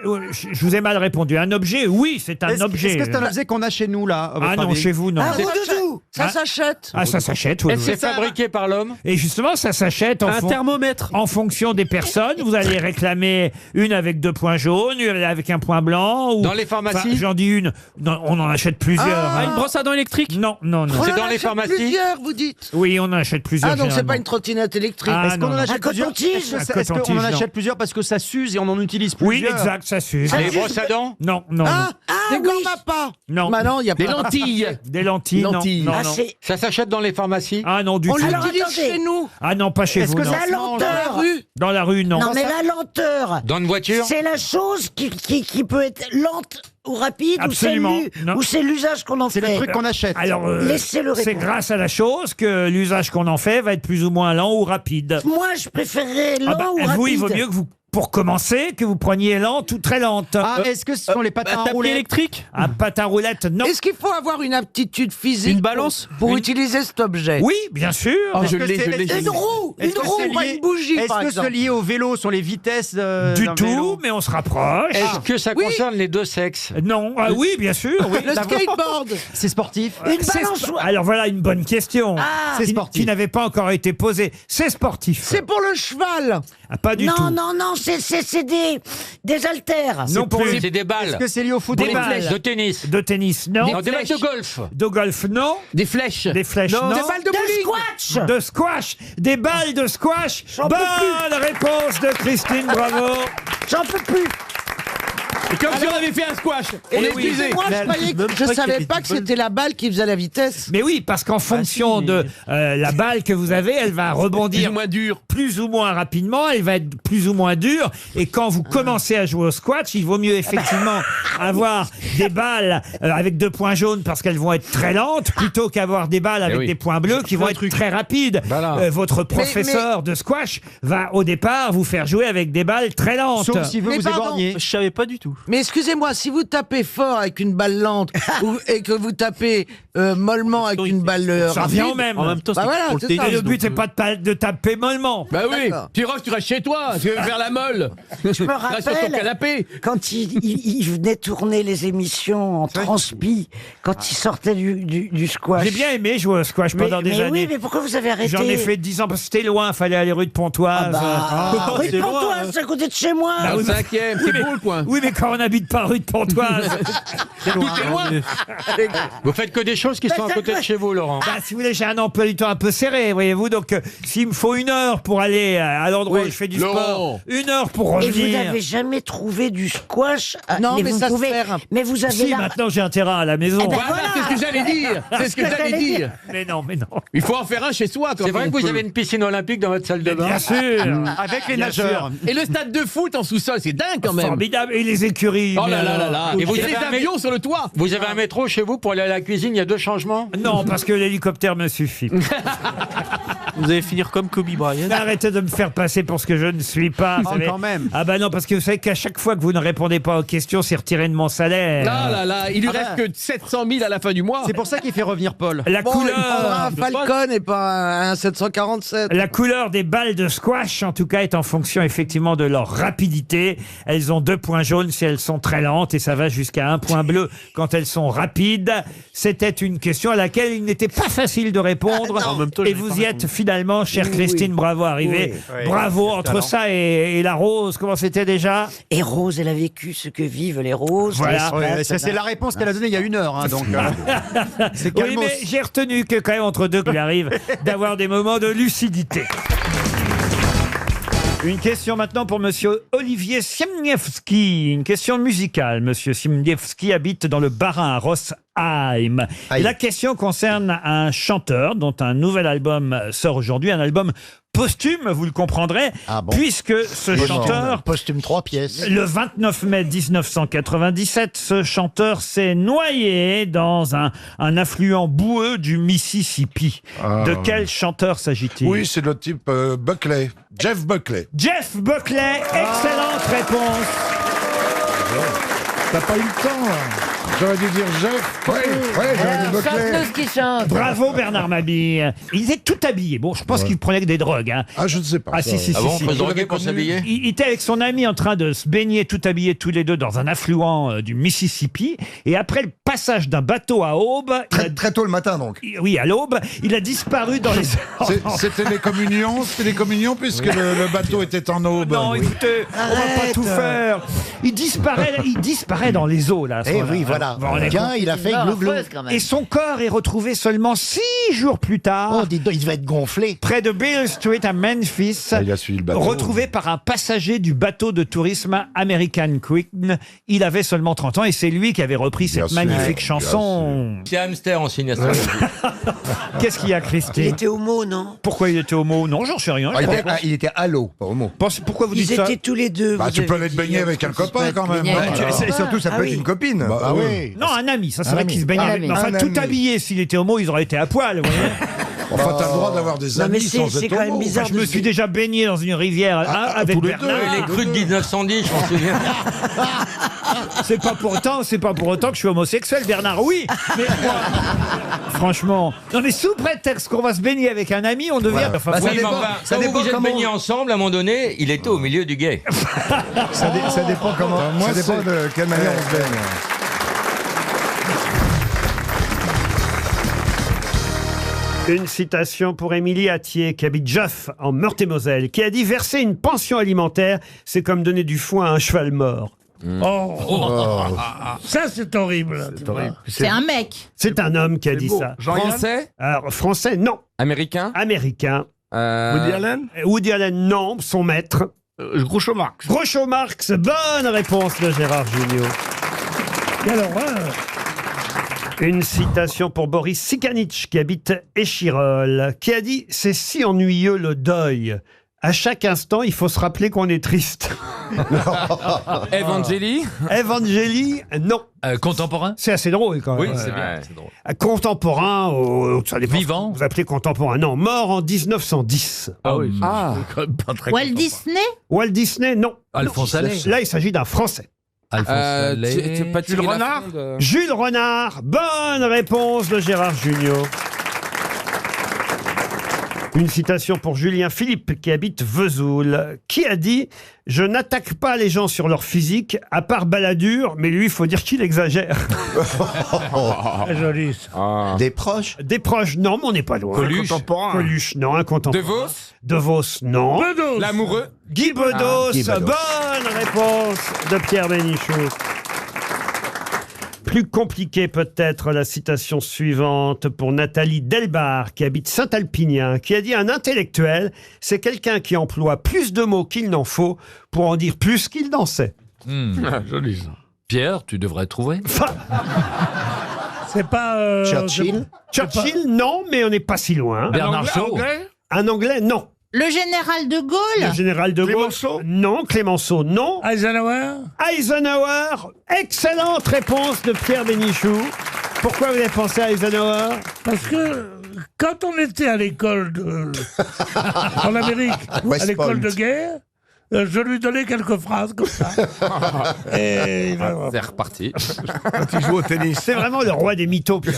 je vous ai mal répondu. Un objet, oui, c'est un objet. Est-ce que c'est un objet qu'on a chez nous, là? à votre Ah non, avis chez vous, non. Un roux-doudou, ça Ah. s'achète. Ah, ça s'achète, oui. Est-ce que c'est fabriqué par l'homme? Et justement, ça s'achète Un thermomètre. en fonction des personnes. Vous allez réclamer une avec 2 points jaunes, une avec un point blanc. Ou... Dans les pharmacies? Enfin, j'en dis une. Non, on en achète plusieurs. Ah, hein. une brosse à dents électrique? Non, non, non. On C'est en dans les achète pharmacies? plusieurs, vous dites. Oui, on en achète plusieurs. Ah, donc c'est généralement. pas une trottinette électrique. Ah, Est-ce qu'on non, en non. achète Un plusieurs? coton-tige. Est-ce Un qu'on en coton-tige, non. achète plusieurs parce que ça s'use et on en utilise Oui, plusieurs? exact, ça s'use. Des brosses à dents? Non, non, Ah, des oui. gants à pas. non. Bah non, il y a Des pas. lentilles? Des lentilles, non. Lentilles. Non, Ah, non. c'est Ça s'achète dans les pharmacies? Ah non, du On tout. Alors, l'utilise attendez. chez nous. Ah non, pas chez Est-ce vous, que non. ça la se mange Dans la lenteur. rue. Dans la rue, non. Non, mais la lenteur. Dans une voiture? C'est la chose qui peut être lente ou rapide, Absolument. Non. ou c'est l'usage qu'on en fait. C'est le truc qu'on achète. Alors, Laissez-le c'est répondre. grâce à la chose que l'usage qu'on en fait va être plus ou moins lent ou rapide. Moi, je préférerais lent Ah bah, ou rapide. vous, il vaut mieux que vous, pour commencer, que vous preniez lente ou très lente. Ah, est-ce que ce sont les patins à roulettes électriques? Un patin à roulettes, non. Est-ce qu'il faut avoir une aptitude physique Une balance? pour Une- utiliser cet objet? Oui, bien sûr. Oh, je que l'ai, c'est- je l'ai. Une roue, Est-ce une que roue, c'est pas lié- une bougie, Est-ce par que exemple. ce lié au vélo sont les vitesses Du d'un tout, vélo? mais on se rapproche. Est-ce que ça Oui. concerne les deux sexes? Non, ah oui, bien sûr. Oui. Le skateboard. C'est sportif? Une C'est balançoire. Alors voilà une bonne question. Ah. C'est Qui- sportif. Qui n'avait pas encore été posée. C'est sportif. C'est pour le cheval. Ah, pas du non, tout. non, non, c'est des haltères. Non plus. C'est des balles. Est-ce que c'est lié au foot? Des balles. De tennis? De tennis, non. Non, des balles de golf? De golf, non. Des flèches? Des flèches, non. Des balles de bowling. Squash. De squash. Des balles de squash. Bonne réponse de Christine, bravo. J'en peux plus. Comme si on avait fait un squash. On est épuisé. Moi, je savais pas que c'était la balle qui faisait la vitesse. Mais oui, parce qu'en fonction de la balle que vous avez, elle va rebondir plus ou moins rapidement, elle va être plus ou moins dure. Et quand vous commencez à jouer au squash, il vaut mieux effectivement avoir des balles avec 2 points jaunes parce qu'elles vont être très lentes, plutôt qu'avoir des balles avec des points bleus qui vont être très rapides. Votre professeur de squash va au départ vous faire jouer avec des balles très lentes. Sauf s'il veut vous éborgner. Je savais pas du tout. Mais excusez-moi, si vous tapez fort avec une balle lente et que vous tapez mollement avec une balle ça rapide, revient au même. En même temps, bah voilà, pour le c'est ça. Et le but, c'est pas de taper mollement. Bah oui, Tyrox, tu restes chez toi, tu veux faire la molle. Je me Reste sur ton rappelle canapé. quand il venait tourner les émissions en transpi, quand il sortait du squash. J'ai bien aimé jouer au squash pendant des années. Oui, mais pourquoi vous avez arrêté? J'en ai fait 10 ans parce que c'était loin, fallait aller rue de Pontoise. Rue de Pontoise, c'est à côté de chez moi. Bah oui, Au 5e, c'est beau le coin. Oui, mais quand on n'habite pas rue de Pontoise. Tout est loin. Vous faites que des choses qui sont à côté de chez vous, Laurent. Bah, si vous voulez, j'ai un emploi du temps un peu serré, voyez-vous. Donc, s'il me faut 1 heure pour aller à l'endroit où je fais du sport, 1 heure pour Et revenir. vous n'avez jamais trouvé du squash? Non, mais vous ça se pouvez. fait. Mais vous avez Si, là. maintenant j'ai un terrain à la maison. Eh ben Voilà, c'est ce que j'allais dire. C'est ce que j'allais dire. Mais non. Il faut en faire un chez soi. C'est vrai que vous avez une piscine olympique dans votre salle de bain? Bien sûr. Avec les Bien nageurs. Et le stade de foot en sous-sol, c'est dingue quand même. Formidable. Et les écuries. Oh là là là là. Et Et vous les avez un avions sur le toit. Vous avez un métro chez vous pour aller à la cuisine, il y a 2 changements? Non, parce que l'hélicoptère me suffit. Vous allez finir comme Kobe Bryant. Arrêtez de me faire passer pour ce que je ne suis pas. vous savez. Quand même. Ah bah non, parce que vous savez qu'à chaque fois que vous ne répondez pas aux questions, c'est retiré de mon salaire. Ah là là, il lui reste que 700 000 à la fin du mois. C'est pour ça qu'il fait revenir Paul. La Bon, il prendra couleur. un Falcon et pas un 747. La couleur des balles de squash, en tout cas, est en fonction effectivement de leur rapidité. Elles ont 2 points jaunes si elles sont très lentes et ça va jusqu'à 1 point bleu quand elles sont rapides. C'était une question à laquelle il n'était pas facile de répondre. En même temps, et j'avais vous pas y êtes finalement, chère Christine, bravo arrivé. Oui. Bravo, entre Talent. ça et la rose, comment c'était déjà? Et Rose, elle a vécu ce que vivent les roses. Voilà. Ouais, ça, c'est la réponse qu'elle a donnée il y a 1 heure. Hein, donc, c'est Oui, calmos. mais j'ai retenu que quand même entre deux, il arrive d'avoir des moments de lucidité. Une question maintenant pour monsieur Olivier Siemniewski. Une question musicale. Monsieur Siemniewski habite dans le Bas-Rhin, à Rossheim. Et la question concerne un chanteur dont un nouvel album sort aujourd'hui, un album posthume, vous le comprendrez, puisque ce chanteur... Posthume 3 pièces. Le 29 mai 1997, ce chanteur s'est noyé dans un affluent boueux du Mississippi. De quel chanteur s'agit-il? Oui, c'est le type Buckley. Jeff Buckley. Jeff Buckley, excellente réponse. T'as pas eu le temps, hein. J'aurais dû dire Jeff. Oui, j'aurais dit Buckley. Chante-nous ce qui chante. Bravo Bernard Mabille. Il était tout habillé. Bon, je pense qu'il prenait que des drogues. Hein. Ah, je ne sais pas. Ah, si. Ah bon, on si. peut se droguer pour s'habiller? Il était avec son ami en train de se baigner tout habillés tous les deux dans un affluent du Mississippi. Et après le passage d'un bateau à aube... Très tôt le matin, donc. Oui, à l'aube, il a disparu dans les... C'était les communions, puisque le bateau était en aube. Non, écoutez, on va pas tout faire. Il disparaît dans les eaux, là. à ce Eh moment-là. oui, voilà. Vous vous rendez Tiens, compte il a fait glou-glou. Et son corps est retrouvé seulement 6 jours plus tard. Oh, dis donc, il devait être gonflé. Près de Beale Street à Memphis, Il a suivi le bateau. retrouvé par un passager du bateau de tourisme American Queen. Il avait seulement 30 ans et c'est lui qui avait repris cette Bien sûr, magnifique bien chanson. C'est hamster en signature. Qu'est-ce qu'il y a, Il Christine? était homo, non? Pourquoi il était homo? Non, j'en sais rien. Il était halo, pas homo. Pourquoi vous Ils dites ça? étaient tous les deux. Bah, vous tu peux avez aller te dit, baigner avec un copain quand même. baigner hein. avec Alors. Et surtout, ça Ah peut oui. être une copine. Bah, oui. Non, un ami, ça c'est Un vrai ami. qu'il se baignait Un avec. ami. Enfin, Un tout ami. habillé, s'il était homo, ils auraient été à poil, vous voyez. Enfin, t'as le droit d'avoir des Non, mais amis sans c'est être quand même homo. bizarre. Je me suis déjà baigné dans une rivière avec tous les Bernard. deux. Les crues de 1910, je m'en souviens. C'est pas pour autant que je suis homosexuel, Bernard. Oui, mais moi, franchement, non mais sous prétexte qu'on va se baigner avec un ami, on devient. Enfin, Oui, vous- mais enfin, ça quand dépend vous vous êtes comment- baignés ensemble, à un moment donné, il était au milieu du guet. Ça dépend comment. moi, Ça dépend c'est- de quelle manière on se baigne. Une citation pour Émilie Attier, qui habite Joff, en Meurthe-et-Moselle, qui a dit « Verser une pension alimentaire, c'est comme donner du foin à un cheval mort. » Ça, c'est horrible. C'est un mec. C'est un homme qui a dit ça. Français? Alors, français, non. Américain? Américain. Woody Allen? Woody Allen, non. Son maître. Groucho Marx. Groucho Marx, bonne réponse de Gérard Jugnot. Et alors, une citation pour Boris Cicanic, qui habite Échirolles, qui a dit « C'est si ennuyeux le deuil. À chaque instant, il faut se rappeler qu'on est triste. » Evangélie Evangélie, non. Contemporain. C'est assez drôle quand même. Oui, c'est bien. C'est drôle. Contemporain, ça dépend. Vivant. Vous appelez contemporain. Non, mort en 1910. Ah oui. Walt Disney? Walt Disney, non. Alphonse Allais. Là, il s'agit d'un Français. Alphonse Allais. Jules Renard? Jules Renard, bonne réponse de Gérard Jugnot. Une citation pour Julien Philippe, qui habite Vesoul, qui a dit « Je n'attaque pas les gens sur leur physique, à part Balladur, mais lui, il faut dire qu'il exagère. » Très joli. Des proches? Des proches, non, mais on n'est pas loin. Coluche. Coluche, non, un contemporain. De Vos? De Vos, non. Bedos. L'amoureux? Guy Bedos, Guy Bedos. bonne réponse de Pierre Bénichou. Plus compliqué peut-être la citation suivante pour Nathalie Delbar, qui habite Saint-Alpinien, qui a dit « Un intellectuel, c'est quelqu'un qui emploie plus de mots qu'il n'en faut pour en dire plus qu'il n'en sait. Joli ça. Pierre, tu devrais trouver. » C'est pas... Churchill? Churchill, non, mais on n'est pas si loin. Bernard Shaw. Anglais? Un Anglais, non. Le général de Gaulle? Le général de Gaulle, Clémenceau? non. Clémenceau, non. Eisenhower? Eisenhower, excellente réponse de Pierre Bénichou. Pourquoi vous avez pensé à Eisenhower? Parce que quand on était à l'école en Amérique, West à l'école Point. de guerre, je lui donnais quelques phrases comme ça. Et C'est reparti. quand il joue au tennis. C'est vraiment le roi des mythos, Pierre.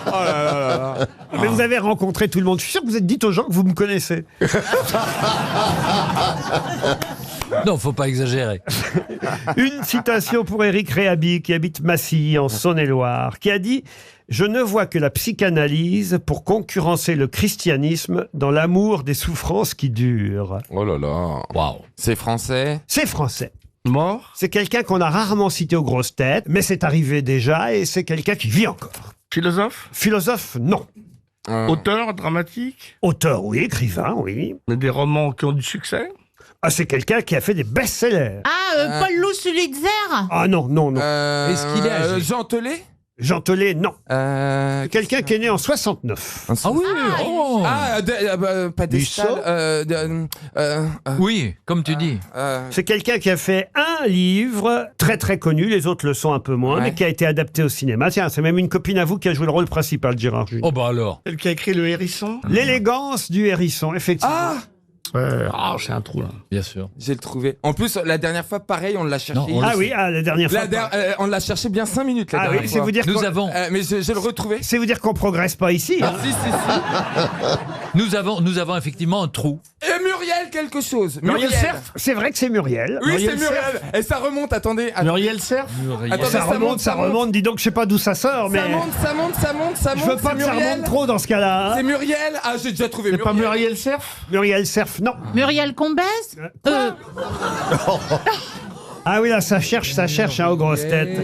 Oh là là là là. Mais vous avez rencontré tout le monde. Je suis sûr que vous êtes dit aux gens que vous me connaissez. Non, faut pas exagérer. Une citation pour Éric Réhabi, qui habite Massy, en Saône-et-Loire, qui a dit « Je ne vois que la psychanalyse pour concurrencer le christianisme dans l'amour des souffrances qui durent. Oh là là. Waouh. C'est français. » C'est français. Mort? C'est quelqu'un qu'on a rarement cité aux grosses têtes, mais c'est arrivé déjà, et c'est quelqu'un qui vit encore. Philosophe? Philosophe, non. Auteur dramatique? Auteur, oui. Écrivain, oui. Mais des romans qui ont du succès? Ah, c'est quelqu'un qui a fait des best-sellers. Ah, Paul Lousulitzer? Ah non, non, non. Est-ce qu'il est âgé? Jean Telet? Jean Telet, non. Quelqu'un qui est né en 69. Ah oui. Oh. Pas des Oui, comme tu dis. C'est quelqu'un qui a fait un livre très très connu, les autres le sont un peu moins, Ouais. mais qui a été adapté au cinéma. Tiens, c'est même une copine à vous qui a joué le rôle principal, Gérard Jugnot. Oh bah alors. Celle qui a écrit Le Hérisson? L'élégance du hérisson, effectivement. Ah, C'est un trou là. Bien sûr. j'ai le trouvé. En plus, la dernière fois, pareil, on l'a cherché. Non, on Ah oui, ah, la dernière fois. On l'a cherché bien 5 minutes la Ah dernière oui, fois. c'est vous dire Nous qu'on- avons, Mais j'ai le retrouvé. c'est vous dire qu'on progresse pas ici. hein. Si. nous avons effectivement un trou. Et Muriel quelque chose. Muriel Cerf? C'est vrai que c'est Muriel. Oui, c'est Cerf. Muriel. Et ça remonte, attendez. Muriel Cerf? Attendez, Ça remonte, dis donc, je sais pas d'où ça sort, mais Ça monte. je veux pas c'est que ça Muriel. remonte trop dans ce cas-là. hein. C'est Muriel. Ah, j'ai déjà trouvé C'est pas Muriel. Muriel Cerf? Muriel Cerf, non. Muriel Combès? Ah oui, là, ça cherche hein, aux grosses têtes.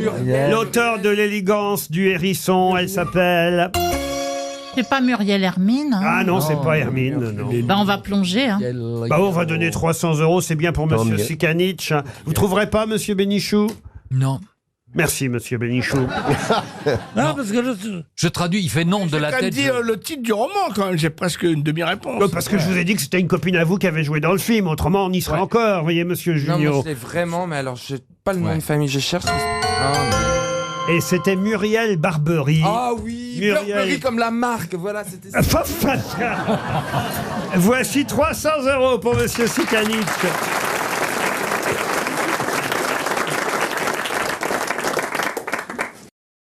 L'auteur de l'élégance du hérisson, elle s'appelle... C'est pas Muriel Hermine. Hein. Ah non, c'est pas Hermine, non. Bah, on va plonger. Hein. Bah, on va donner 300 €, c'est bien pour Monsieur Cicanic. Vous trouverez pas, Monsieur Bénichou? Non. Merci, Monsieur Bénichou. Non, parce que Je traduis, il fait nom de j'ai la quand même tête. dit le titre du roman quand même. J'ai presque une demi-réponse. Parce que je vous ai dit que c'était une copine à vous qui avait joué dans le film. Autrement, on y serait encore, voyez, Monsieur Non, mais Jugnot. je l'ai vraiment, mais alors, j'ai pas le nom de famille. Je cherche. Et c'était Muriel Barbery. Ah oui, Muriel. Burberry comme la marque. Voilà, c'était ça. Voici 300 € pour Monsieur Cicanic.